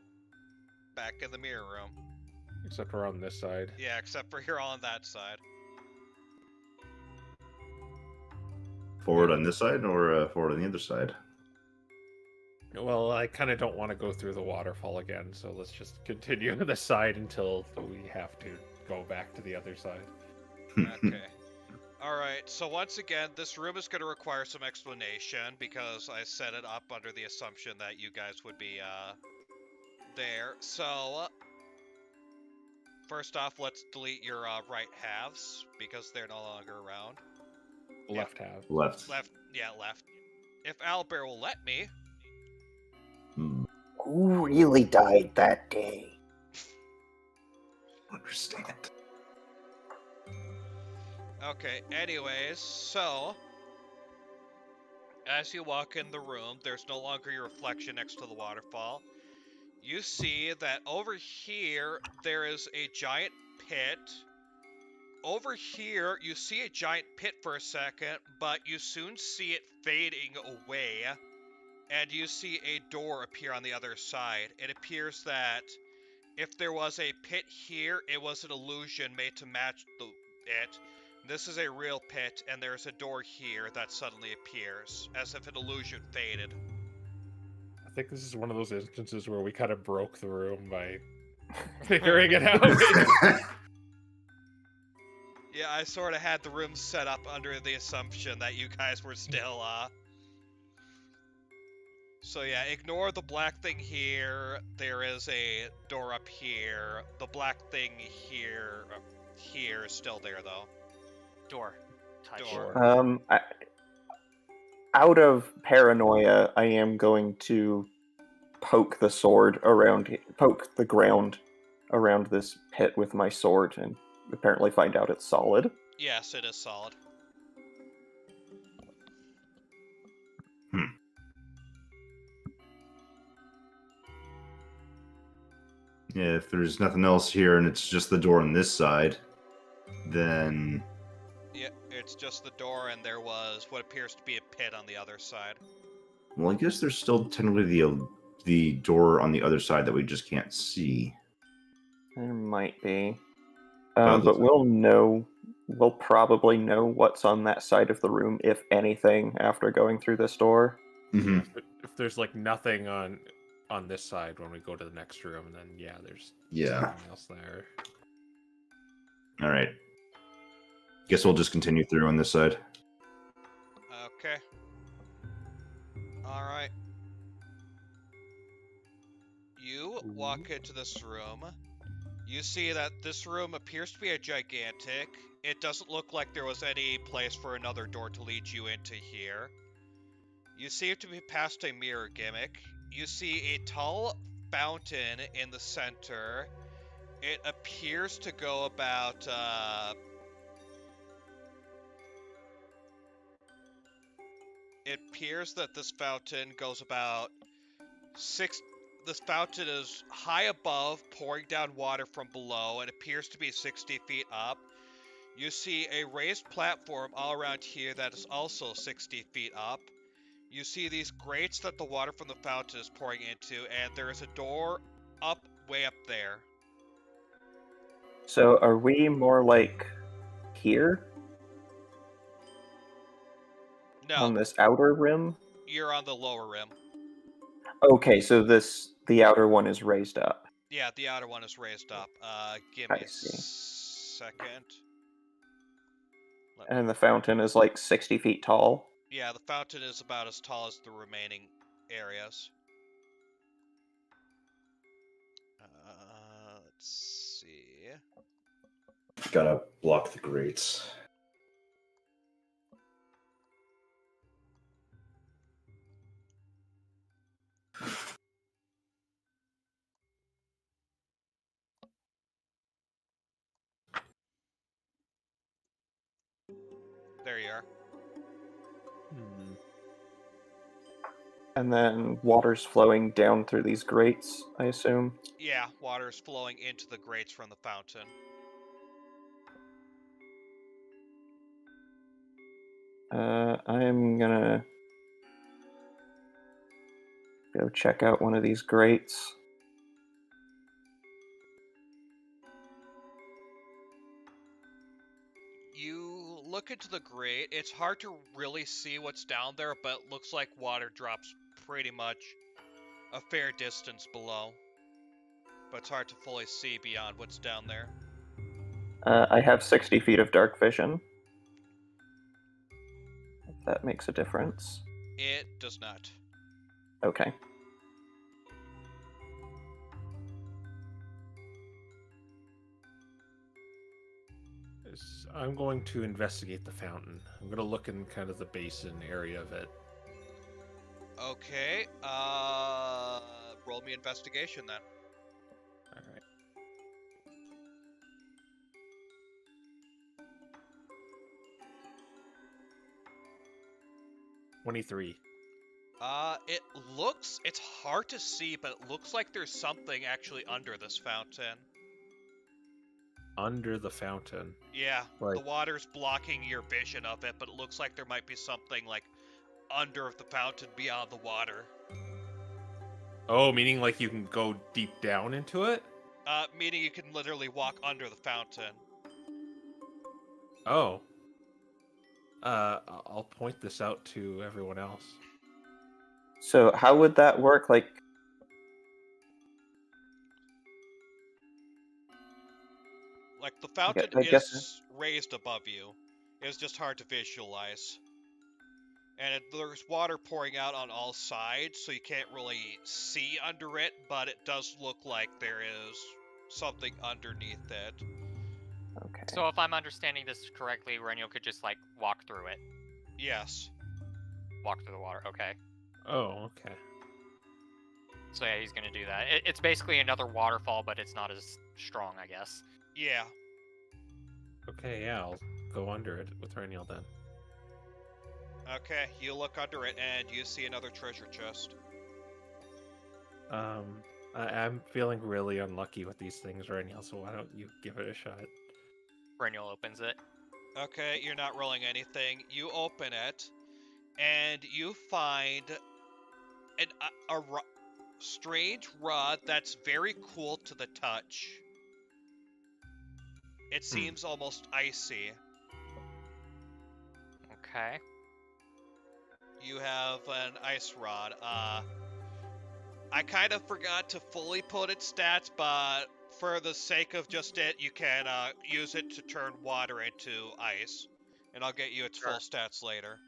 back in the mirror room. Except we're on this side. Yeah, except for you're all on that side. Forward on this side or forward on the other side? Well, I kind of don't want to go through the waterfall again, so let's just continue on the side until we have to go back to the other side. Okay. Alright, so once again, this room is going to require some explanation because I set it up under the assumption that you guys would be, there. So, first off, let's delete your, right halves because they're no longer around. Left half. Left. Left, yeah, left. If Owlbear will let me. Hmm. Who really died that day? Understand. Okay, anyways, so as you walk in the room, there's no longer your reflection next to the waterfall. You see that over here, there is a giant pit. Over here, you see a giant pit for a second, but you soon see it fading away, and you see a door appear on the other side. It appears that if there was a pit here, it was an illusion made to match it, This is a real pit, and there's a door here that suddenly appears, as if an illusion faded. I think this is one of those instances where we kind of broke the room by figuring it out. Yeah, I sort of had the room set up under the assumption that you guys were still, So yeah, ignore the black thing here. There is a door up here. The black thing here, here is still there, though. Door. Touch. Door. Out of paranoia, I am going to poke the ground around this pit with my sword, and apparently find out it's solid. Yes, it is solid. Yeah, if there's nothing else here and it's just the door on this side, then Yeah, it's just the door, and there was what appears to be a pit on the other side. well, I guess there's still technically the door on the other side that we just can't see. There might be. Well, But we'll probably know what's on that side of the room, if anything, after going through this door. Mm-hmm. If there's like nothing on this side when we go to the next room, then yeah, there's something else there. All right. Guess we'll just continue through on this side. Okay. Alright. You walk into this room. You see that this room appears to be a gigantic. It doesn't look like there was any place for another door to lead you into here. You seem to be past a mirror gimmick. You see a tall fountain in the center. It appears to go about, it appears that this fountain goes about this fountain is high above, pouring down water from below, and appears to be 60 feet up. You see a raised platform all around here that is also 60 feet up. You see these grates that the water from the fountain is pouring into, and there is a door way up there. So are we more like here? On No, this outer rim? you're on the lower rim. Okay, so the outer one is raised up. Yeah, the outer one is raised up. Give me I a see. second. And the fountain is like 60 feet tall. Yeah, the fountain is about as tall as the remaining areas. Let's see. Gotta block the grates. There you are. And then water's flowing down through these grates, I assume. Yeah, water is flowing into the grates from the fountain. I'm gonna go check out one of these grates. You look into the grate. It's hard to really see what's down there, but it looks like water drops pretty much a fair distance below. But it's hard to fully see beyond what's down there. I have 60 feet of dark vision. If that makes a difference. It does not. Okay. I'm going to investigate the fountain. I'm going to look in kind of the basin area of it. Okay, roll me investigation then. All right. $23. It's hard to see, but it looks like there's something actually under this fountain. Under the fountain. Yeah, Like, the water's blocking your vision of it, but it looks like there might be something, like, under the fountain beyond the water. oh, meaning like you can go deep down into it? Meaning you can literally walk under the fountain. Oh, I'll point this out to everyone else. So how would that work? Like, Like, the fountain I guess. is raised above you. It's just hard to visualize. And there's water pouring out on all sides, so you can't really see under it, but it does look like there is something underneath it. Okay. So if I'm understanding this correctly, Reniel could just like walk through it. Yes. Walk through the water. Okay. Oh, okay. So yeah, he's gonna do that. It's basically another waterfall, but it's not as strong, I guess. Yeah. Okay, yeah, I'll go under it with Reniel then. Okay, you look under it and you see another treasure chest. I'm feeling really unlucky with these things, Reniel, so why don't you give it a shot? Reniel opens it. Okay, you're not rolling anything. You open it, and you find a strange rod that's very cool to the touch. It seems almost icy. Okay. You have an ice rod. I kind of forgot to fully put its stats, but for the sake of just it, you can use it to turn water into ice. And I'll get you its full stats later.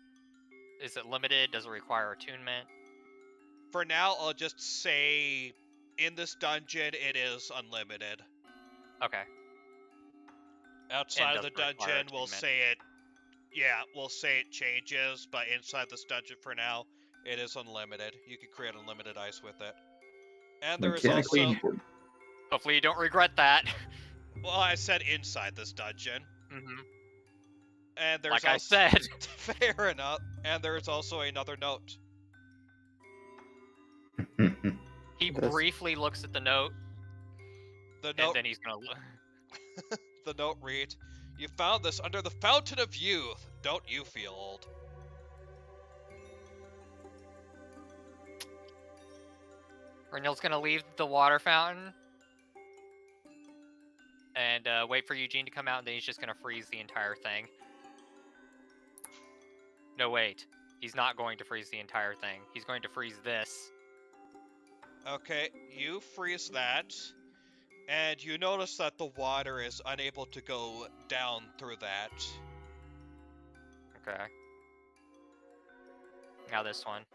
Is it limited? Does it require attunement? For now, I'll just say in this dungeon, it is unlimited. Okay. Outside of the doesn't require dungeon, we'll attunement. say it. Yeah, we'll say it changes, but inside this dungeon for now, it is unlimited. You can create unlimited ice with it. And there is Mechanically also. important. Hopefully you don't regret that. Well, I said inside this dungeon. Mm-hmm. And there's Like also. I said. Fair enough. And there's also another note. He This- briefly looks at the note, The and note. then he's gonna look. The note reads, "You found this under the Fountain of Youth. Don't you feel old?" Reniel's gonna leave the water fountain and wait for Eugene to come out, and then he's just gonna freeze the entire thing. No, wait. He's not going to freeze the entire thing. He's going to freeze this. Okay, you freeze that, and you notice that the water is unable to go down through that. Okay. Now this one.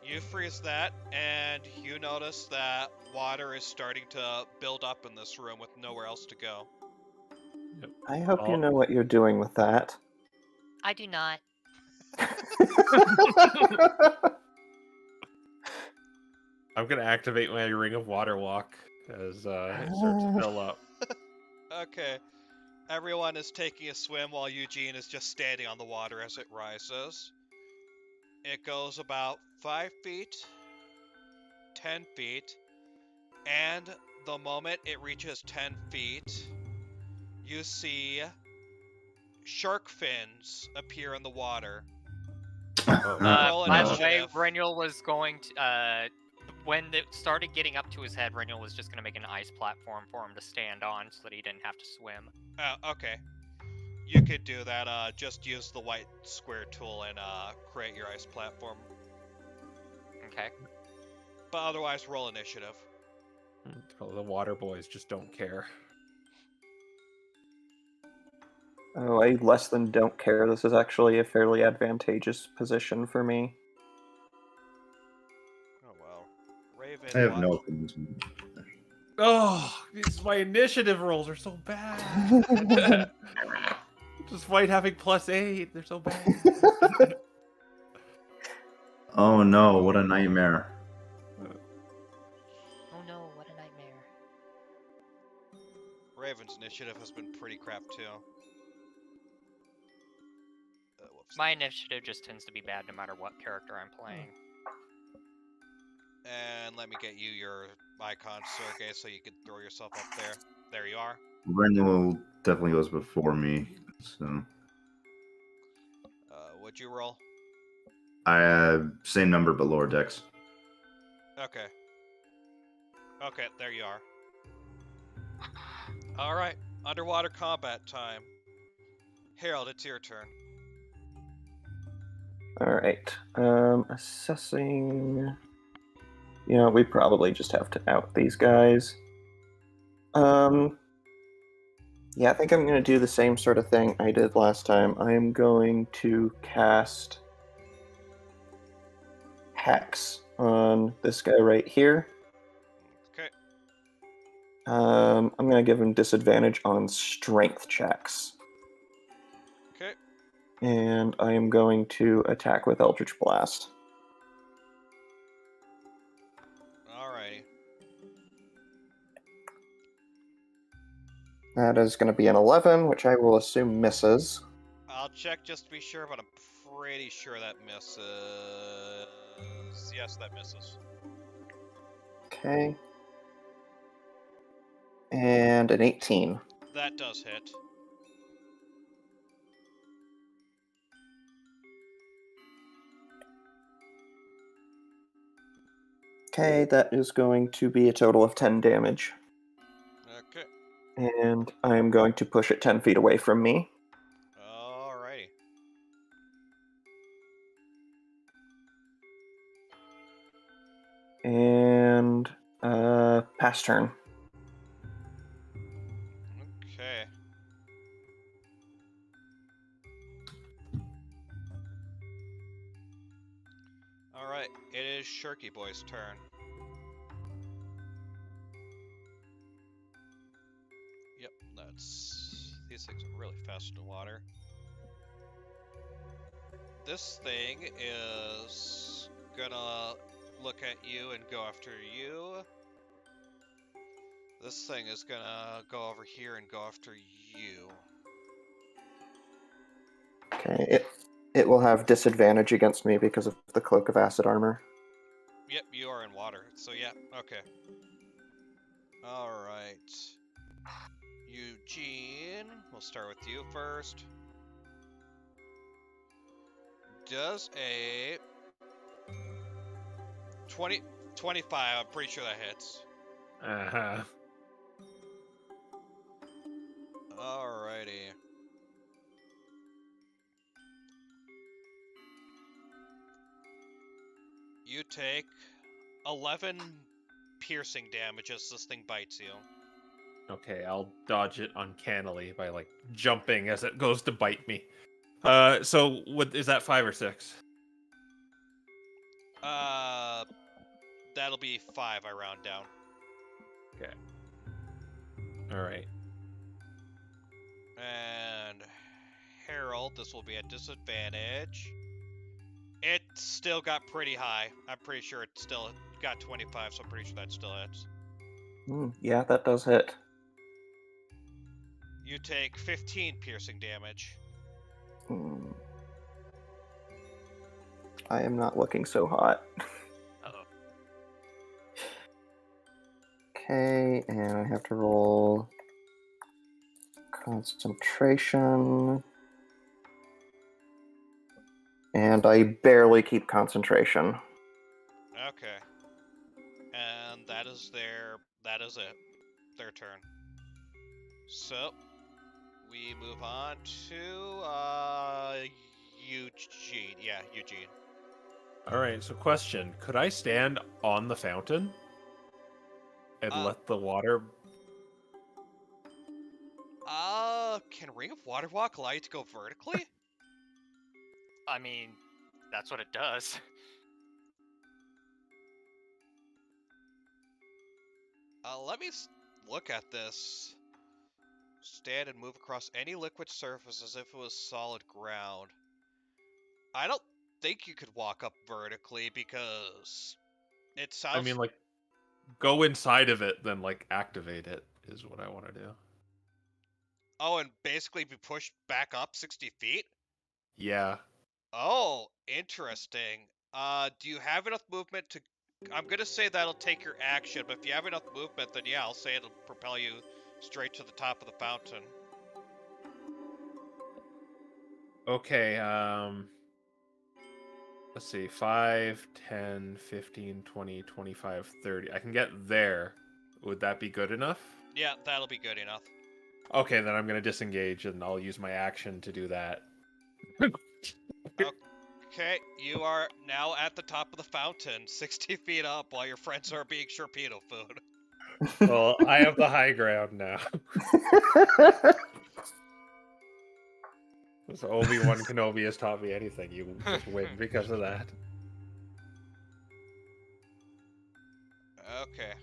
You freeze that, and you notice that water is starting to build up in this room with nowhere else to go. I hope you Oh. know what you're doing with that. I do not. I'm gonna activate my Ring of Water Walk as it starts to fill up. Okay, everyone is taking a swim while Eugene is just standing on the water as it rises. It goes about 5 feet, 10 feet, and the moment it reaches 10 feet, you see shark fins appear in the water. Roll By the way, initiative. Reniel was going to, when it started getting up to his head, Reniel was just going to make an ice platform for him to stand on so that he didn't have to swim. Okay. You could do that, just use the white square tool and create your ice platform. Okay. But otherwise, roll initiative. The water boys just don't care. Oh, I less than don't care. This is actually a fairly advantageous position for me. Oh well. Raven. I have no opinions. Oh, my initiative rolls are so bad. Despite having +8, they're so bad. Oh no, what a nightmare. Oh no, what a nightmare. Raven's initiative has been pretty crap too. Whoops. My initiative just tends to be bad no matter what character I'm playing. And let me get you your icon, Sergey, so you can throw yourself up there. There you are. Renewal definitely goes before me, so What'd you roll? I same number but lower decks. Okay. Okay, there you are. Alright, underwater combat time. Harold, it's your turn. All right. Assessing. We probably just have to out these guys. Yeah, I think I'm going to do the same sort of thing I did last time. I am going to cast Hex on this guy right here. Okay. I'm going to give him disadvantage on strength checks. Okay. And I am going to attack with Eldritch Blast. Alrighty. That is going to be an 11, which I will assume misses. I'll check just to be sure, but I'm pretty sure that misses. Yes, that misses. Okay. And an 18. That does hit. Okay, that is going to be a total of 10 damage. Okay. And I am going to push it 10 feet away from me. Alrighty. And pass turn. Okay. Alright, it is Shirky Boy's turn. Yep, these things are really fast in water. This thing is gonna look at you and go after you. This thing is gonna go over here and go after you. Okay, it will have disadvantage against me because of the Cloak of Acid Armor. Yep, you are in water, so yeah, okay. Alright. Eugene, we'll start with you first. Does a 25, I'm pretty sure that hits. Uh-huh. Alrighty. You take 11 piercing damage as this thing bites you. Okay, I'll dodge it uncannily by like jumping as it goes to bite me. So what is that, 5 or 6? That'll be 5, I round down. Okay. All right. And Harold, this will be at disadvantage. It still got pretty high. I'm pretty sure it still got 25, so I'm pretty sure that still hits. Yeah, that does hit. You take 15 piercing damage. I am not looking so hot. Uh-oh. Okay, and I have to roll concentration. And I barely keep concentration. Okay. And that is it. Their turn. So, we move on to, Eugene. Yeah, Eugene. All right. So question: could I stand on the fountain and let the water? Can Ring of Water Walk allow you to go vertically? I mean, that's what it does. Let me look at this. Stand and move across any liquid surface as if it was solid ground. I don't think you could walk up vertically because it sounds... I mean, like, go inside of it, then like activate it is what I want to do. Oh, and basically be pushed back up 60 feet? Yeah. Oh, interesting. Do you have enough movement to... I'm gonna say that'll take your action, but if you have enough movement, then yeah, I'll say it'll propel you straight to the top of the fountain. Okay. Let's see. 5, 10, 15, 20, 25, 30. I can get there. Would that be good enough? Yeah, that'll be good enough. Okay, then I'm going to disengage and I'll use my action to do that. Okay, you are now at the top of the fountain, 60 feet up, while your friends are being Sharpedo food. Well, I have the high ground now. So Obi-Wan Kenobi has taught me anything. You just win because of that. Okay.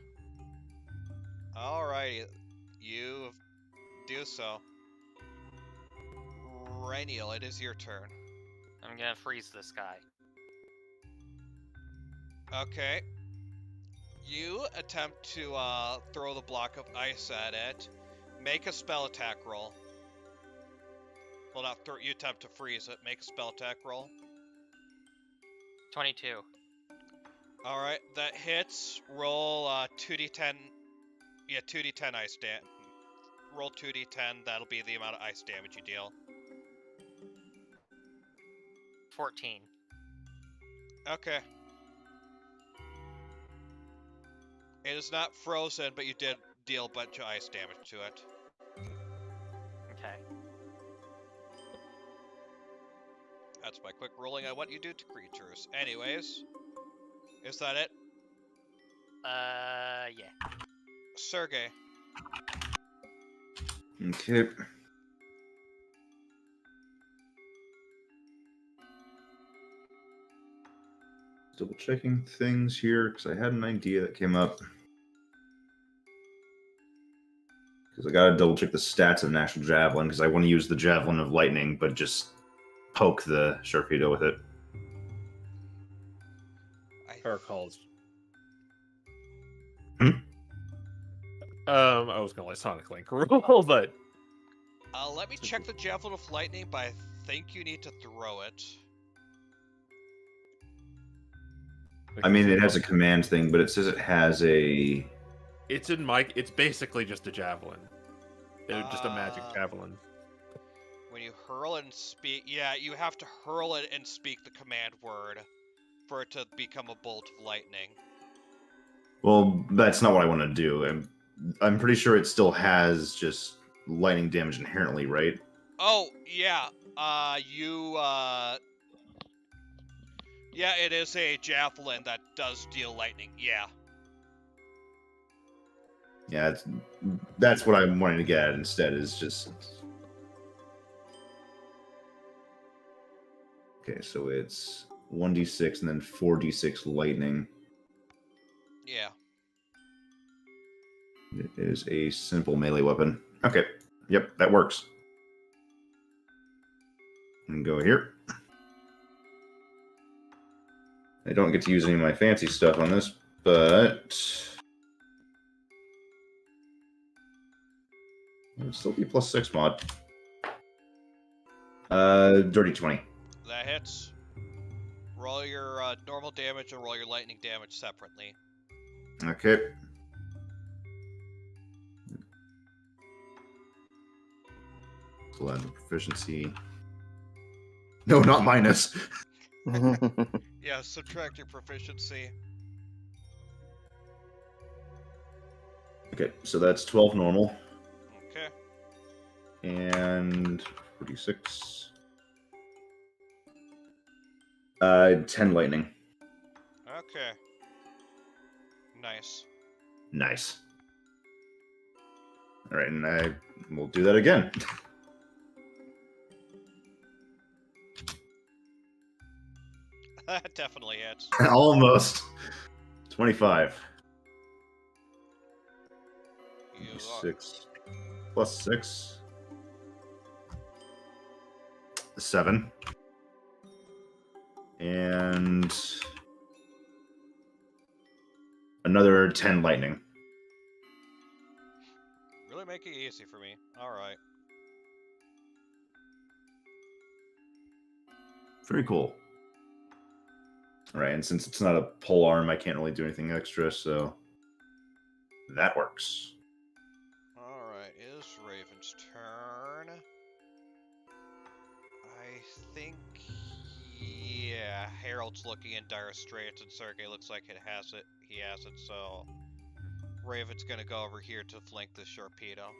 Alrighty, you do so. Reniel, it is your turn. I'm gonna freeze this guy. Okay. You attempt to throw the block of ice at it. Make a spell attack roll. Well, not throw. You attempt to freeze it. Make a spell attack roll. 22. All right, that hits. Roll 2d10. Yeah, 2d10 ice damage. Roll 2d10. That'll be the amount of ice damage you deal. 14. Okay. It is not frozen, but you did deal a bunch of ice damage to it. Okay. That's my quick rolling on what you do to creatures. Anyways, is that it? Yeah. Sergey. Okay. Double checking things here because I had an idea that came up. Because I gotta double check the stats of National Javelin because I want to use the Javelin of Lightning, but just poke the Sharpedo with it. Or calls. Hmm? I was gonna let Sonic Link roll, but Let me check the Javelin of Lightning, but I think you need to throw it. I mean, it has a command thing, but it says it has a... It's in my. It's basically just a javelin. Just a magic javelin. When you hurl it and speak... Yeah, you have to hurl it and speak the command word for it to become a bolt of lightning. Well, that's not what I want to do. I'm pretty sure it still has just lightning damage inherently, right? Oh, yeah. Yeah, it is a javelin that does deal lightning, yeah. Yeah, that's what I'm wanting to get at instead, is just... Okay, so it's 1d6 and then 4d6 lightning. Yeah. It is a simple melee weapon. Okay, yep, that works. And go here. I don't get to use any of my fancy stuff on this, but... It'll still be +6 mod. Dirty 20. That hits. Roll your normal damage and roll your lightning damage separately. Okay. So add the proficiency. No, not minus. Yeah, subtract your proficiency. Okay, so that's 12 normal. Okay. And 46. 10 lightning. Okay. Nice. Nice. All right, and I will do that again. That definitely hits. Almost. 25. You are... 6 plus 6. 7. And another 10 lightning. Really making it easy for me. Alright. Very cool. Alright, and since it's not a pole arm, I can't really do anything extra, so that works. Alright, it is Raven's turn. I think... Yeah, Harold's looking in dire straits and Sergey looks like he has it, so... Raven's gonna go over here to flank the Sharpedo.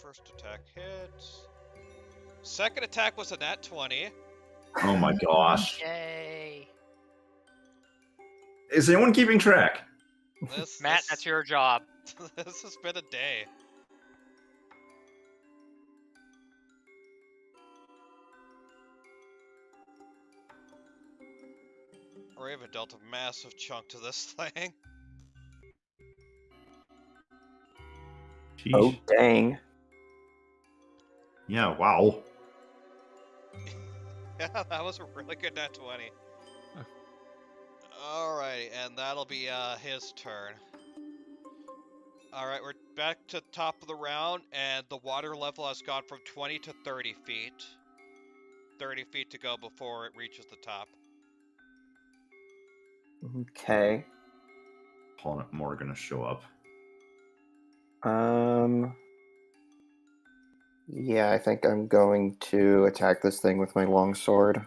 First attack hits. Second attack was a nat 20. Oh my gosh. Yay! Is anyone keeping track? Matt, that's your job. This has been a day. Raven dealt a massive chunk to this thing. Oh, Sheesh. dang. Yeah, wow. Yeah, that was a really good nat 20. Alright, and that'll be his turn. Alright, we're back to top of the round, and the water level has gone from 20 to 30 feet. 30 feet to go before it reaches the top. Okay. Paul and Moore are gonna show up. Yeah, I think I'm going to attack this thing with my longsword.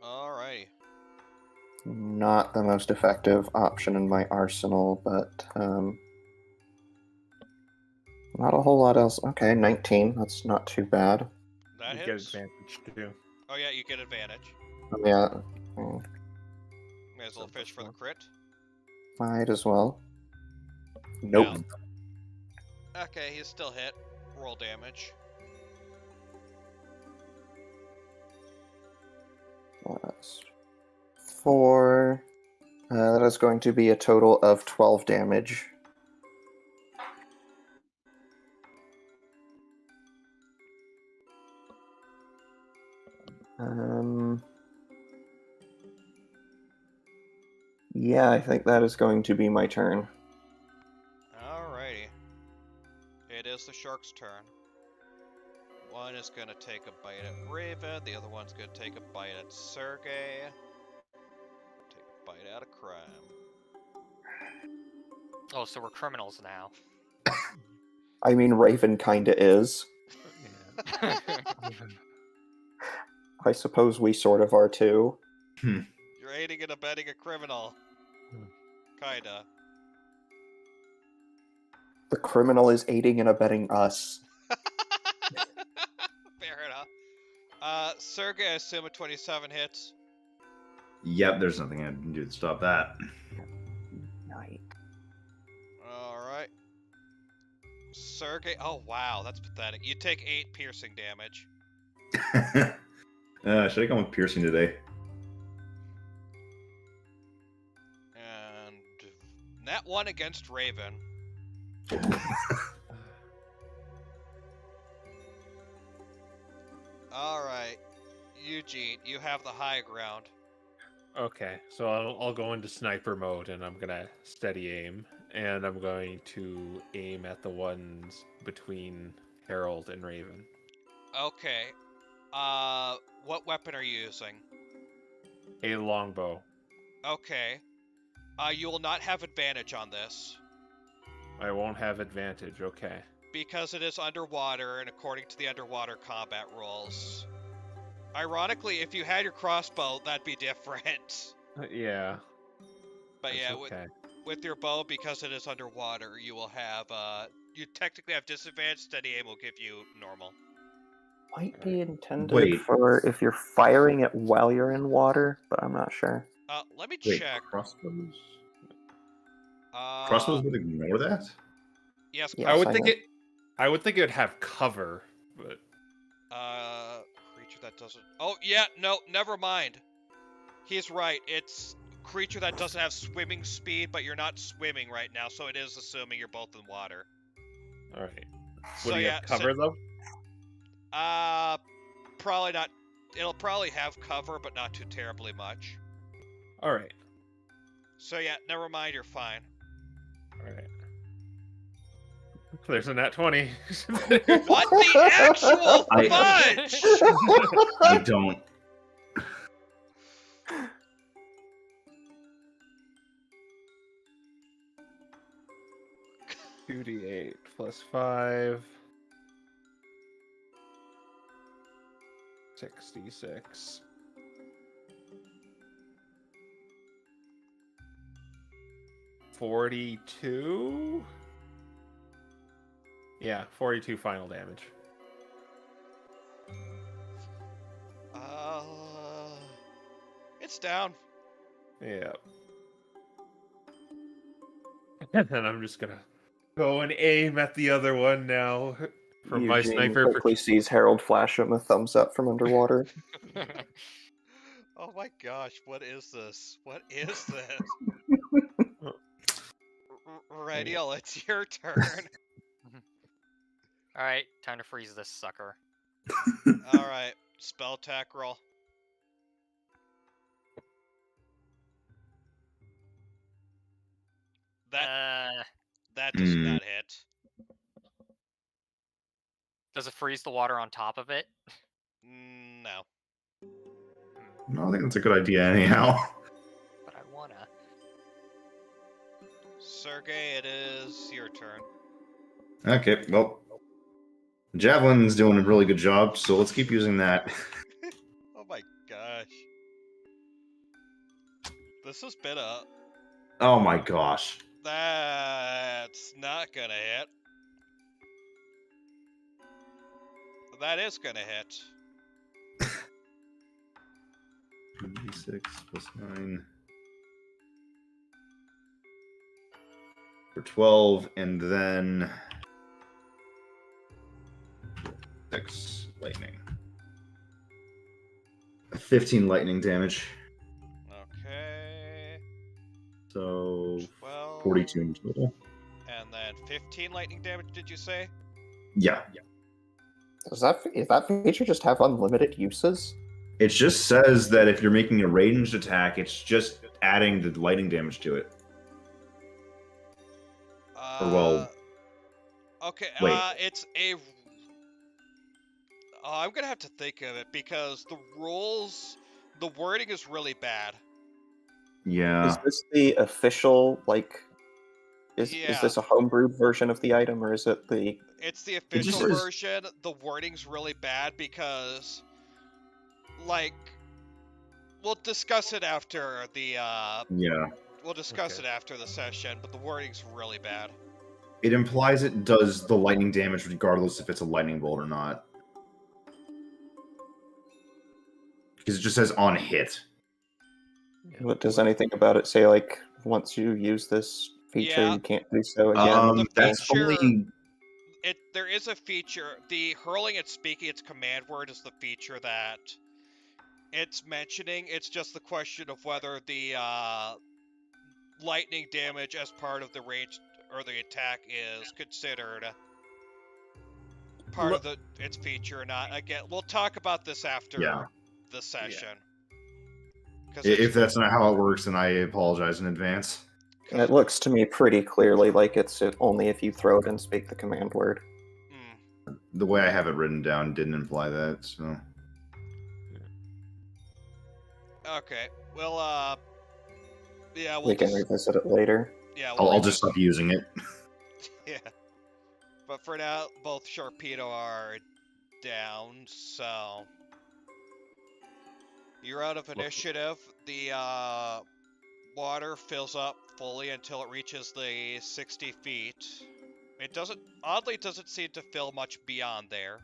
Alrighty. Not the most effective option in my arsenal, but not a whole lot else. Okay, 19. That's not too bad. That You get hits. advantage too. Oh yeah, you get advantage. Yeah, May as well fish for the crit. might as well. Nope. Yeah. Okay, he's still hit. Roll damage. Plus 4. That is going to be a total of 12 damage. Yeah, I think that is going to be my turn. Alrighty. It is the shark's turn. One is gonna take a bite at Raven, the other one's gonna take a bite at Sergey. Take a bite out of crime. Oh, so we're criminals now. I mean, Raven kinda is. Yeah. I suppose we sort of are too. You're aiding and abetting a criminal. Kinda. The criminal is aiding and abetting us. Fair enough. Sergey, I assume a 27 hits. Yep, there's nothing I can do to stop that. Nice. Alright. Sergey, oh wow, that's pathetic. You take 8 piercing damage. Should I go with piercing today? And nat 1 against Raven. Alright. Eugene, you have the high ground. Okay, so I'll go into sniper mode and I'm gonna steady aim, and I'm going to aim at the ones between Harold and Raven. Okay. What weapon are you using? A longbow. Okay. You will not have advantage on this. I won't have advantage. Okay. Because it is underwater and according to the underwater combat rules. Ironically, if you had your crossbow, that'd be different. Yeah. But That's yeah, okay. with your bow, because it is underwater, you will have, you technically have disadvantage, steady aim will give you normal. Might be intended Wait. for if you're firing it while you're in water, but I'm not sure. Let me Wait, check. crossbows? Uh, Crossbows would ignore that? Yes, Yes, I would I think know. I would think it would have cover, but creature that doesn't... Oh, yeah, no, never mind. He's right, it's creature that doesn't have swimming speed, but you're not swimming right now, so it is assuming you're both in water. all right. So Would he yeah, have cover though? probably not. It'll probably have cover, but not too terribly much. All right. So yeah, never mind, you're fine. All right. There's a nat 20. What the actual fudge? I don't. 2d8 plus 5. 66. 42. Yeah, 42 final damage. It's down. Yeah. And then I'm just gonna go and aim at the other one now. From my Eugene sniper. quickly sees Harold flash him a thumbs up from underwater. Oh my gosh, what is this? What is this? Radial, it's your turn. Alright, time to freeze this sucker. Alright, spell attack roll. That does not hit. Does it freeze the water on top of it? No. No, I think that's a good idea anyhow. But I wanna. Sergey, it is your turn. Okay, well, Javelin's doing a really good job, so let's keep using that. Oh my gosh. This has been a... Oh my gosh. That's not gonna hit. That is gonna hit. 6 plus 9. For 12, and then 6 lightning. 15 lightning damage. Okay. So 12. 42 in total. And then 15 lightning damage, did you say? Yeah. Does that feature just have unlimited uses? It just says that if you're making a ranged attack, it's just adding the lightning damage to it. Or well, okay, wait. it's a... I'm gonna have to think of it, because the rules... The wording is really bad. Yeah. Is this the official, like... Is Yeah. this a homebrewed version of the item, or is it the... It's the just official says- version. The wording's really bad because, like, we'll discuss it after the, Yeah. we'll discuss Okay. it after the session, but the wording's really bad. It implies it does the lightning damage regardless if it's a lightning bolt or not. Because it just says on hit. What does anything about it say, like, once you use this feature, Yeah. you can't do so again? The That's feature- only... There is a feature, the hurling and speaking its command word is the feature that it's mentioning. It's just the question of whether the, lightning damage as part of the range or the attack is considered part of its feature or not. Again, we'll talk about this after the session. If that's not how it works, then I apologize in advance. It looks to me pretty clearly like it's only if you throw it and speak the command word. The way I have it written down didn't imply that, so... Okay, well, yeah, We can revisit it later. Yeah, I'll just stop using it. Yeah. But for now, both Sharpedo are down, so... You're out of initiative. The, water fills up fully until it reaches the 60 feet. It doesn't... Oddly, it doesn't seem to fill much beyond there.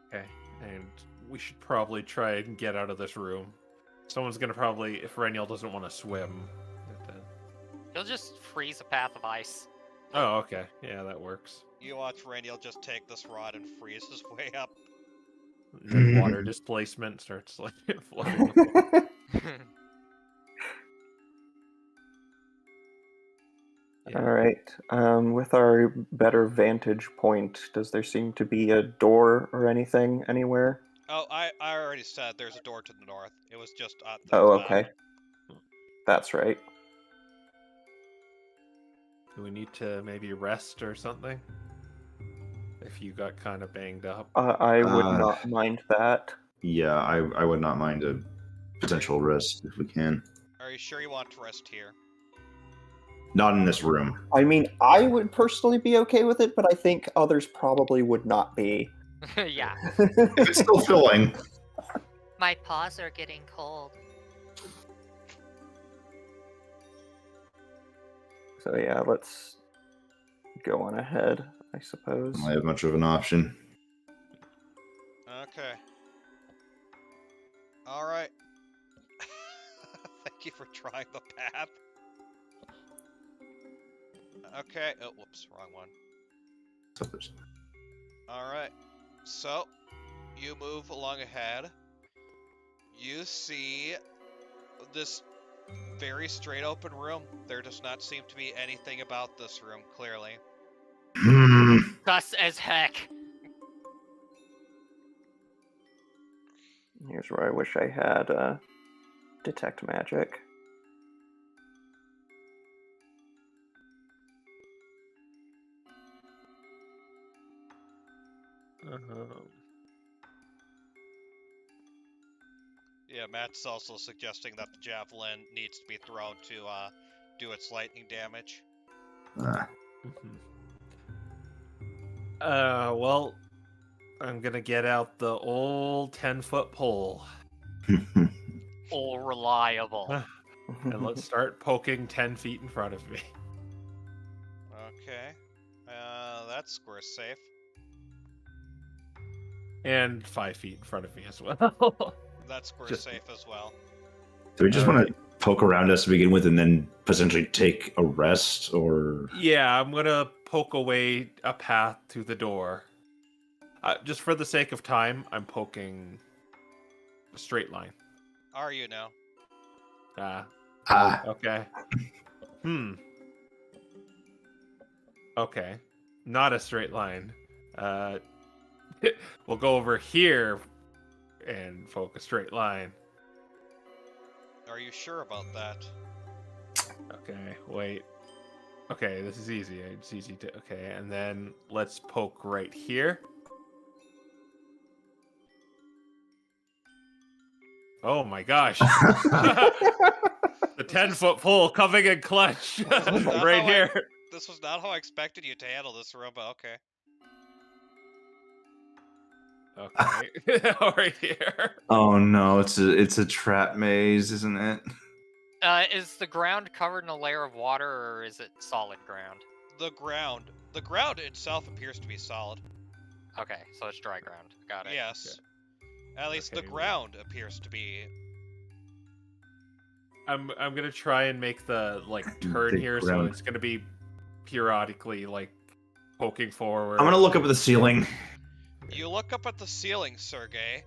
Okay, and we should probably try and get out of this room. Someone's gonna probably, if Reniel doesn't want to swim. He'll just freeze a path of ice. Oh, okay. Yeah, that works. You watch Randy'll just take this rod and freeze his way up. And then water displacement starts like floating. All right. With our better vantage point, does there seem to be a door or anything anywhere? Oh, I already said there's a door to the north. It was just at the Oh, left. okay. That's right. Do we need to maybe rest or something? If you got kind of banged up. I would not mind that. Yeah, I would not mind a potential rest if we can. Are you sure you want to rest here? Not in this room. I mean, I would personally be okay with it, but I think others probably would not be. Yeah. If it's still filling. My paws are getting cold. So yeah, let's go on ahead, I suppose. I don't have much of an option. Okay. All right. Thank you for trying the path. Okay. Oh, whoops, wrong one. All right. So, you move along ahead. You see this very straight open room. There does not seem to be anything about this room, clearly. Sus as heck. Here's where I wish I had detect magic. Yeah, Matt's also suggesting that the javelin needs to be thrown to do its lightning damage. Well, I'm gonna get out the old 10-foot pole. All reliable. And let's start poking 10 feet in front of me. Okay. That square's safe. And 5 feet in front of me as well. That square's Just- safe as well. Do we just want to poke around us to begin with and then potentially take a rest, or? Yeah, I'm gonna poke away a path to the door. Just for the sake of time, I'm poking a straight line. Are you now? Okay. Okay. Not a straight line. We'll go over here and poke a straight line. Are you sure about that? Okay, wait. Okay, this is easy. It's easy to... Okay, and then let's poke right here. Oh my gosh. The 10-foot pole coming in clutch. Right here. This was not how I expected you to handle this, room, but okay. Okay. Right here. Oh no, it's a trap maze, isn't it? Is the ground covered in a layer of water, or is it solid ground? The ground itself appears to be solid. Okay, so it's dry ground. Got it. Yes. At least Okay, the ground appears to be. I'm gonna try and make the turn The here, so ground. it's gonna be periodically poking forward. I'm gonna look up at the ceiling. You look up at the ceiling, Sergey,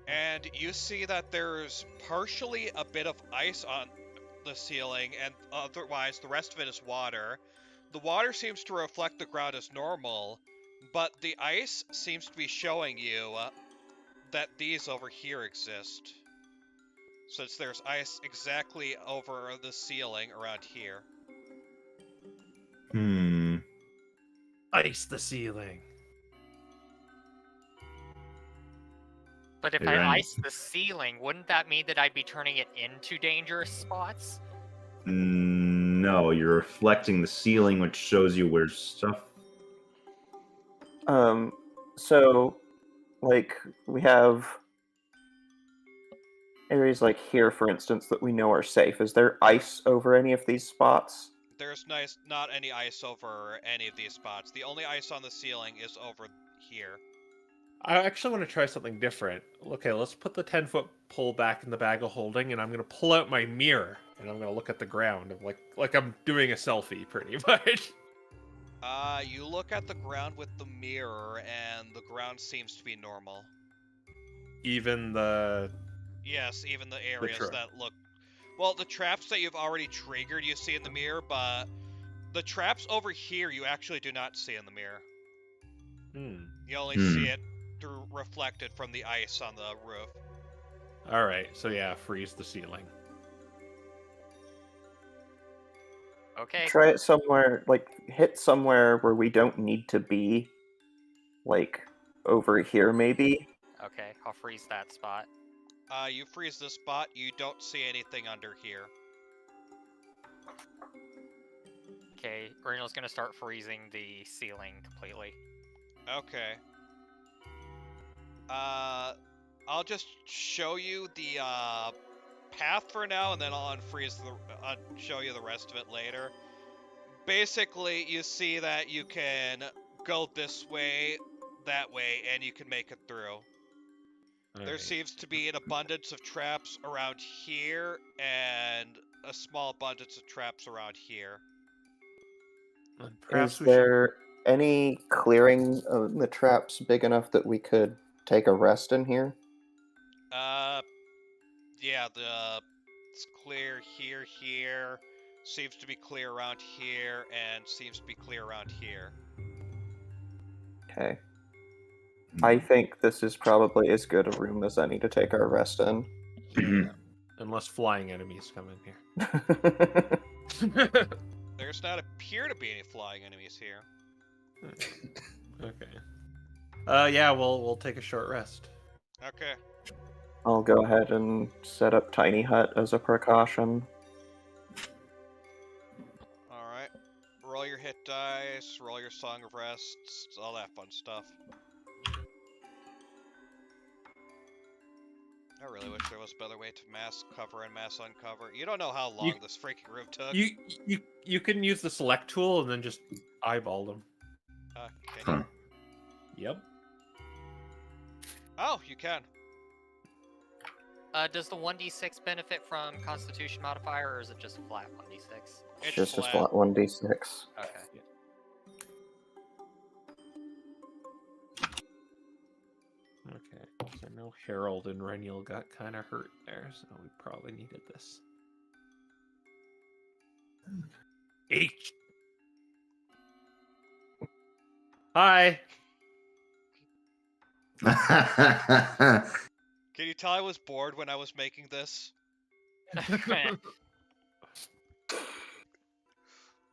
and you see that there's partially a bit of ice on the ceiling, and otherwise the rest of it is water. The water seems to reflect the ground as normal, but the ice seems to be showing you that these over here exist. Since there's ice exactly over the ceiling around here. Ice the ceiling. But if Hey, I Ryan. ice the ceiling, wouldn't that mean that I'd be turning it into dangerous spots? No, you're reflecting the ceiling, which shows you where stuff. So, we have areas like here, for instance, that we know are safe. Is there ice over any of these spots? There's not any ice over any of these spots. The only ice on the ceiling is over here. I actually want to try something different. Okay, let's put the 10-foot pole back in the bag of holding, and I'm gonna pull out my mirror, and I'm gonna look at the ground, like I'm doing a selfie, pretty much. You look at the ground with the mirror, and the ground seems to be normal. Even the... Yes, even the areas trap. that look... Well, the traps that you've already triggered you see in the mirror, but the traps over here you actually do not see in the mirror. You only see it reflected from the ice on the roof. Alright, so yeah, freeze the ceiling. Okay. Try it somewhere, hit somewhere where we don't need to be. Over here, maybe? Okay, I'll freeze that spot. You freeze this spot, you don't see anything under here. Okay, Renal's gonna start freezing the ceiling completely. Okay. I'll just show you the path for now, and then I'll unfreeze show you the rest of it later. basically, you see that you can go this way, that way, and you can make it through. There Alright. seems to be an abundance of traps around here, and a small abundance of traps around here. Perhaps Is we should. there any clearing of the traps big enough that we could take a rest in here? Yeah, it's clear here, seems to be clear around here, and seems to be clear around here. Okay. I think this is probably as good a room as any to take our rest in. Yeah. Unless flying enemies come in here. There's not appear to be any flying enemies here. Okay. Yeah, we'll take a short rest. Okay. I'll go ahead and set up Tiny Hut as a precaution. Alright. Roll your hit dice, roll your Song of Rests, all that fun stuff. I really wish there was a better way to mass cover and mass uncover. You don't know how long this freaking room took. You can use the select tool and then just eyeball them. Can you? Yep. Oh, you can. Does the 1d6 benefit from Constitution modifier, or is it just a flat 1d6? It's just a flat 1d6. Okay. Okay. So I know Harold and Reniel got kind of hurt there, so we probably needed this. H. Hi. Can you tell I was bored when I was making this?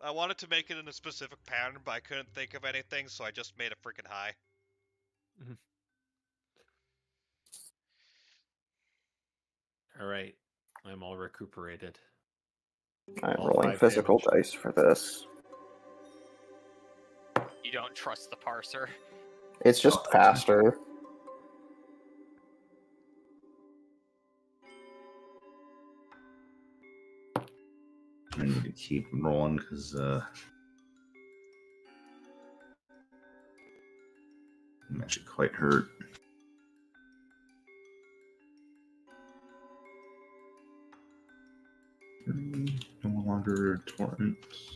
I wanted to make it in a specific pattern, but I couldn't think of anything, so I just made a freaking high. All right. I'm all recuperated. I'm All rolling 5 physical damage. dice for this. You don't trust the parser. It's just faster. I need to keep rolling because I'm actually quite hurt. No longer torrents.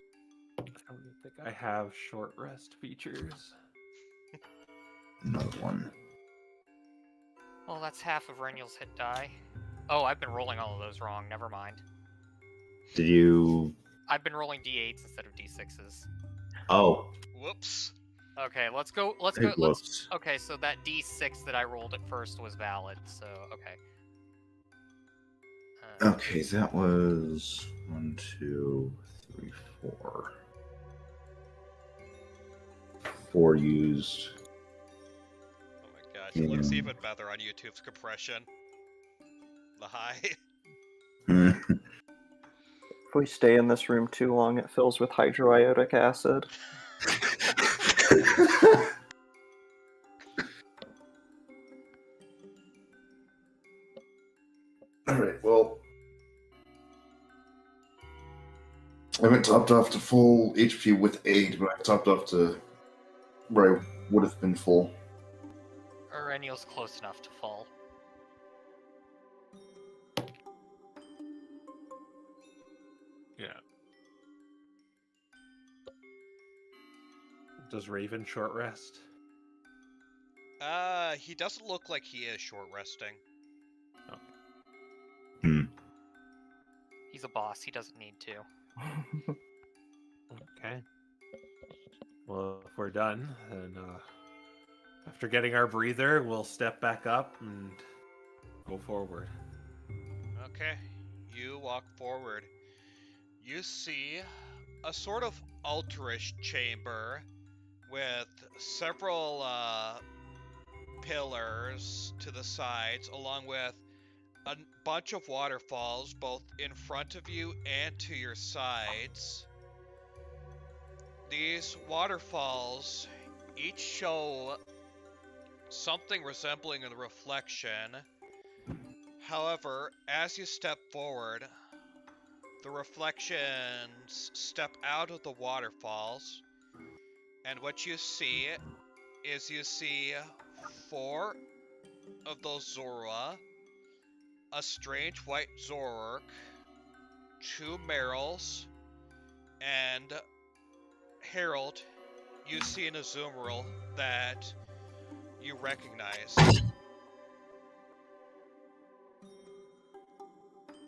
I don't think I have short rest features. Another one. Well, that's half of Reniel's hit die. Oh, I've been rolling all of those wrong. Never mind. Did you? I've been rolling d8s instead of d6s. Oh. Whoops. Okay, let's go. Hey, whoops. Okay, so that d6 that I rolled at first was valid. So okay. Okay, that was 1, 2, 3, 4. 4 used. Oh my gosh, it looks even better on YouTube's compression. The high. If we stay in this room too long, it fills with hydroiodic acid. Alright, well. I haven't topped off to full HP with aid, but I've topped off to where I would have been full. Reniel's close enough to fall. Yeah. Does Raven short rest? He doesn't look like he is short resting. He's a boss. He doesn't need to. Okay. Well, if we're done, then after getting our breather, we'll step back up and go forward. Okay, you walk forward. You see a sort of altarish chamber with several pillars to the sides, along with a bunch of waterfalls both in front of you and to your sides. These waterfalls each show something resembling a reflection. However, as you step forward, The reflections step out of the waterfalls, and what you see is you see 4 of those Zorua, a strange white Zorork, 2 Merrills, and Harold. You see an Azumarill that you recognize.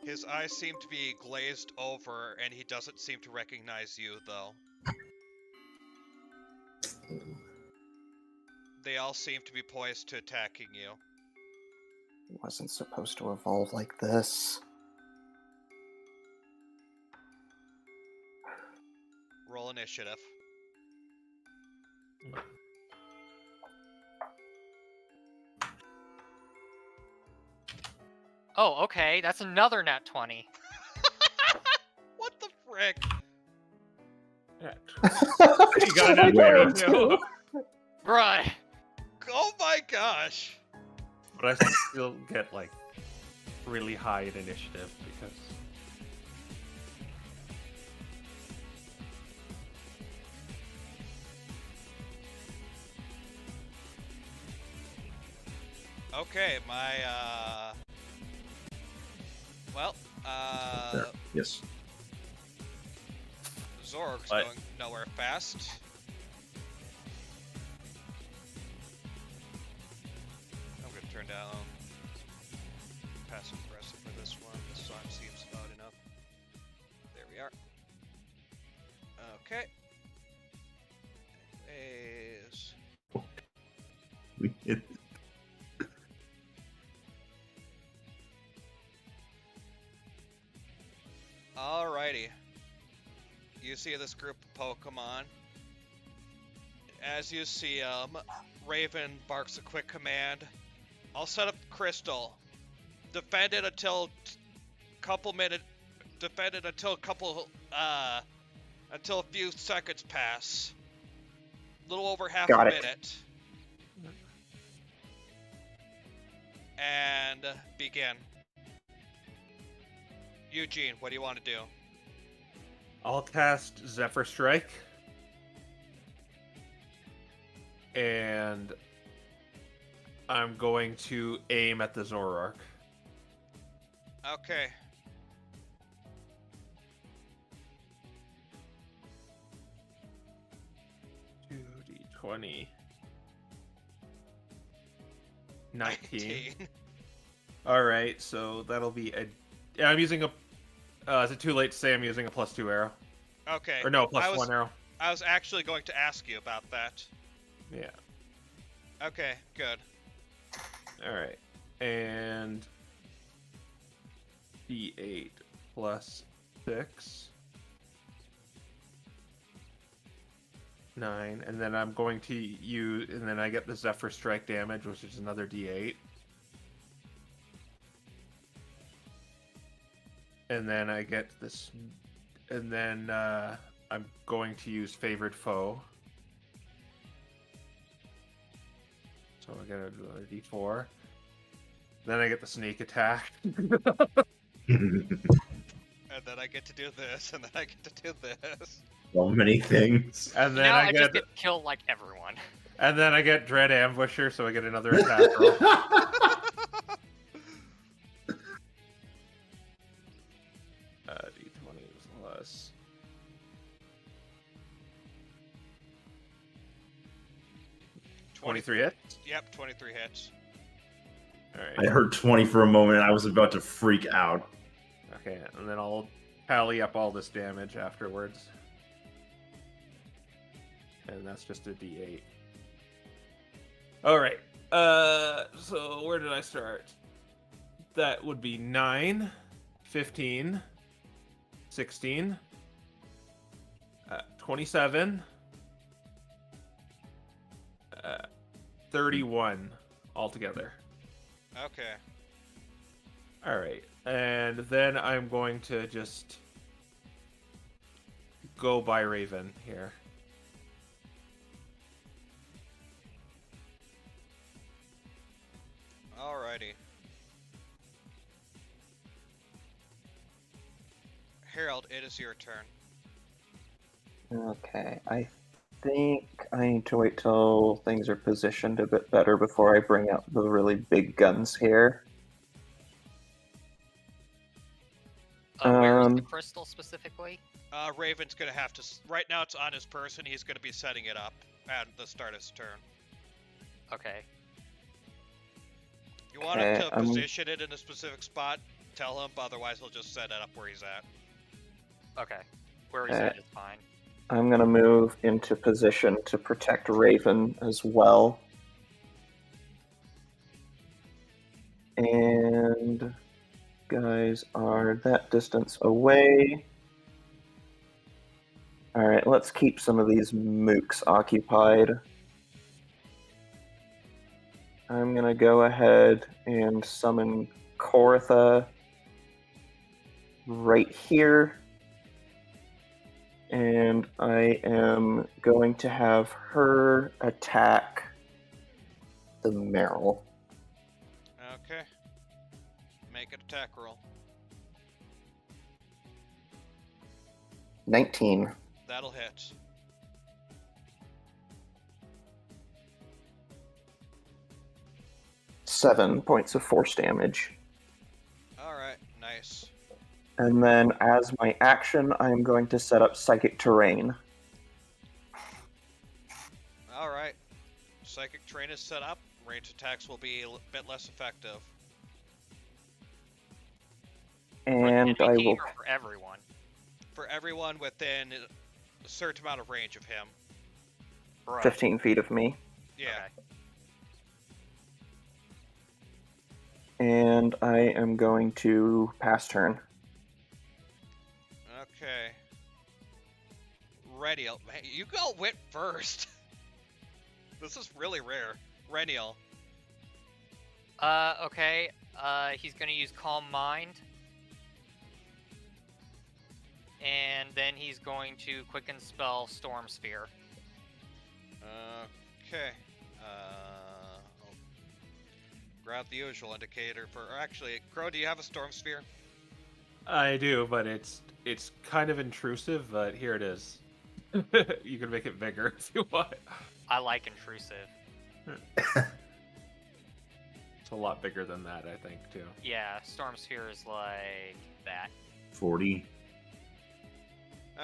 His eyes seem to be glazed over, and he doesn't seem to recognize you, though. They all seem to be poised to attacking you. It wasn't supposed to evolve like this. Roll initiative. Oh, okay, that's another nat 20. What the frick? You got a nat Where 20 too. to? Bruh. Oh my gosh! But I still get like really high in initiative because Okay, my, well, There. Yes. Zork's What? going nowhere fast. I'm gonna turn down passive aggressive for this one. This song seems loud enough. There we are. Okay. Is We hit it. alrighty. You see this group of Pokemon. As you see Raven barks a quick command. I'll set up Crystal. Defend it until until a few seconds pass. A little over half Got a it. minute. And begin. Eugene, what do you want to do? I'll cast Zephyr Strike. And I'm going to aim at the Zoroark. Okay. Two D20. 19. Alright, so that'll be a... Yeah, I'm using a... is it too late to say I'm using a +2 arrow? Okay. Or no, I was- +1 arrow. I was actually going to ask you about that. Yeah. Okay, good. Alright. And... D8 plus 6. 9. And then I'm going to use... And then I get the Zephyr Strike damage, which is another D8. And then I get this... And then I'm going to use Favored Foe. So I get another D4. Then I get the Sneak Attack. And then I get to do this, and then I get to do this. So many things. And then now I I just get... get to kill like everyone. And then I get Dread Ambusher, so I get another attack roll. D20 plus... 23 hits? Yep, 23 hits. Alright. I heard 20 for a moment. I was about to freak out. Okay, and then I'll tally up all this damage afterwards. And that's just a D8. Alright. So where did I start? That would be 9, 15, 16, 27, 31 altogether. Okay. Alright, and then I'm going to just go by Raven here. Alrighty. Harold, Harold, it is your turn. Okay, I think I need to wait till things are positioned a bit better before I bring out the really big guns here. Where is the crystal specifically? Raven's gonna have to. Right now, it's on his person. He's gonna be setting it up at the start of his turn. Okay. You want him to position it in a specific spot? Tell him. Otherwise, he'll just set it up where he's at. Okay. Where he's at is fine. I'm going to move into position to protect Raven as well. And guys are that distance away. Alright, let's keep some of these mooks occupied. I'm going to go ahead and summon Koritha right here. And I am going to have her attack the Meryl. Okay. Make an attack roll. 19. That'll hit. Seven points of force damage. Alright, nice. And then as my action, I am going to set up Psychic Terrain. Alright. Psychic Terrain is set up. Range attacks will be a bit less effective. And I will... Or for everyone? For everyone within a certain amount of range of him. Right. 15 feet of me. Yeah. Okay. And I am going to pass turn. Okay. Renial. Man, you go wit first. This is really rare. Renial. Okay. He's gonna use Calm Mind. And then he's going to quicken spell Storm Sphere. Okay. I'll grab the usual indicator for. Or actually, Crow, do you have a Storm Sphere? I do, but it's kind of intrusive, but here it is. You can make it bigger if you want. I like intrusive. It's a lot bigger than that, I think, too. Yeah, Storm Sphere is like that. 40.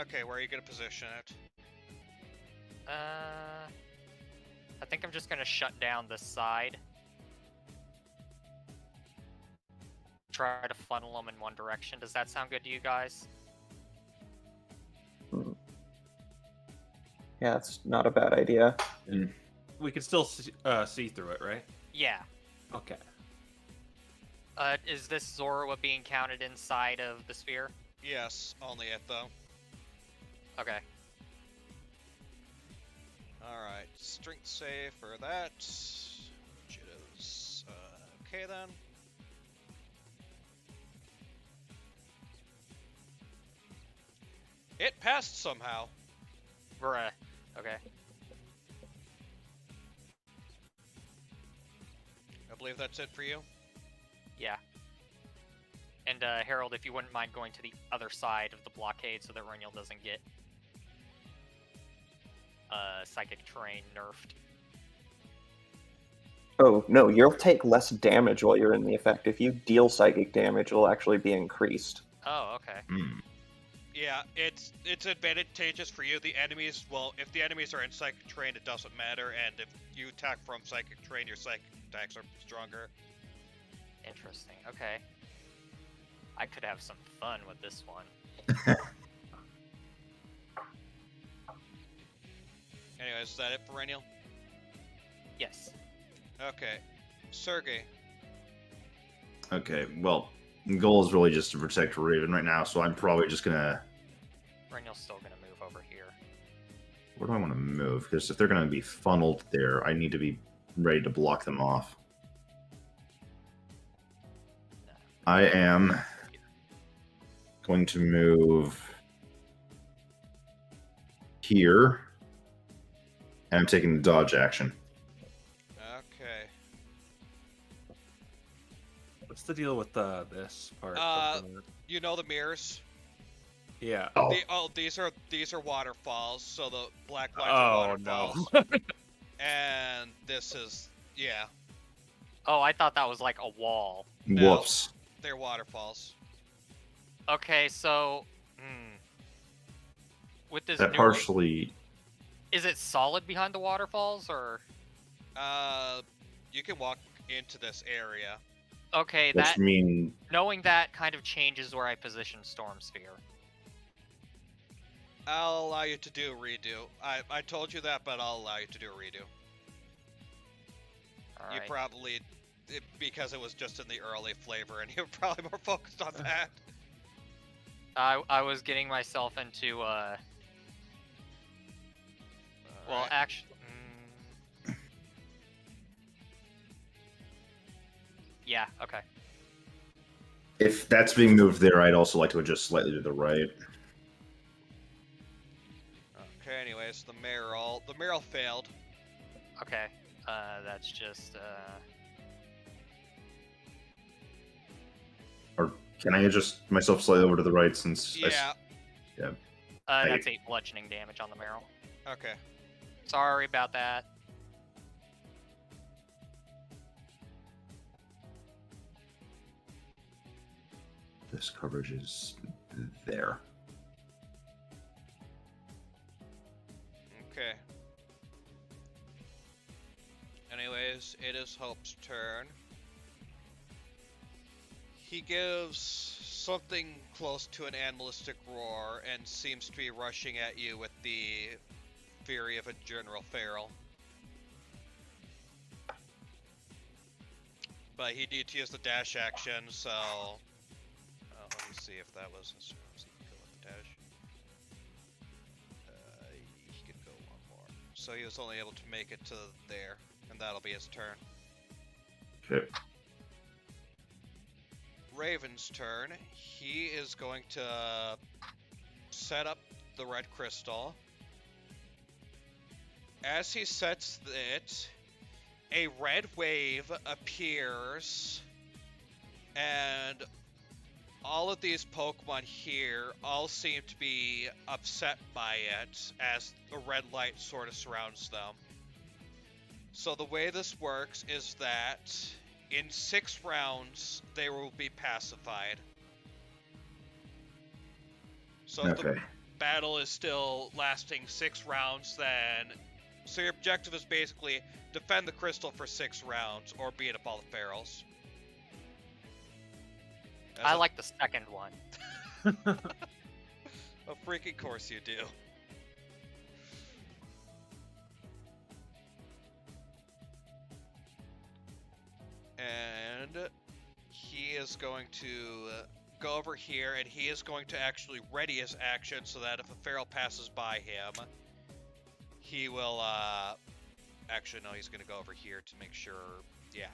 Okay, where are you gonna position it? I think I'm just gonna shut down the side. Try to funnel them in one direction. Does that sound good to you guys? Yeah, it's not a bad idea. We can still see through it, right? Yeah. Okay. Is this Zorua being counted inside of the sphere? Yes, only it though. Okay. Alright, strength save for that. Which is. Okay then. It passed somehow. Bruh. Okay. I believe that's it for you. Yeah. And Harold, if you wouldn't mind going to the other side of the blockade so that Renial doesn't get Psychic Terrain nerfed. Oh, no, you'll take less damage while you're in the effect. If you deal psychic damage, it'll actually be increased. Oh, okay. Yeah, it's advantageous for you. The enemies, well, if the enemies are in Psychic Terrain, it doesn't matter, and if you attack from Psychic Terrain, your Psychic attacks are stronger. Interesting. Okay. I could have some fun with this one. Anyways, is that it for Renial? Yes. Okay. Sergey. Okay, well, the goal is really just to protect Raven right now, so I'm probably just gonna... Renial's still gonna move over here. Where do I want to move? Because if they're gonna be funneled there, I need to be ready to block them off. I am going to move here, and I'm taking the dodge action. Okay. What's the deal with this part? You know the mirrors? Yeah. Oh, These are waterfalls. So the black lines Oh are no. waterfalls. And this is Oh, I thought that was like a wall. No. whoops. they're waterfalls. Okay, so with this That new, partially. is it solid behind the waterfalls or? You can walk into this area. Okay, Which that mean knowing that kind of changes where I position Storm Sphere. I'll allow you to do a redo. I told you that, but I'll allow you to do a redo. All You right. probably, because it was just in the early flavor, and you're probably more focused on that. I was getting myself into well, Alright. actually. Yeah. Okay. if that's being moved there, I'd also like to adjust slightly to the right. Okay. Anyways, the Merrill failed. Okay. That's just Or can I adjust myself slightly over to the right since Yeah. that's 8 bludgeoning damage on the Merrill. Okay. Sorry about that. this coverage is there. Okay. Anyways, it is Hope's turn. He gives something close to an animalistic roar and seems to be rushing at you with the fury of a general feral. But he did use the dash action, so let me see if that was his turn. So he can go with the dash. He can go one more. So he was only able to make it to there, and that'll be his turn. Okay. Raven's turn. He is going to set up the red crystal. As he sets it, a red wave appears, and all of these Pokemon here all seem to be upset by it as a red light sort of surrounds them. So the way this works is that in 6 rounds, they will be pacified. So if the Okay. battle is still lasting 6 rounds, then... So your objective is basically defend the crystal for 6 rounds, or beat up all the ferals. I like the second one. A freaking course you do. And he is going to go over here, and he is going to actually ready his action so that if a feral passes by him, he will, actually, no, he's going to go over here to make sure, yeah.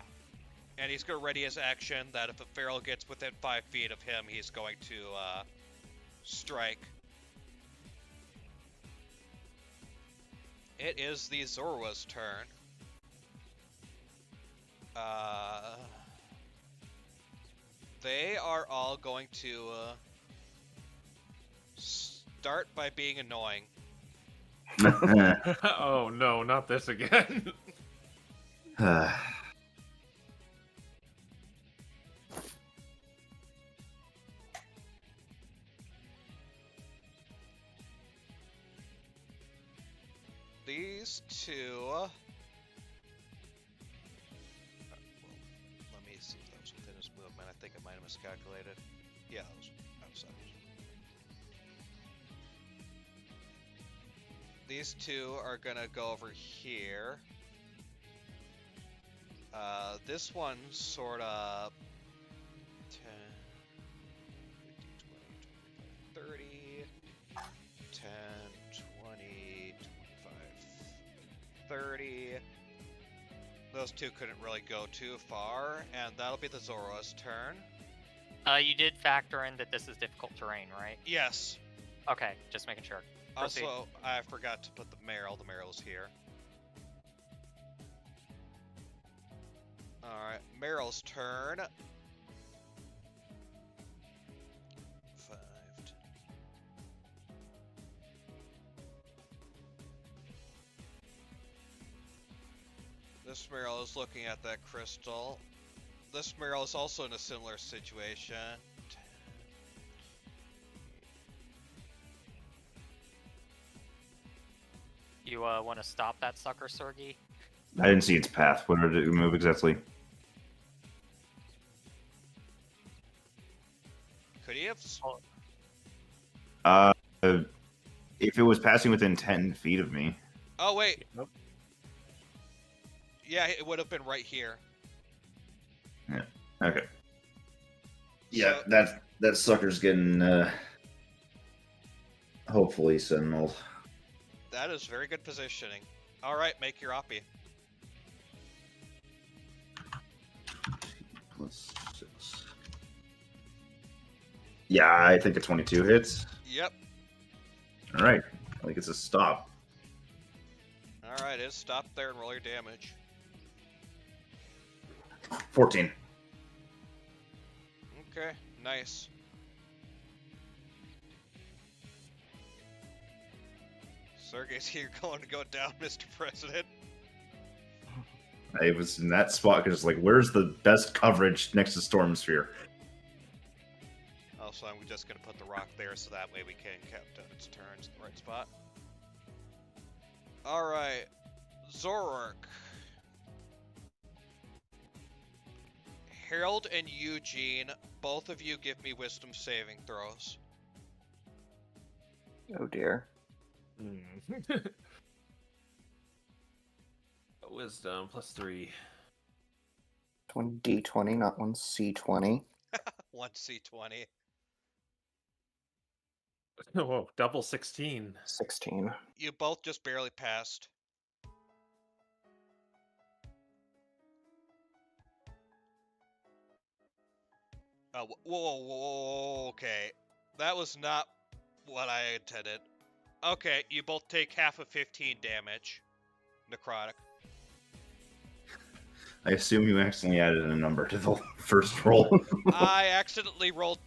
And he's going to ready his action that if a feral gets within 5 feet of him, he's going to, strike. It is the Zorwa's turn. They are all going to, start by being annoying. Oh no, not this again. These two... let me see if that was within his movement. I think I might have miscalculated. Yeah, that was outside. These two are gonna go over here. This one sorta 10, 15, 20, 25, 30, 10, 20, 25, 30. Those two couldn't really go too far, and that'll be the Zoro's turn. You did factor in that this is difficult terrain, right? Yes. Okay, just making sure. Proceed. Also, I forgot to put the Meryl. The Meryl's here. Alright, Meryl's turn. 5, 10, This Meryl is looking at that crystal. This Meryl is also in a similar situation. You want to stop that sucker, Sergey? I didn't see its path. Where did it move exactly? Could he have? If it was passing within 10 feet of me. Oh wait. Nope. Yeah, it would have been right here. Yeah. Okay. Yeah, that sucker's getting hopefully sentineled. That is very good positioning. All right, make your oppie. Plus 6. Yeah, I think a 22 hits. Yep. All right. I think it's a stop. All right, it's stop there and roll your damage. 14. Okay, nice. Sergey's here going to go down, Mr. President. I was in that spot because, like, where's the best coverage next to Storm Sphere? Also, I'm just going to put the rock there so that way we can count down its turns in the right spot. Alright, Zorork. Harold and Eugene, both of you give me wisdom saving throws. Oh dear. Wisdom +3. 1d20, not 1c20. 1c20. Whoa, double 16. 16. You both just barely passed. Oh, whoa, okay. That was not what I intended. Okay, you both take half of 15 damage. Necrotic. I assume you accidentally added a number to the first roll. I accidentally rolled...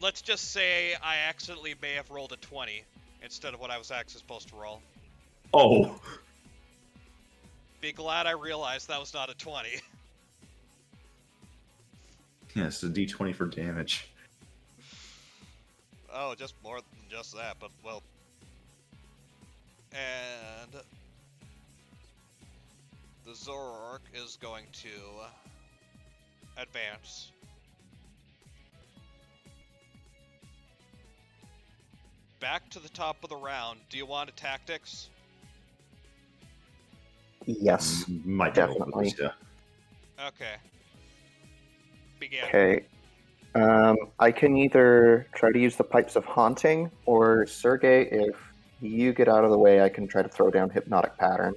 Let's just say I accidentally may have rolled a 20 instead of what I was actually supposed to roll. Oh! Be glad I realized that was not a 20. Yes, a d20 for damage. Oh, just more than just that, but well... And... the Zorork is going to advance. Back to the top of the round. Do you want a tactics? Yes, Might definitely. Yeah. Okay. Begin. Okay. I can either try to use the Pipes of Haunting, or Sergey, if you get out of the way, I can try to throw down Hypnotic Pattern.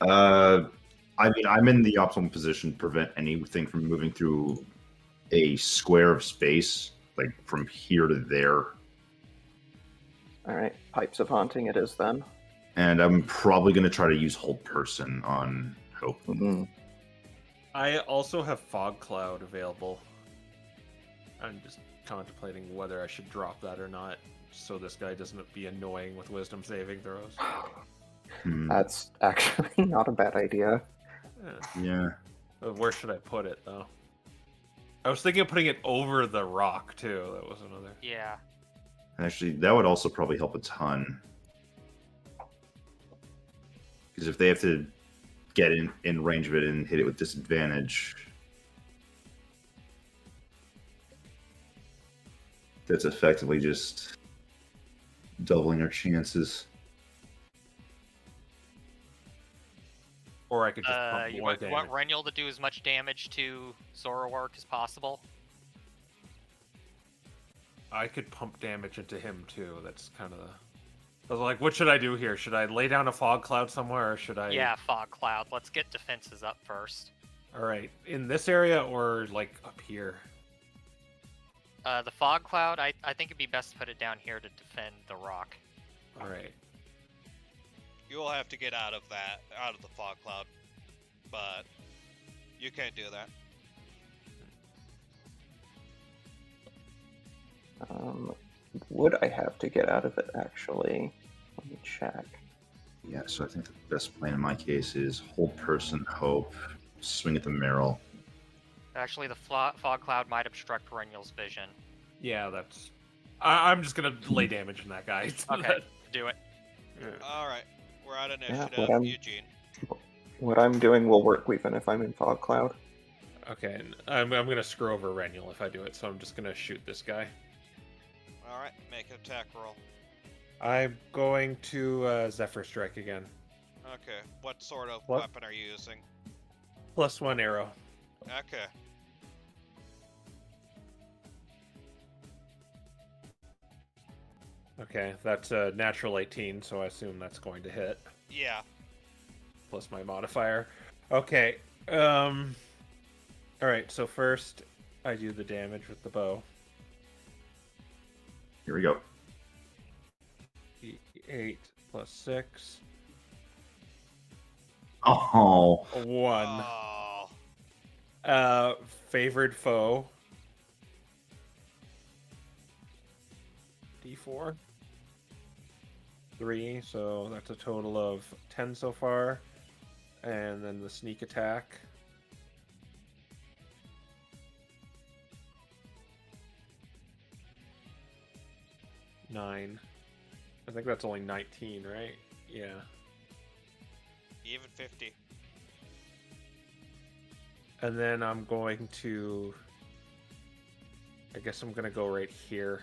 I mean, I'm in the optimal position to prevent anything from moving through a square of space, like from here to there. Alright, Pipes of Haunting it is then. And I'm probably going to try to use Hold Person on Hope. Mm-hmm. I also have Fog Cloud available. I'm just contemplating whether I should drop that or not, so this guy doesn't be annoying with wisdom saving throws. That's actually not a bad idea. Yeah. Where should I put it, though? I was thinking of putting it over the rock, too. That was another... Yeah. Actually, that would also probably help a ton. Because if they have to get in range of it and hit it with disadvantage, that's effectively just doubling our chances. Or I could just pump You more want damage. Renyel to do as much damage to Zorork as possible? I could pump damage into him, too. That's kind of the... I was like, what should I do here? Should I lay down a fog cloud somewhere, or should I... Yeah, Fog Cloud. Let's get defenses up first. Alright, in this area, or, like, up here? The Fog Cloud, I think it'd be best to put it down here to defend the rock. Alright. You will have to get out of the fog cloud, but you can do that. Would I have to get out of it, actually? Let me check. Yeah, so I think the best plan in my case is hold person, hope, swing at the Meryl. Actually, the fog cloud might obstruct Perennial's vision. Yeah, that's. I'm just gonna lay damage on that guy. Okay, do it. All right, we're at Yeah, initiative. Eugene. what I'm doing will work even if I'm in fog cloud. Okay, and I'm gonna screw over Rennial if I do it, so I'm just gonna shoot this guy. All right, make an attack roll. I'm going to Zephyr Strike again. Okay, what sort of What? weapon are you using? +1 arrow. Okay. Okay, that's a natural 18, so I assume that's going to hit. Yeah. Plus my modifier. Okay, Alright, so first I do the damage with the bow. Here we go. 8 plus 6. Oh, 1. Oh. Favored foe. D4. 3, so that's a total of 10 so far. And then the sneak attack. Nine. I think that's only 19, right? Yeah. Even 50. And then I'm going to... I guess I'm going to go right here.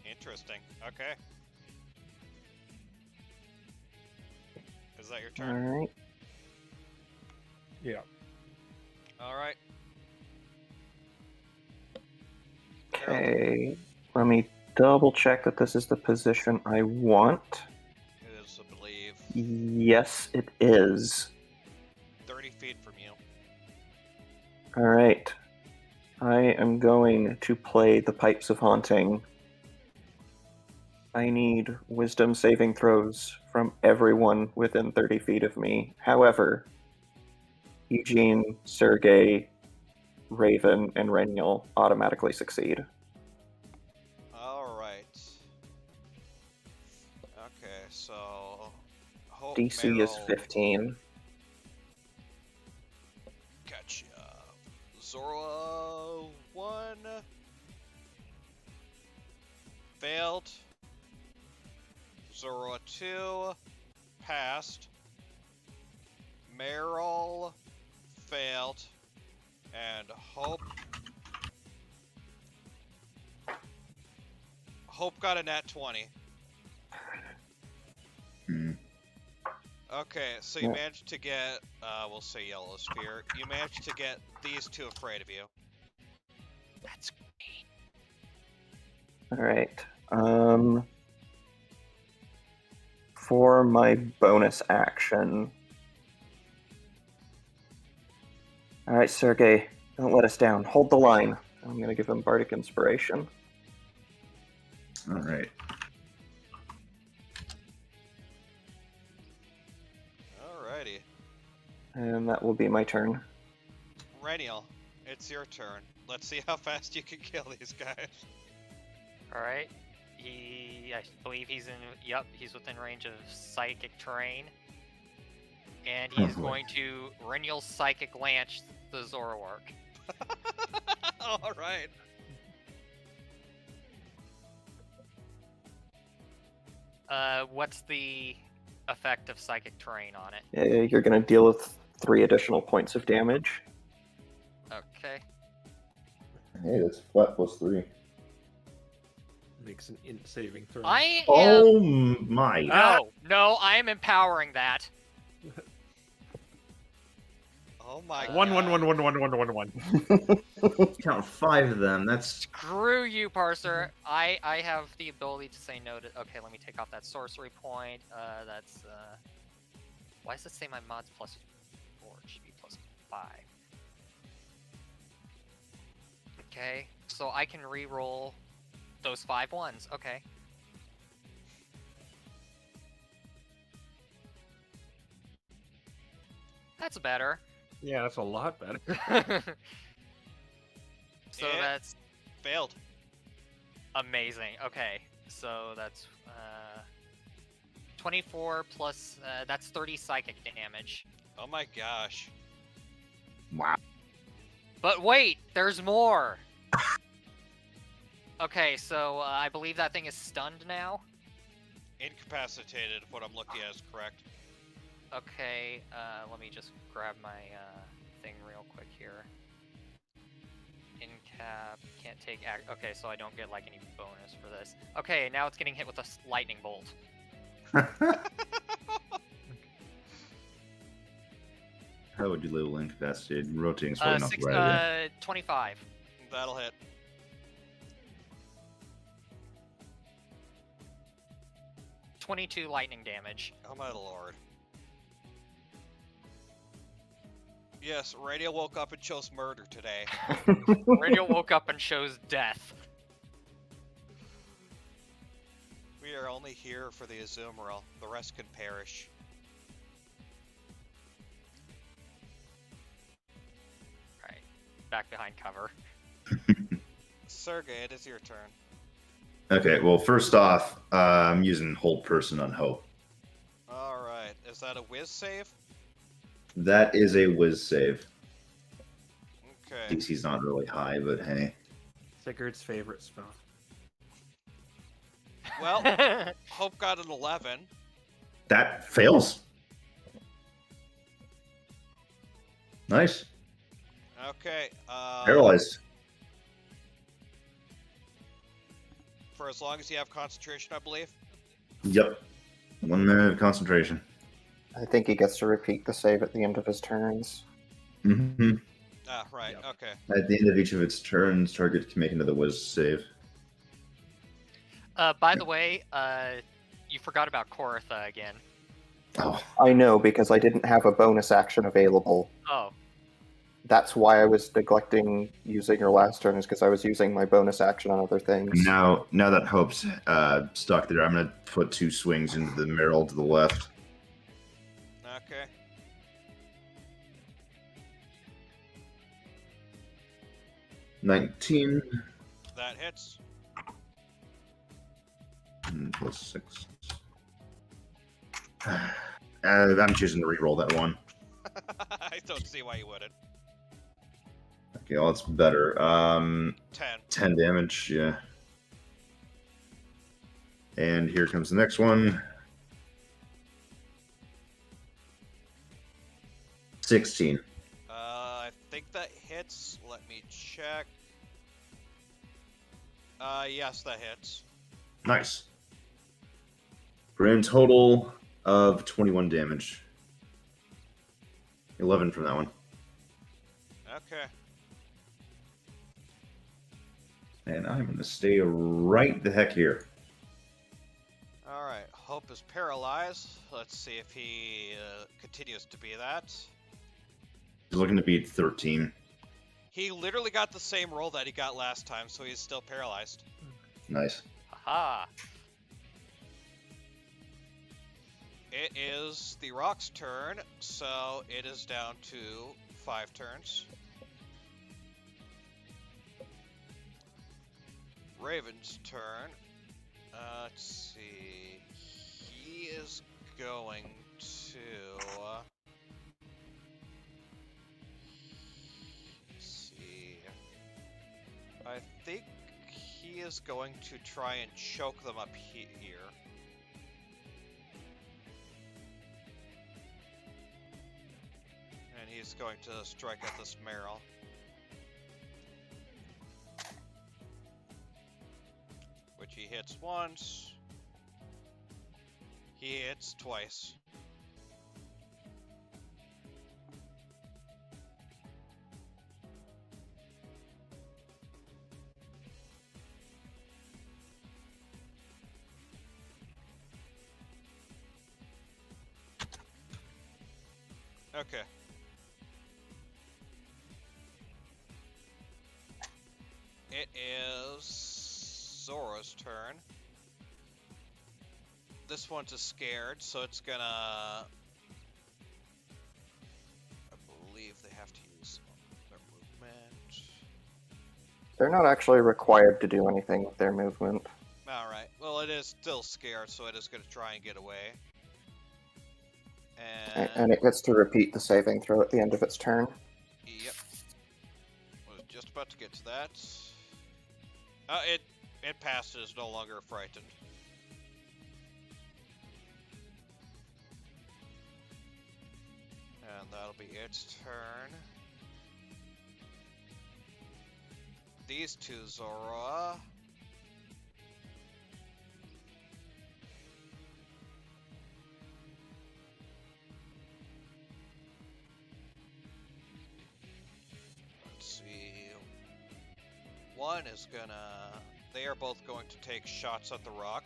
Interesting. Okay. Is that your turn? Alright. Yeah. All right. Okay. Let me double check that this is the position I want. It is, I believe, Yes, it is. 30 feet from you. Alright. I am going to play the Pipes of Haunting. I need wisdom saving throws from everyone within 30 feet of me. However, Eugene, Sergey, Raven, and Rennial automatically succeed. All right. Okay, so Hope DC is Meryl, 15. Gotcha. Zora 1 failed. Zora 2 passed. Meryl failed. And Hope got a nat 20. Hmm. Okay, so you Yeah. managed to get, we'll say Yellow Sphere. You managed to get these two afraid of you. That's Alright. For my bonus action. Alright, Sergey, don't let us down. Hold the line. I'm gonna give him Bardic Inspiration. All right. Alrighty. And that will be my turn. Reniel, it's your turn. Let's see how fast you can kill these guys. all right. I believe he's in. Yep, he's within range of psychic terrain, and he's boy. going to Rennial Psychic Lance the Zoroark. Alright. What's the effect of psychic terrain on it? You're gonna deal with 3 additional points of damage. Okay. Hey, that's flat +3. Makes an int saving throw. I am. Oh my! No, I am empowering that. Oh my god. 1 1 1 1 1 1 1 1. Count 5 of them. That's Screw you, Parser. I have the ability to say no to. Okay, let me take off that sorcery point. That's. Why does it say my mod's +4? It should be +5. Okay, so I can re-roll those 5 ones. Okay. That's better. Yeah, that's a lot better. So Yeah. that's Failed. amazing. Okay, so that's 24 plus, that's 30 psychic damage. Oh my gosh. Wow. But wait, there's more! Okay, so I believe that thing is stunned now. Incapacitated, if what I'm looking at is correct. Okay, let me just grab my thing real quick here. Incap, can't take act. Okay, so I don't get like any bonus for this. Okay, now it's getting hit with a lightning bolt. How would you label incapacitated? Rotating is probably not the right idea. 25. That'll hit. $22 lightning damage. Oh my lord. Yes, Radio woke up and chose murder today. Radio woke up and chose death. We are only here for the Azumarill. The rest can perish. Alright, back behind cover. Sergey, it is your turn. Okay, well, first off, I'm using Hold Person on Hope. Alright, is that a whiz save? That is a whiz save. Okay. DC's not really high, but hey. Sigurd's favorite spell. Well, Hope got an 11. That fails. Nice. Okay, Paralyzed. for as long as you have concentration, I believe. Yep. 1 minute of concentration. I think he gets to repeat the save at the end of his turns. Mm-hmm. Ah, right, Yep. okay. At the end of each of its turns, target can make another whiz save. By the way, you forgot about Koratha again. Oh, I know, because I didn't have a bonus action available. Oh, That's why I was neglecting using your last turn, is because I was using my bonus action on other things. now that Hope's stuck there, I'm going to put 2 swings into the barrel to the left. Okay. $19 That hits. and plus 6. I'm choosing to reroll that one. I don't see why you wouldn't. Okay, well, it's better. 10. 10 damage, yeah. And here comes the next one. 16. I think that hits. Let me check. Yes, that hits. Nice. Grand total of 21 damage. 11 from that one. Okay. And I'm going to stay right the heck here. Alright, Hope is paralyzed. Let's see if he continues to be that. He's looking to beat 13. He literally got the same roll that he got last time, so he's still paralyzed. Nice. haha. It is the Rock's turn, so it is down to 5 turns. Raven's turn. Let's see. He is going to. Let's see. I think he is going to try and choke them up here. And he's going to strike at this Meryl. Which he hits once. He hits twice. Okay. It is Zora's turn. This one's scared, so it's gonna... I believe they have to use their movement. They're not actually required to do anything with their movement. Alright, well it is still scared, so it is gonna try and get away. And it gets to repeat the saving throw at the end of its turn. Yep. Was just about to get to that. It passed. It is no longer frightened. And that'll be its turn. These two Zora. Let's see. One is gonna... They are both going to take shots at the rock.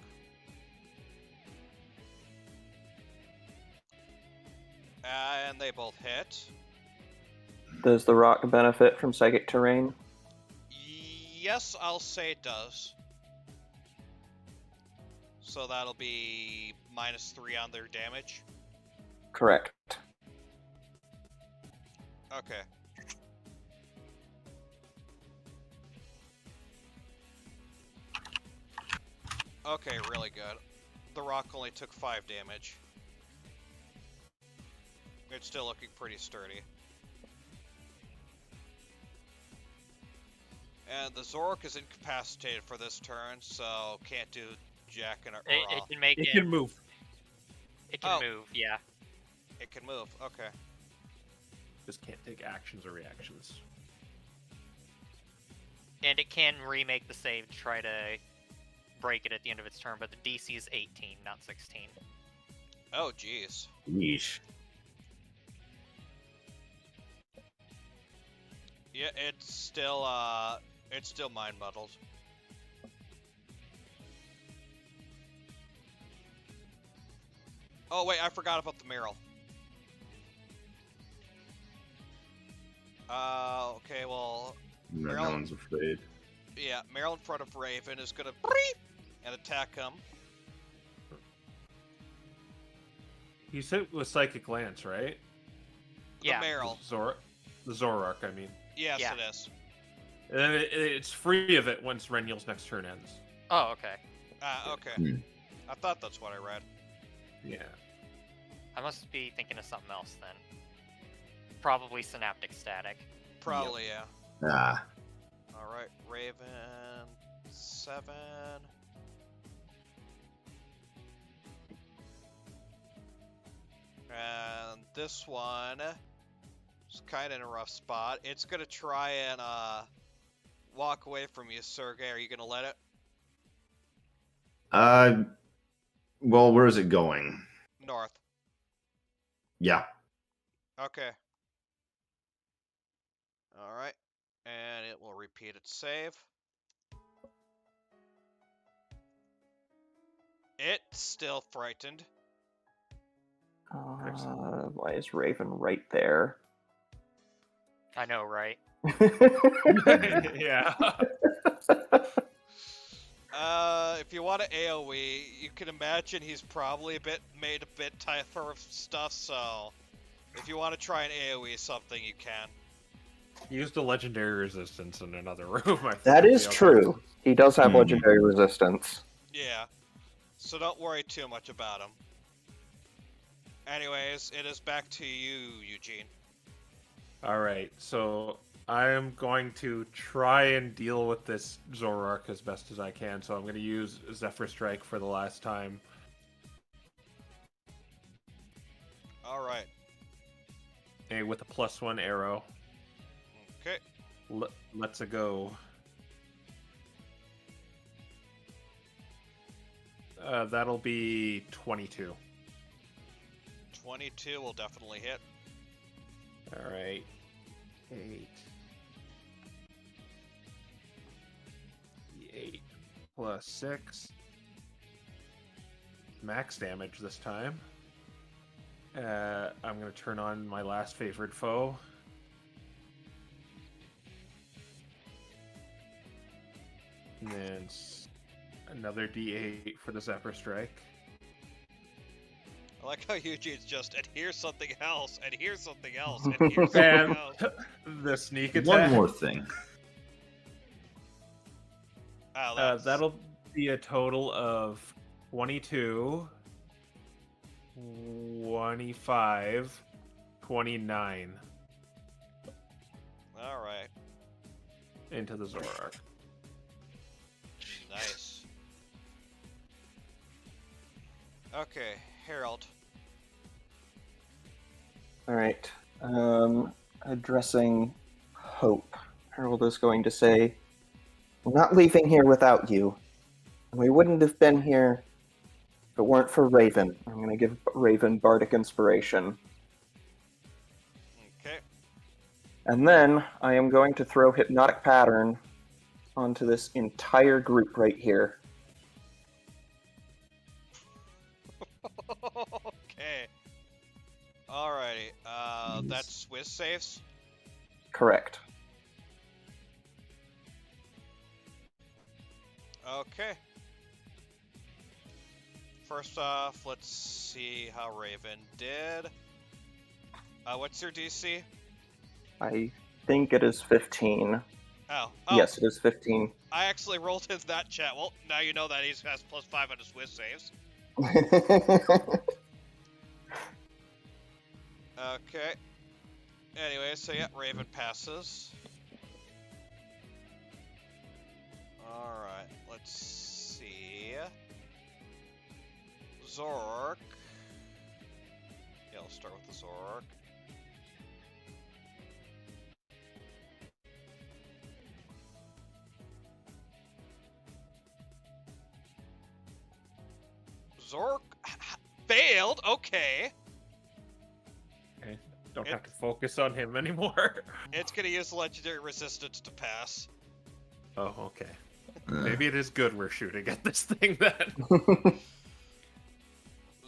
And they both hit. Does the rock benefit from psychic terrain? Yes, I'll say it does. So that'll be -3 on their damage. Correct. Okay. Okay, really good. The rock only took 5 damage. It's still looking pretty sturdy. And the Zork is incapacitated for this turn, so can't do jack and It can make It can move. It can move, yeah. It can move, okay. Just can't take actions or reactions. And it can remake the save to try to break it at the end of its turn, but the DC is 18, not 16. Oh, jeez. Yeesh. Yeah, it's still mind muddled. Oh wait, I forgot about the Meryl. Okay, well, No, no one's afraid. yeah, Meryl in front of Raven is gonna breep and attack him. He's hit with Psychic Lance, right? Yeah. The Meryl. The Zorark, I mean. Yes, Yeah. it is. And then it's free of it once Renyl's next turn ends. Oh, okay. Okay. Hmm. I thought that's what I read. Yeah. I must be thinking of something else then. Probably Synaptic Static. Probably, yeah. Ah. Alright, Raven 7. And this one is kind of in a rough spot. It's gonna try and walk away from you, Sergey. Are you gonna let it? Well, where is it going? North. Yeah. Okay. Alright. And it will repeat its save. It's still frightened. Why is Raven right there? I know, right? Yeah. If you want to AoE, you can imagine he's probably made a bit tougher of stuff, so if you want to try and AoE something, you can. He used a legendary resistance in another room. I That think. is true. He does have legendary resistance. Yeah. So don't worry too much about him. Anyways, it is back to you, Eugene. Alright, so I am going to try and deal with this Zorark as best as I can, so I'm going to use Zephyr Strike for the last time. Alright. With a +1 arrow. Okay. Let's go. That'll be 22. 22 will definitely hit. Alright. 8. 8 plus 6. Max damage this time. I'm going to turn on my last favored foe. And then another D8 for the Zephyr Strike. I like how Eugene's just, and here's something else, and here's something else, and here's something And else. the sneak attack. One more thing. Oh, That'll be a total of 22. 1 25, 29 All right. into the Zoroark. Nice. Okay, Harold. All right. Addressing Hope, Harold is going to say, "We're not leaving here without you. And we wouldn't have been here if it weren't for Raven." I'm going to give Raven Bardic Inspiration. Okay. And then I am going to throw Hypnotic Pattern onto this entire group right here. Okay. Alrighty. That's Swiss saves. Correct. Okay. First off, let's see how Raven did. What's your DC? I think it is 15. Oh. Yes, it is 15. I actually rolled in that chat. Well, now you know that he has +5 on his Swiss saves. Okay. Anyway, so yeah, Raven passes. Alright, let's see. Zoroark. Yeah, I'll start with the Zoroark. Zoroark failed. Okay. Okay. Don't have to focus on him anymore. It's gonna use legendary resistance to pass. Oh, okay. Maybe it is good we're shooting at this thing then.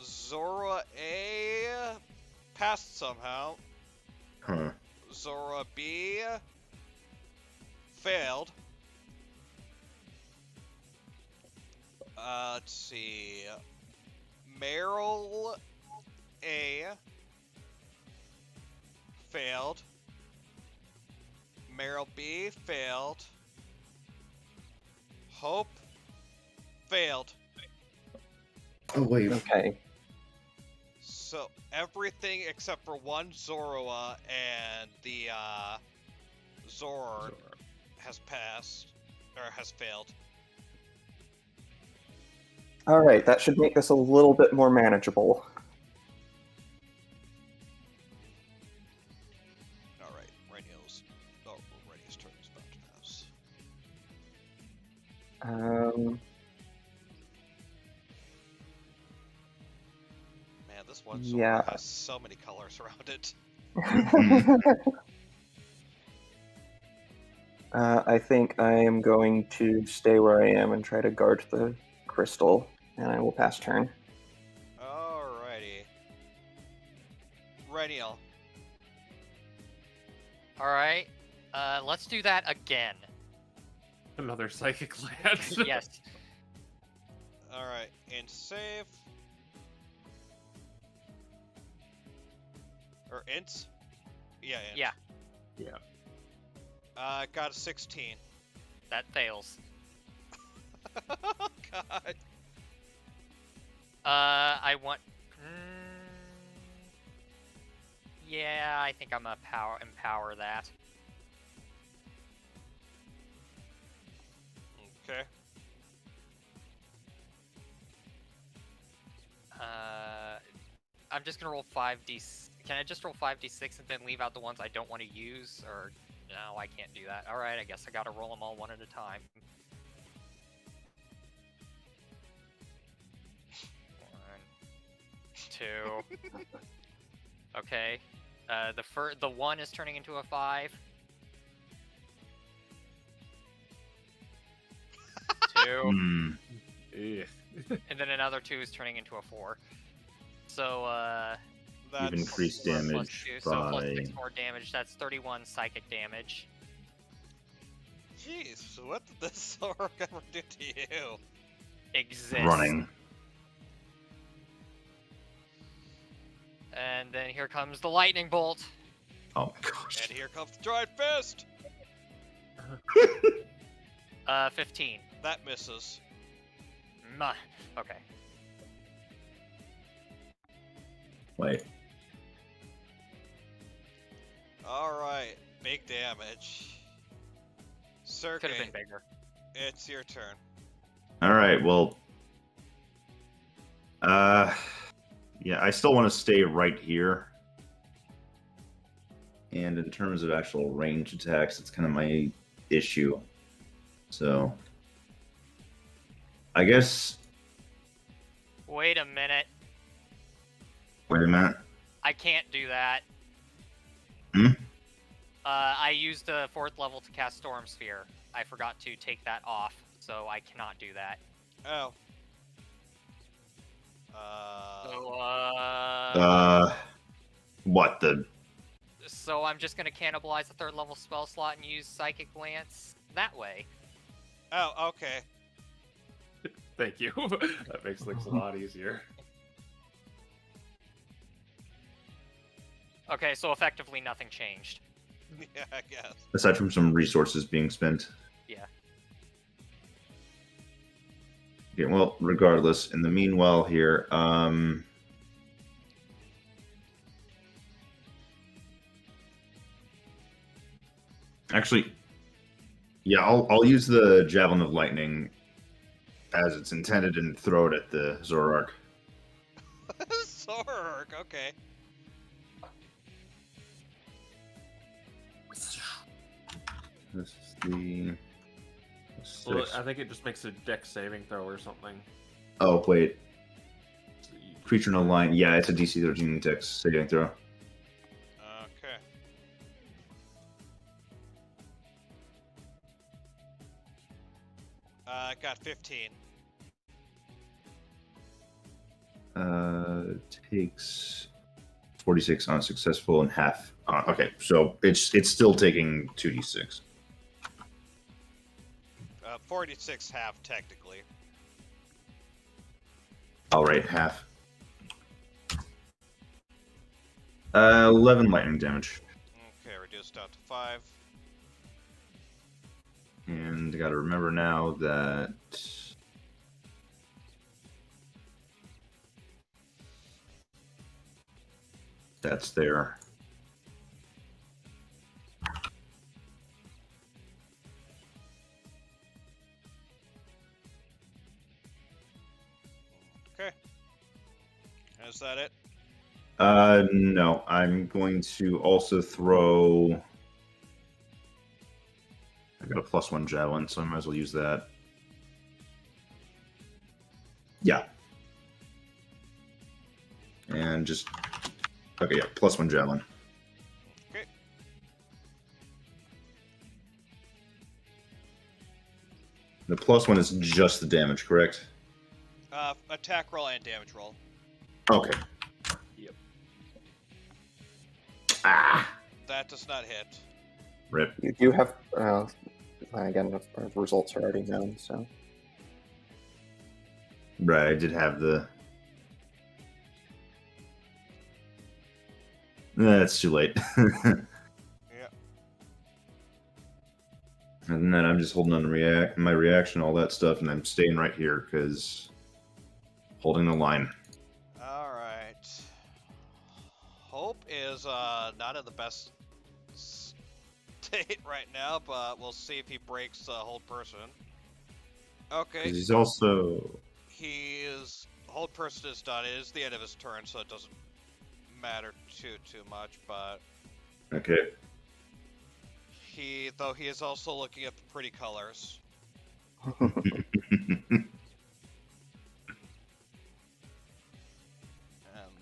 Zora A passed somehow. Huh. Zora B failed. Let's see. Meryl A failed. Meryl B failed. Hope failed. Oh wait. Okay. So everything except for one Zoroa and the Zord has passed or has failed. All right, that should make this a little bit more manageable. All right, Radio's turn is about to pass. Man, this one Zora has so many colors around it. I think I am going to stay where I am and try to guard the crystal, and I will pass turn. Alrighty. Renial. Alright, let's do that again. Another psychic lance. Yes. Alright, and save. Or ints? Yeah, int. Yeah. Yeah. Got a 16. That fails. God. I want... yeah, I think I'm gonna empower that. Okay. I'm just gonna roll 5d. Can I just roll 5d6 and then leave out the ones I don't want to use? Or no, I can't do that. All right, I guess I gotta roll them all one at a time. 1, 2. Okay. The 1 is turning into a 5. 2. And then another 2 is turning into a 4. So, You've increased 4 damage plus 2, by... so plus 6 more damage. That's 31 psychic damage. Jeez, what did this Zork ever do to you? Exists. running. And then here comes the lightning bolt. Oh my gosh. And here comes the Dried Fist! 15. That misses. Okay. Wait. Alright, big damage. Could have been Sergey, bigger. it's your turn. All right. Well, yeah, I still want to stay right here. And in terms of actual range attacks, it's kind of my issue. So, I guess. Wait a minute. Wait a minute. I can't do that. Hmm? I used the 4th level to cast Storm Sphere. I forgot to take that off, so I cannot do that. Oh. So, What the? so I'm just gonna cannibalize the 3rd level spell slot and use Psychic Lance that way. Oh, okay. Thank you. That makes things a lot easier. Okay, so effectively nothing changed. Yeah, I guess. Aside from some resources being spent. Yeah. Okay, well, regardless, in the meanwhile here, actually, yeah, I'll use the Javelin of Lightning as it's intended and throw it at the Zoroark. Zorg, okay. This is the Well, 6. I think it just makes a dex saving throw or something. Oh, wait. Creature in a line. Yeah, it's a DC 13 dex saving throw. Okay. I got 15. Takes 46 on successful and half. Okay, so it's still taking 2d6. 46 half, technically. All right, half. 11 lightning damage. Okay, reduced down to 5. And I gotta remember now that that's there. Okay. Is that it? No, I'm going to also throw. I got a +1 javelin, so I might as well use that. Yeah. And just. Okay, yeah, +1 javelin. Okay. The +1 is just the damage, correct? Attack roll and damage roll. Okay. Yep. Ah! That does not hit. Rip. You do have, again, the results are already known, so. Right, I did have the. That's too late. Yeah. And then I'm just holding on to my reaction, all that stuff, and I'm staying right here because holding the line. Alright. Hope is not in the best state right now, but we'll see if he breaks the hold person. 'Cause Okay. he's also. Hold person is done. It is the end of his turn, so it doesn't matter too much, but Okay. he is also looking at the pretty colors. And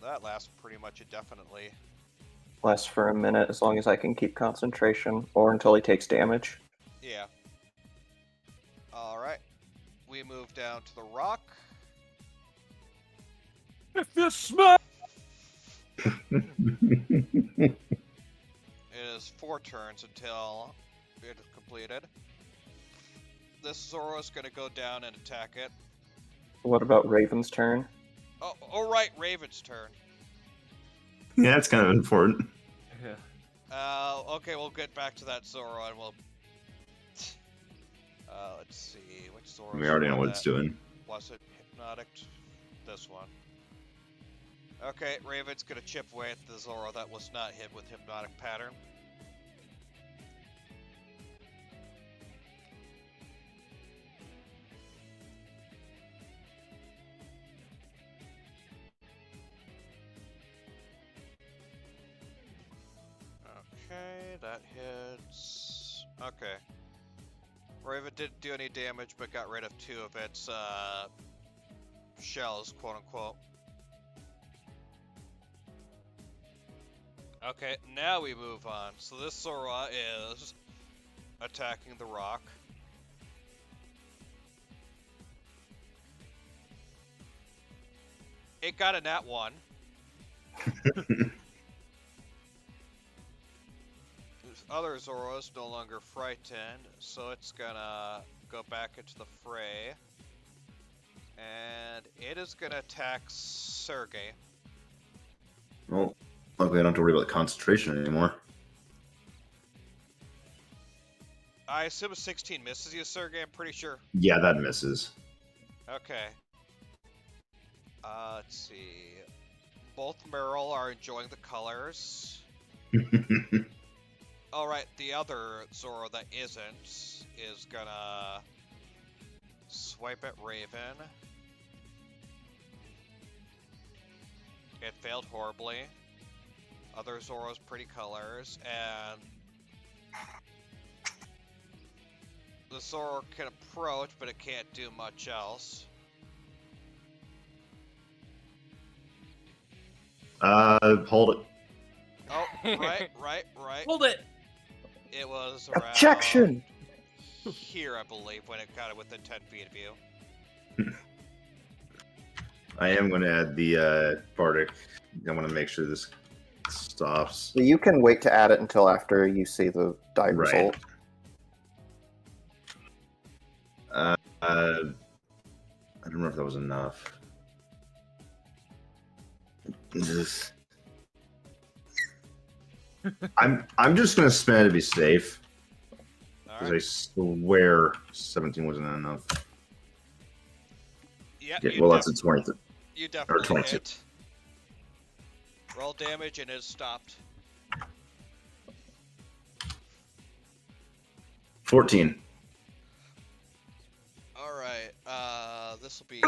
that lasts pretty much indefinitely. Lasts for a minute as long as I can keep concentration, or until he takes damage. Yeah. Alright. We move down to the rock. If you smell. It is 4 turns until it is completed. This Zoro is going to go down and attack it. What about Raven's turn? Oh right, Raven's turn. Yeah, that's kind of important. Yeah. Okay, we'll get back to that Zoro and we'll... let's see, which Zoro... We already know what it's doing. Was it Hypnotic? This one. Okay, Raven's gonna chip away at the Zoro that was not hit with Hypnotic Pattern. Okay, that hits. Okay. Raven didn't do any damage, but got rid of 2 of its shells, quote unquote. Okay, now we move on. So this Zora is attacking the rock. It got a nat 1. This other Zora is no longer frightened, so it's gonna go back into the fray. And it is gonna attack Sergey. Well, luckily I don't have to worry about concentration anymore. I assume 16 misses you, Sergey, I'm pretty sure. Yeah, that misses. Okay. Let's see. Both Merle are enjoying the colors. Alright, the other Zoro that isn't is gonna swipe at Raven. It failed horribly. Other Zoro's pretty colors, and the Zoro can approach, but it can't do much else. Hold it. Oh, right. Hold it! It was around Objection! here, I believe, when it got it within 10 feet of you. I am going to add the Bardic. I want to make sure this stops. So you can wait to add it until after you see the die Right. result. I don't know if that was enough. Just... I'm just gonna spend it to be safe, because Alright. I swear 17 wasn't enough. Yeah, Yeah, well, that's a 20. you definitely 22. hit. Roll damage and it stopped. 14. Alright, this will be...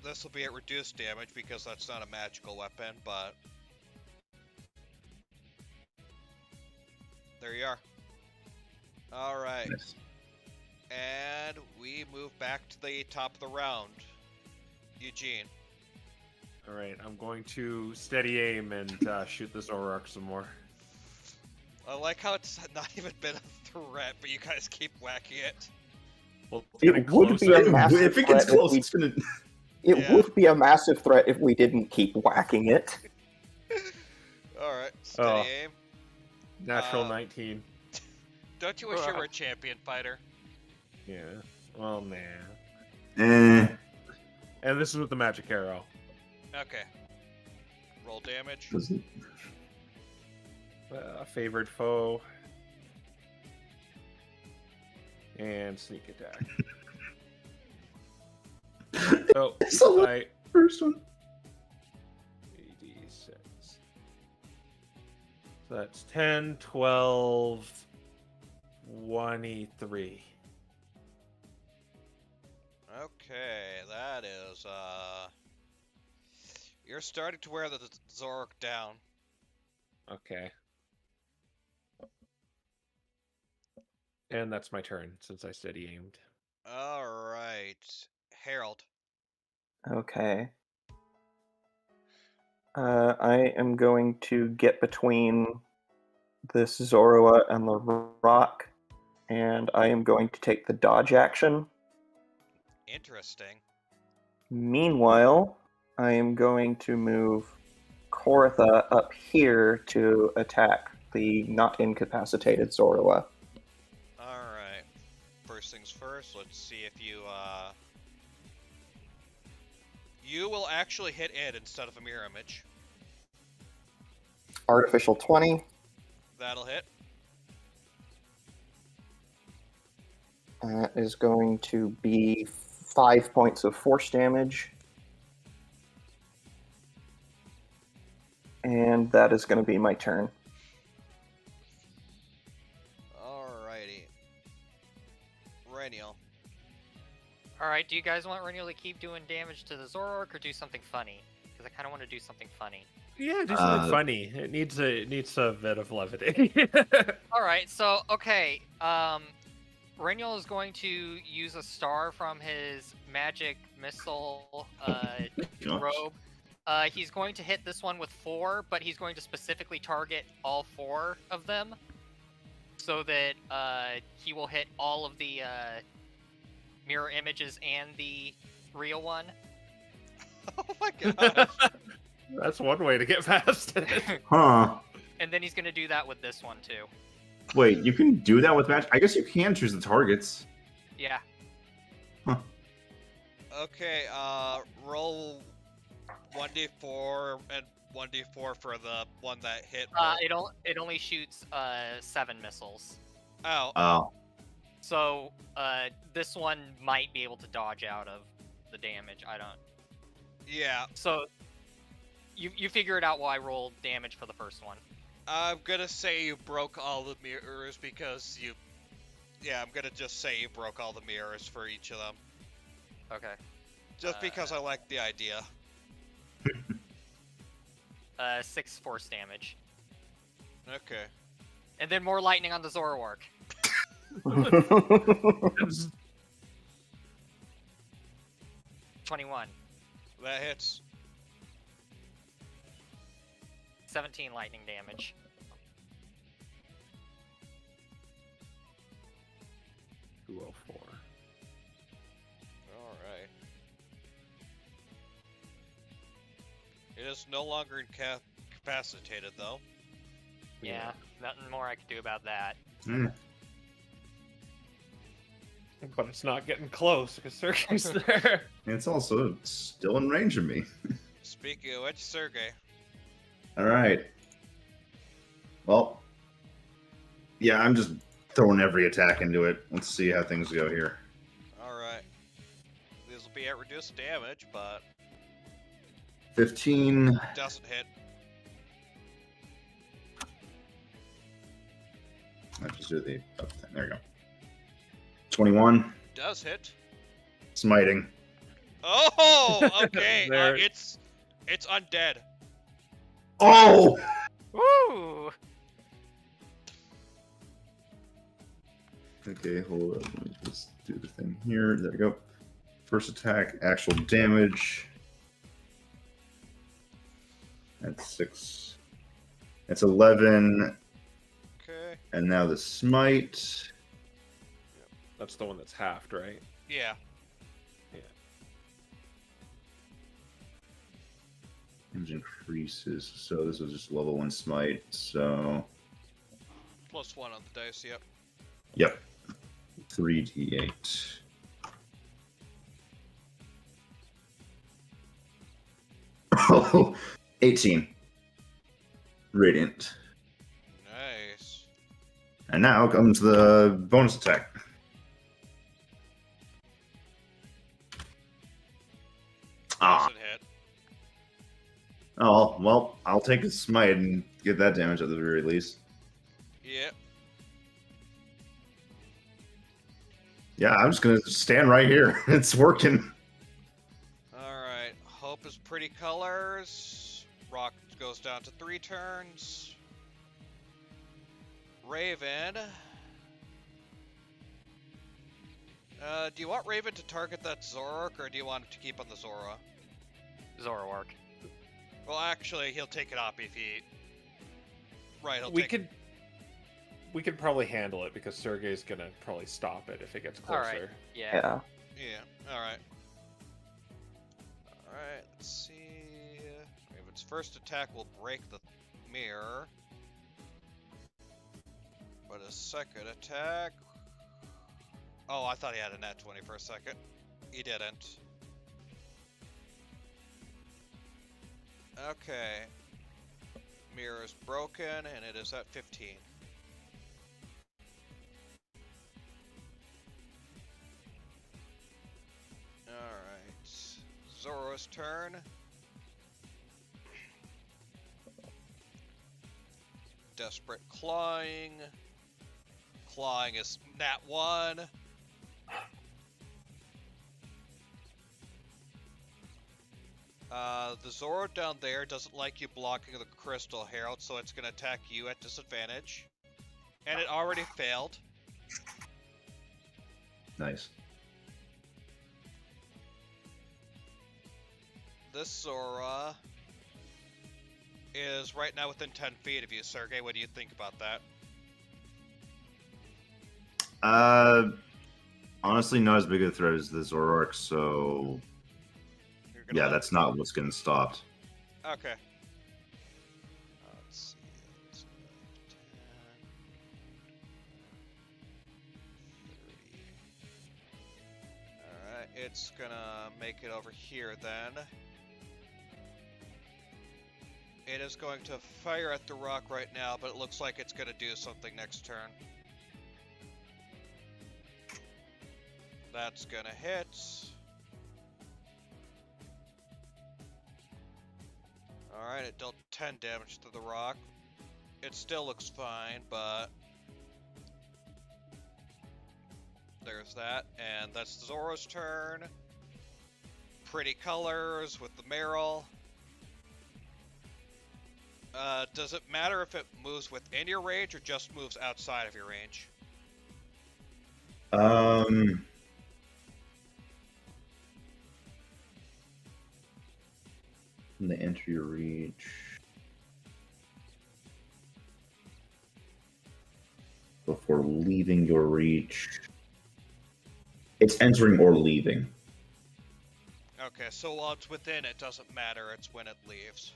This will be at reduced damage because that's not a magical weapon, but... There you are. Alright. Nice. And we move back to the top of the round. Eugene. Alright, I'm going to steady aim and shoot this Zoroark some more. I like how it's not even been a threat, but you guys keep whacking it. Well, it's It getting would closer. be a massive If it gets threat if close, we- it's gonna. It Yeah. would be a massive threat if we didn't keep whacking it. Alright, steady Oh. aim. Natural Uh, 19. Don't you wish you were a champion fighter? Yeah. Well, nah. Eh. And this is with the magic arrow. Okay. Roll damage. Doesn't- Favored foe. And sneak attack. Oh, It's a lot. I... First one. 86. So that's 10, 12, 23. Okay, that is, You're starting to wear the Zork down. Okay. And that's my turn, since I steady aimed. Alright. Harold. Okay. I am going to get between this Zorua and the rock, and I am going to take the dodge action. Interesting. Meanwhile, I am going to move Koritha up here to attack the not incapacitated Zorua. Alright. First things first, let's see if you, You will actually hit it instead of a mirror image. Artificial 20. That'll hit. That is going to be 5 points of force damage. And that is going to be my turn. Alrighty. Renial. Alright, do you guys want Renial to keep doing damage to the Zoroark or do something funny? Because I kind of want to do something funny. Yeah, do something funny. It needs a bit of levity. Alright, so, okay. Renial is going to use a star from his magic missile robe. He's going to hit this one with 4, but he's going to specifically target all 4 of them. So that he will hit all of the mirror images and the real one. Oh my god. That's one way to get past it. Huh. And then he's going to do that with this one too. Wait, you can do that with match? I guess you can choose the targets. Yeah. Okay, roll 1d4 and 1d4 for the one that hit. It only shoots 7 missiles. Oh. Oh. So this one might be able to dodge out of the damage. I don't. Yeah. So you figure it out while I roll damage for the first one. I'm gonna say you broke all the mirrors because you... Yeah, I'm gonna just say you broke all the mirrors for each of them. Okay. Just because I like the idea. 6 force damage. Okay. And then more lightning on the Zoroark. 21. That hits. 17 lightning damage. $204. Alright. It is no longer incapacitated, though. Yeah, nothing more I could do about that. Hmm. But it's not getting close because Sergey's there. And it's also still in range of me. Speaking of which, Sergey. All right. Well, yeah, I'm just throwing every attack into it. Let's see how things go here. Alright. These will be at reduced damage, but 15. doesn't hit. Let's just do the up thing. There you go. 21. Does hit. Smiting. Oh, okay. There. It's undead. Oh! Woo! Okay, hold up. Let me just do the thing here. There we go. First attack, actual damage. That's 6. That's 11. Okay. And now the smite. That's the one that's halved, right? Yeah. Damage increases. So this was just level 1 smite. So, +1 on the dice, yep. yep. 3d8. Oh, 18. Radiant. Nice. And now comes the bonus attack. Ah. Doesn't hit. Oh, well, I'll take a smite and get that damage at the very least. Yep. Yeah, I'm just gonna stand right here. It's working. Alright. Hope is pretty colors. Rock goes down to 3 turns. Raven. Do you want Raven to target that Zoroark, or do you want him to keep on the Zora? Zoroark. Well, actually, he'll take it up if he... Right, he'll We take... we could probably handle it because Sergey's gonna probably stop it if it gets closer. Alright. Yeah. Yeah. Yeah, alright. Alright, let's see... Raven's first attack will break the mirror. But his second attack... Oh, I thought he had a nat 20 for a second. He didn't. Okay. Mirror is broken, and it is at 15. 15. Zoro's turn. Desperate clawing. Clawing is nat 1. The Zoro down there doesn't like you blocking the Crystal Herald, so it's going to attack you at disadvantage. And it already failed. Nice. This Zora is right now within 10 feet of you, Sergey. What do you think about that? Honestly, not as big a threat as the Zoroark, so yeah, that's not what's getting stopped. Okay. Let's see. It's 10, 30. Alright, it's gonna make it over here then. It is going to fire at the rock right now, but it looks like it's gonna do something next turn. That's gonna hit. Alright, it dealt 10 damage to the rock. It still looks fine, but there's that. And that's Zoro's turn. Pretty colors with the Meryl. Does it matter if it moves within your range or just moves outside of your range? When they enter your reach. Before leaving your reach. It's entering or leaving. Okay, so while it's within, it doesn't matter. It's when it leaves.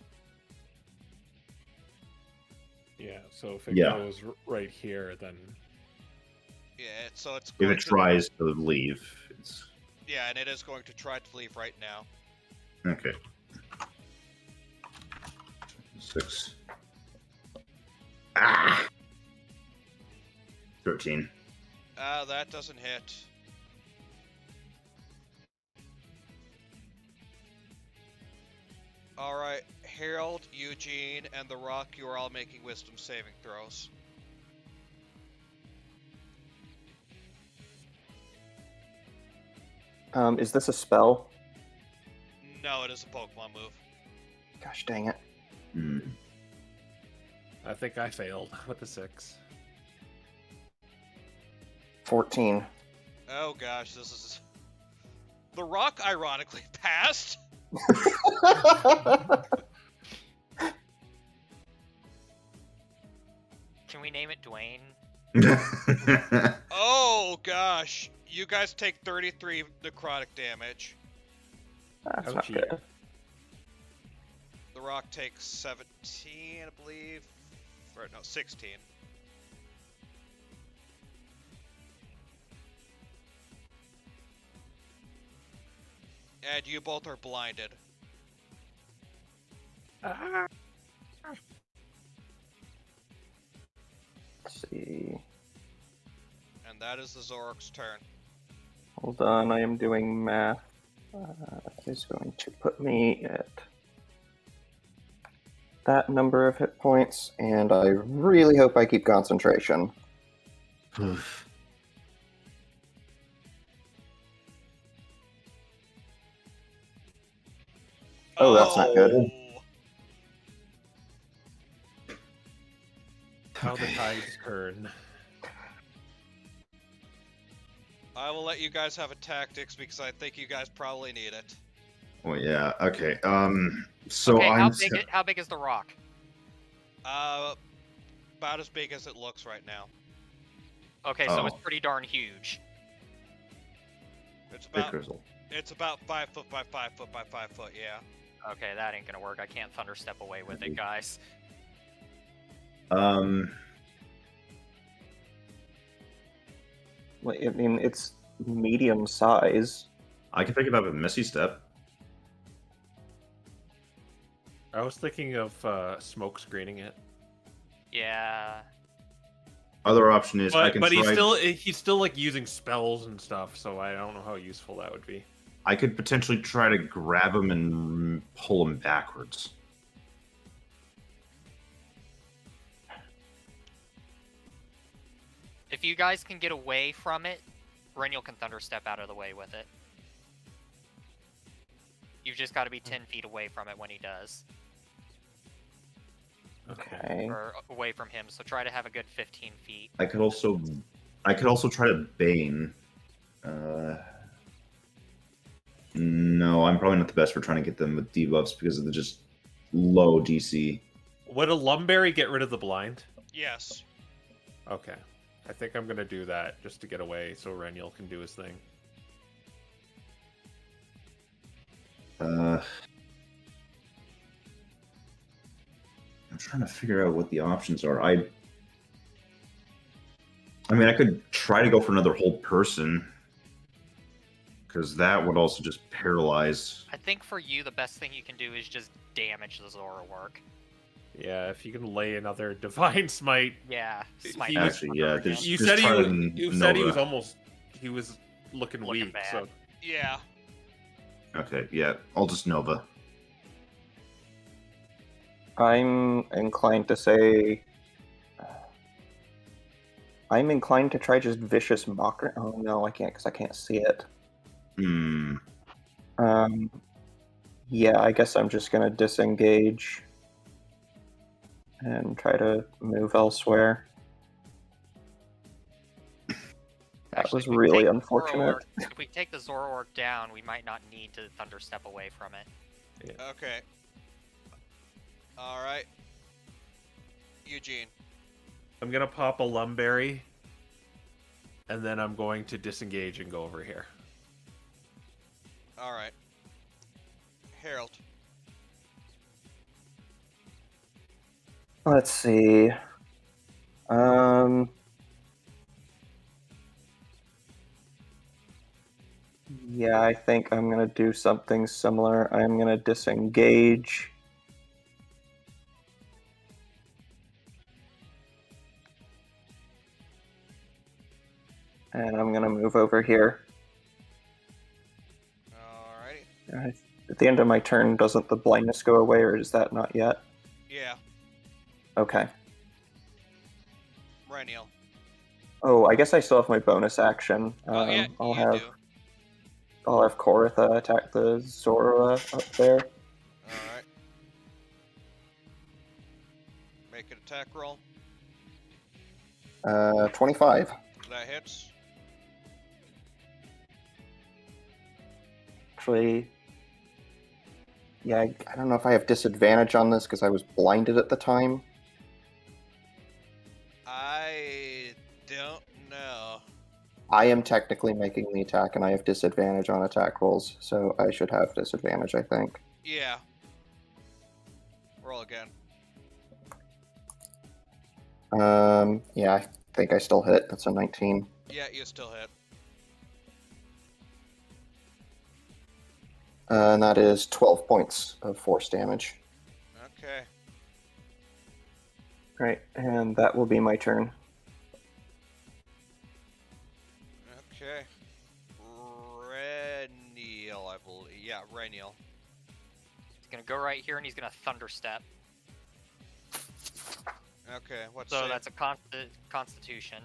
Yeah, so if it goes right here, then... Yeah, so it's If going it tries to leave, it's... Yeah, and it is going to try to leave right now. Okay. 6. Ah! 13. That doesn't hit. Alright, Harold, Eugene, and The Rock, you are all making wisdom saving throws. Is this a spell? No, it is a Pokemon move. Gosh dang it. Hmm. I think I failed with the 6. 14. Oh gosh, this is... The Rock ironically passed! Can we name it Dwayne? Oh gosh, you guys take 33 necrotic damage. That's not Ouchie. good. The Rock takes 17, I believe. Or no, 16. And you both are blinded. Let's see. And that is the Zoroark's turn. Hold on, I am doing math. Is going to put me at that number of hit points, and I really hope I keep concentration. Oh, that's not good. How the tides turn. I will let you guys have a tactics because I think you guys probably need it. Well, yeah. Okay. So Okay, I'm. how big is the rock? About as big as it looks right now. Okay, so it's Oh. pretty darn huge. It's about 5 foot by 5 foot by 5 foot. Yeah. Okay, that ain't gonna work. I can't thunder step away with it, guys. Well, I mean, it's medium size. I can pick it up with Misty Step. I was thinking of smoke screening it. Yeah. Other option is I But, can but try. he's still like using spells and stuff, so I don't know how useful that would be. I could potentially try to grab him and pull him backwards. If you guys can get away from it, Reniel can Thunder Step out of the way with it. You've just got to be 10 feet away from it when he does. Okay. Or away from him, so try to have a good 15 feet. I could also try to Bane. No, I'm probably not the best for trying to get them with debuffs because of the just low DC. Would a Lumberry get rid of the blind? Yes. Okay. I think I'm going to do that just to get away so Reniel can do his thing. I'm trying to figure out what the options are. I mean, I could try to go for another whole person, because that would also just paralyze. I think for you, the best thing you can do is just damage the Zoroark. Yeah, if you can lay another Divine Smite. Yeah, smite He him was- Actually, yeah, again. there's- You Just said he try was, to you said he was Nova. almost, he was looking weak. bad. So Yeah. Okay, yeah, I'll just Nova. I'm inclined to say. I'm inclined to try just Vicious Mockery. Oh no, I can't because I can't see it. Yeah, I guess I'm just gonna disengage and try to move elsewhere. That Actually, was if we really take the unfortunate. Zoroark- if we take the Zoroark down, we might not need to Thunder Step away from it. Okay. All right. Eugene. I'm going to pop a Lumberry, and then I'm going to disengage and go over here. All right. Harold. Let's see. Yeah, I think I'm gonna do something similar. I'm gonna disengage. And I'm gonna move over here. Alrighty. At the end of my turn, doesn't the blindness go away, or is that not yet? Yeah. Okay. Reniel. Oh, I guess I still have my bonus action. Oh yeah, I'll you have do. I'll have Koritha attack the Zora up there. Alright. Make an attack roll. 25. That hits. Actually, yeah, I don't know if I have disadvantage on this because I was blinded at the time. I don't know. I am technically making the attack, and I have disadvantage on attack rolls, so I should have disadvantage, I think. Yeah. Roll again. Yeah, I think I still hit. That's a 19. Yeah, you still hit. And that is 12 points of force damage. Okay. Right, and that will be my turn. Okay. Reniel, I believe. Yeah, Reniel. He's gonna go right here and he's gonna Thunder Step. Okay, what's So that's a Constitution.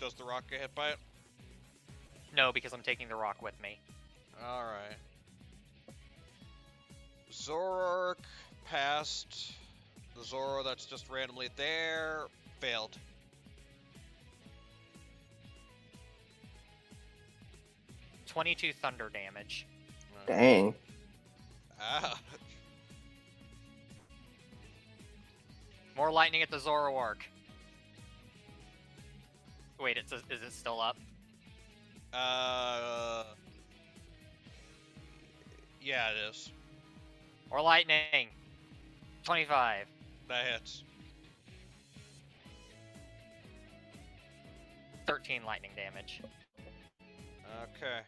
Does the rock get hit by it? No, because I'm taking the rock with me. Alright. Zoroark passed. The Zoro that's just randomly there failed. $22 thunder damage. Dang. Ah. More lightning at the Zoroark. Wait, is it still up? Yeah, it is. More lightning. 25. That hits. 13 lightning damage. Okay.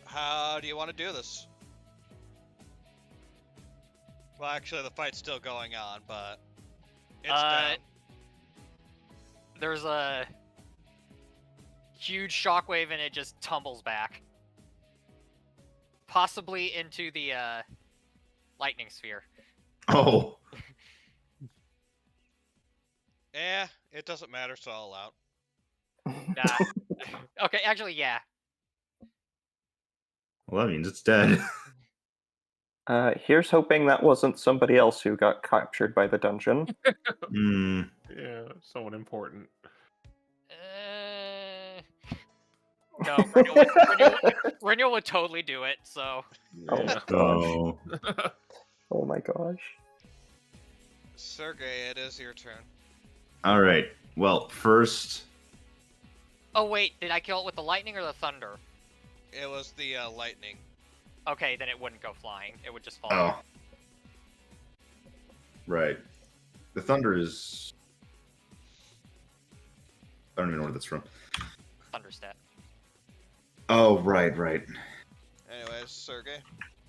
How do you want to do this? Well, actually, the fight's still going on, but It's down. There's a huge shockwave and it just tumbles back. Possibly into the lightning sphere. Oh, It doesn't matter, so I'll allow. Nah. Okay, actually, yeah. well, that means it's dead. Here's hoping that wasn't somebody else who got captured by the dungeon. Hmm. Yeah, someone important. No, Renewal would totally do it, so... Oh Yeah. my gosh. Oh. Oh my gosh. Sergey, it is your turn. All right. Well, first, Oh wait, did I kill it with the lightning or the thunder? It was the lightning. Okay, then it wouldn't go flying. It would just fall. oh, right. The thunder is. I don't even know where that's from. Thunder stat. Oh, right. Anyways, Sergey.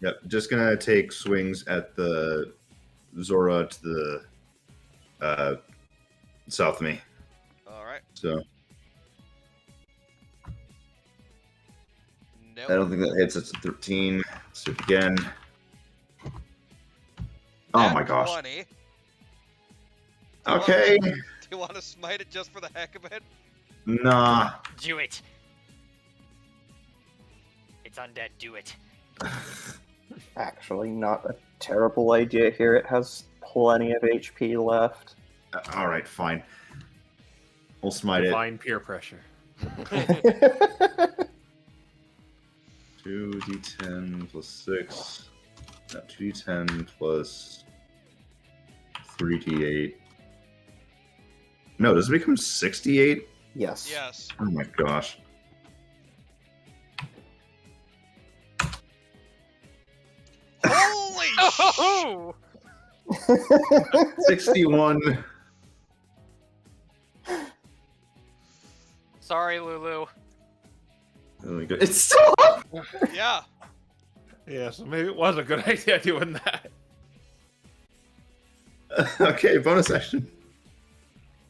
Yep. Just gonna take swings at the Zora to the south of me. Alright. So Nope. I don't think that hits. It's a 13. Let's do it again. Oh Nat my gosh. 20. Okay. Do you want to smite it just for the heck of it? Nah. Do it! It's undead, do it. Actually, not a terrible idea here. It has plenty of HP left. All right, fine. We'll smite it. Divine peer pressure. 2d10 plus 6. No, 2d10 plus 3d8. No, does it become 68? Yes. Yes. Oh my gosh. Holy Oh! 61. Sorry, Lulu. Oh my God. It's still up! Yeah. Yeah, so maybe it was a good idea doing that. Okay, bonus action.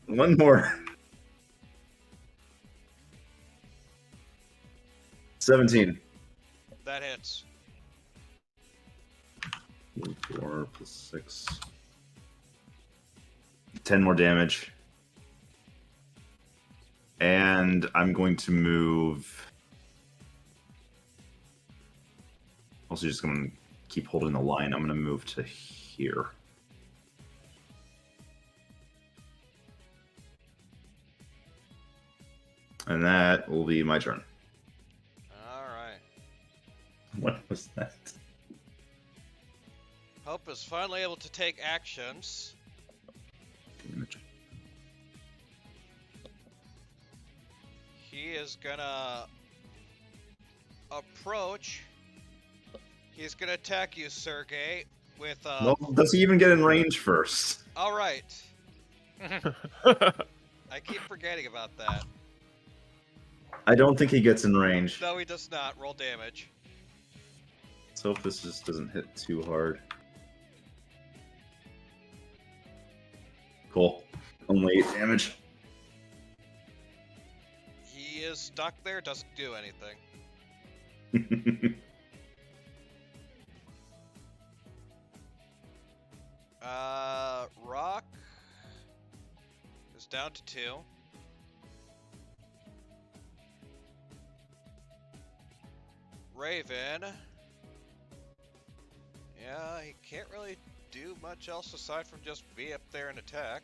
One more. 17. That hits. 4 plus 6. 10 more damage. And I'm going to move. Also, just going to keep holding the line. I'm going to move to here. And that will be my turn. Alright. What was that? Hope is finally able to take actions. He is gonna approach. He's gonna attack you, Sergey, with Well, does he even get in range first? Alright. I keep forgetting about that. I don't think he gets in range. No, he does not. Roll damage. Let's hope this just doesn't hit too hard. Cool. Only 8 damage. He is stuck there, doesn't do anything. Rock is down to 2. Raven. Yeah, he can't really do much else aside from just be up there and attack.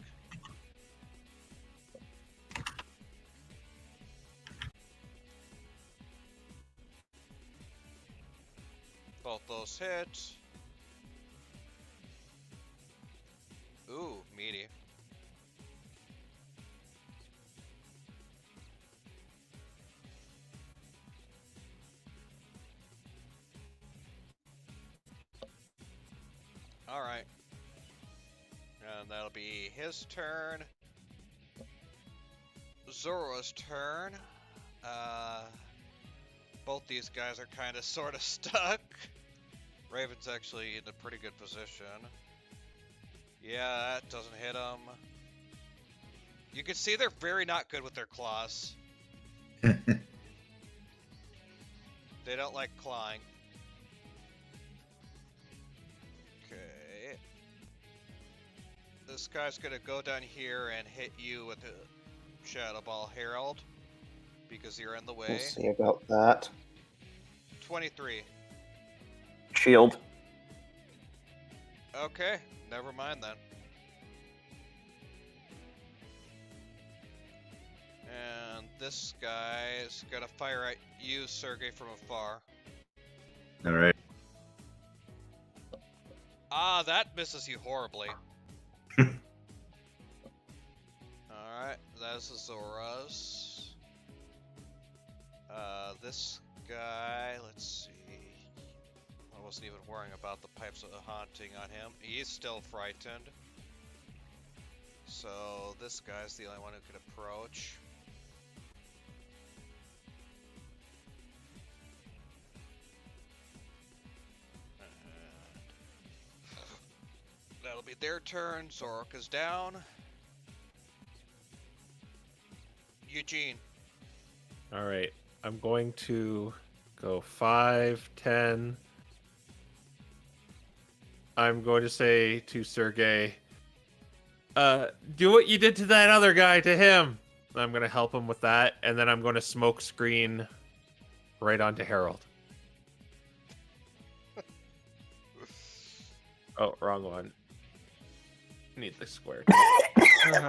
Both those hit. Ooh, meaty. Alright. And that'll be his turn. Zoro's turn. Both these guys are kind of sort of stuck. Raven's actually in a pretty good position. Yeah, that doesn't hit them. You can see they're very not good with their claws. They don't like clawing. Okay. This guy's gonna go down here and hit you with a Shadow Ball Herald because you're in the way. We'll see about that. 23. Shield. Okay, never mind then. And this guy is gonna fire at you, Sergey, from afar. All right. Ah, that misses you horribly. Alright, that's Zora's. This guy, let's see. I wasn't even worrying about the pipes of the haunting on him. He's still frightened. So this guy's the only one who can approach. That'll be their turn. Zork is down. Eugene. All right. I'm going to go 5, 10. I'm going to say to Sergey, do what you did to that other guy to him. I'm going to help him with that, and then I'm going to smoke screen right onto Harold. Oh, wrong one. Need the square.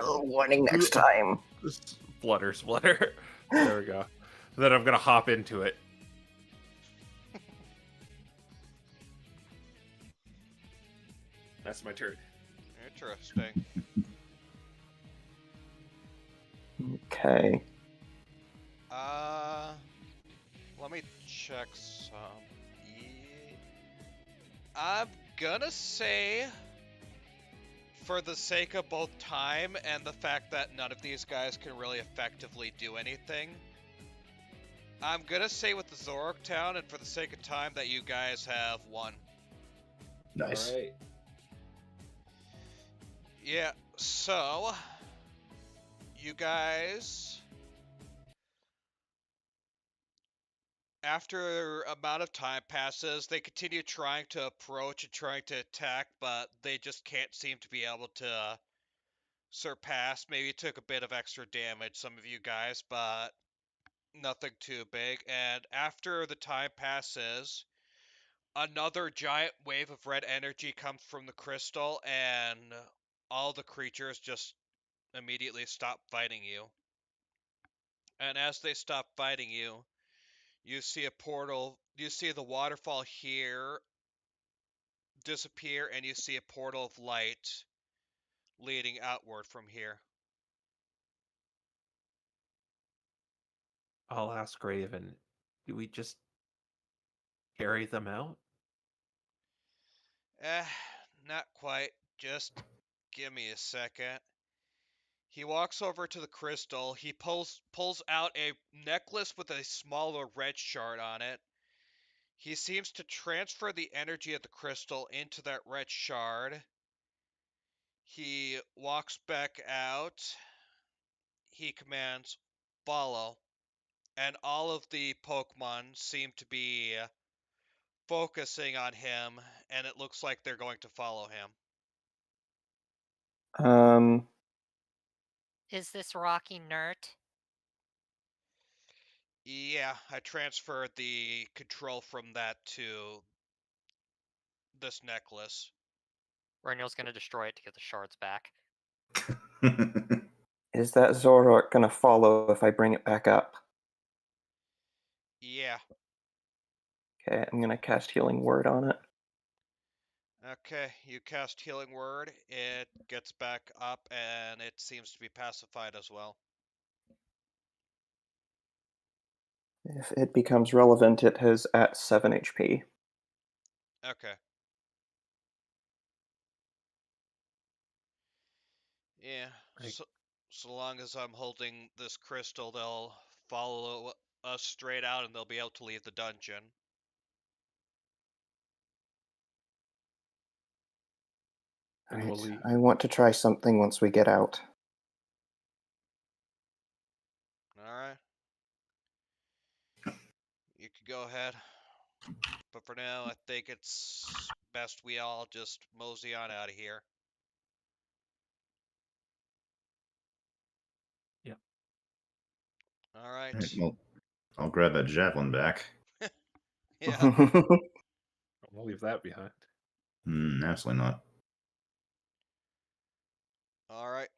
Warning next time. Splutter. There we go. Then I'm gonna hop into it. That's my turn. Interesting. Okay. Let me check some. I'm gonna say, for the sake of both time and the fact that none of these guys can really effectively do anything, I'm gonna say with the Zorok Town, and for the sake of time, that you guys have won. Nice. All right. Yeah, so you guys, after amount of time passes, they continue trying to approach and trying to attack, but they just can't seem to be able to surpass. Maybe it took a bit of extra damage, some of you guys, but nothing too big. And after the time passes, another giant wave of red energy comes from the crystal, and all the creatures just immediately stop fighting you. And as they stop fighting you, you see a portal, you see the waterfall here disappear, and you see a portal of light leading outward from here. I'll ask Raven. Do we just carry them out? Not quite. Just give me a second. He walks over to the crystal. He pulls out a necklace with a smaller red shard on it. He seems to transfer the energy of the crystal into that red shard. He walks back out. He commands, "Follow." And all of the Pokemon seem to be focusing on him, and it looks like they're going to follow him. Is this Rocky Nert? Yeah, I transferred the control from that to this necklace. Renio's gonna destroy it to get the shards back. Is that Zorok gonna follow if I bring it back up? Yeah. Okay, I'm gonna cast Healing Word on it. Okay, you cast Healing Word, it gets back up, and it seems to be pacified as well. If it becomes relevant, it is at 7 HP. Okay. Yeah, so long as I'm holding this crystal, they'll follow us straight out, and they'll be able to leave the dungeon. and we'll leave. I want to try something once we get out. Alright. You can go ahead. But for now, I think it's best we all just mosey on out of here. Yep. Alright. Alright, well, I'll grab that javelin back. Yeah. We'll leave that behind. Absolutely not. Alright.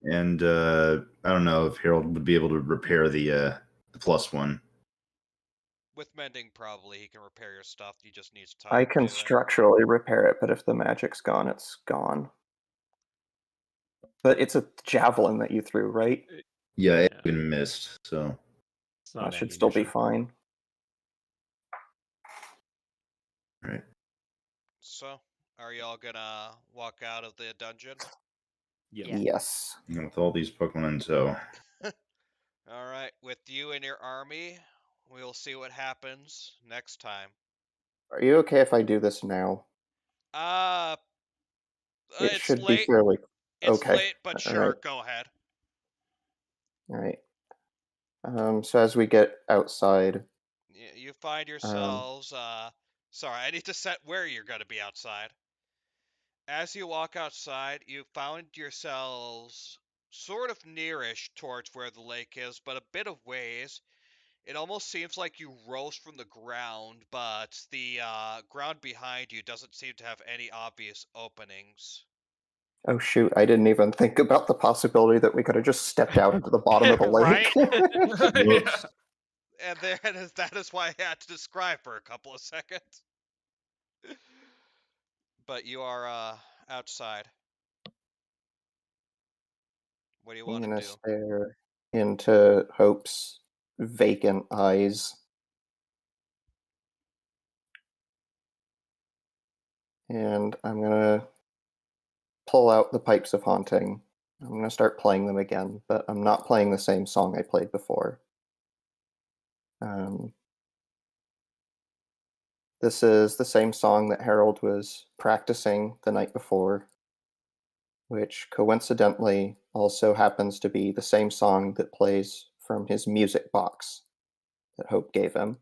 And I don't know if Harold would be able to repair the +1. With mending, probably he can repair your stuff. He just needs time I to can do it. structurally repair it, but if the magic's gone, it's gone. But it's a javelin that you threw, right? Yeah, it's Yeah. been missed, so It's not That should still be ammunition. fine. right. So, are y'all gonna walk out of the dungeon? Yep. Yeah. Yes. And with all these Pokemon in tow. Alright, with you and your army, we'll see what happens next time. Are you okay if I do this now? It It's should be late. fairly It's okay. late, but All sure, right. go ahead. All right. So as we get outside, You find yourselves, sorry, I need to set where you're gonna be outside. As you walk outside, you found yourselves sort of nearish towards where the lake is, but a bit of ways. It almost seems like you rose from the ground, but the ground behind you doesn't seem to have any obvious openings. oh shoot, I didn't even think about the possibility that we could have just stepped out into the bottom of the lake. Whoops. And that is why I had to describe for a couple of seconds. But you are outside. What do you I'm want to gonna do? stare into Hope's vacant eyes. And I'm gonna pull out the Pipes of Haunting. I'm gonna start playing them again, but I'm not playing the same song I played before. This is the same song that Harold was practicing the night before, which coincidentally also happens to be the same song that plays from his music box that Hope gave him.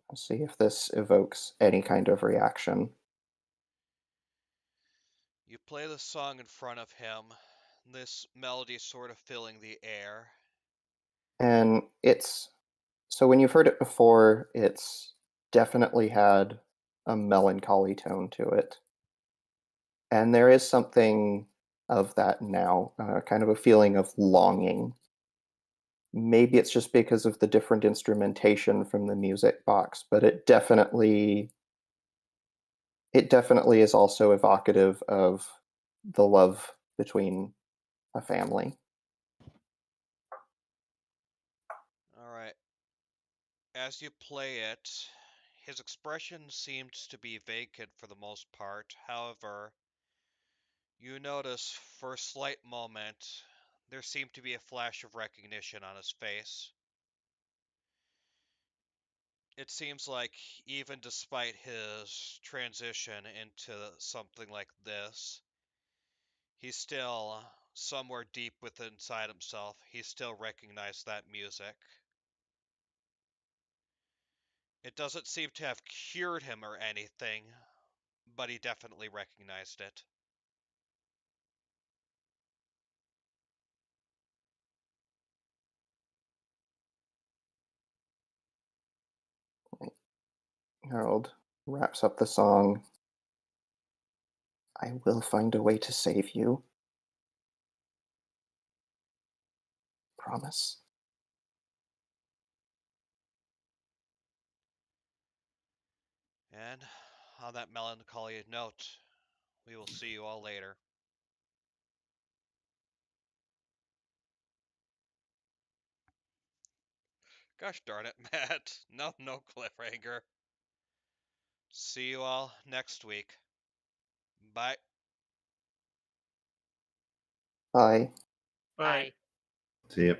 Let's see if this evokes any kind of reaction. You play the song in front of him, this melody sort of filling the air. And it's so when you've heard it before, it's definitely had a melancholy tone to it. And there is something of that now, kind of a feeling of longing. Maybe it's just because of the different instrumentation from the music box, but it definitely is also evocative of the love between a family. Alright. As you play it, his expression seems to be vacant for the most part. However, you notice for a slight moment, there seemed to be a flash of recognition on his face. It seems like even despite his transition into something like this, he's still somewhere deep within inside himself. He still recognized that music. It doesn't seem to have cured him or anything, but he definitely recognized it. Harold wraps up the song. I will find a way to save you. Promise. And on that melancholy note, we will see you all later. Gosh darn it, Matt. No cliffhanger. See you all next week. Bye. Bye. Bye. Bye. See ya.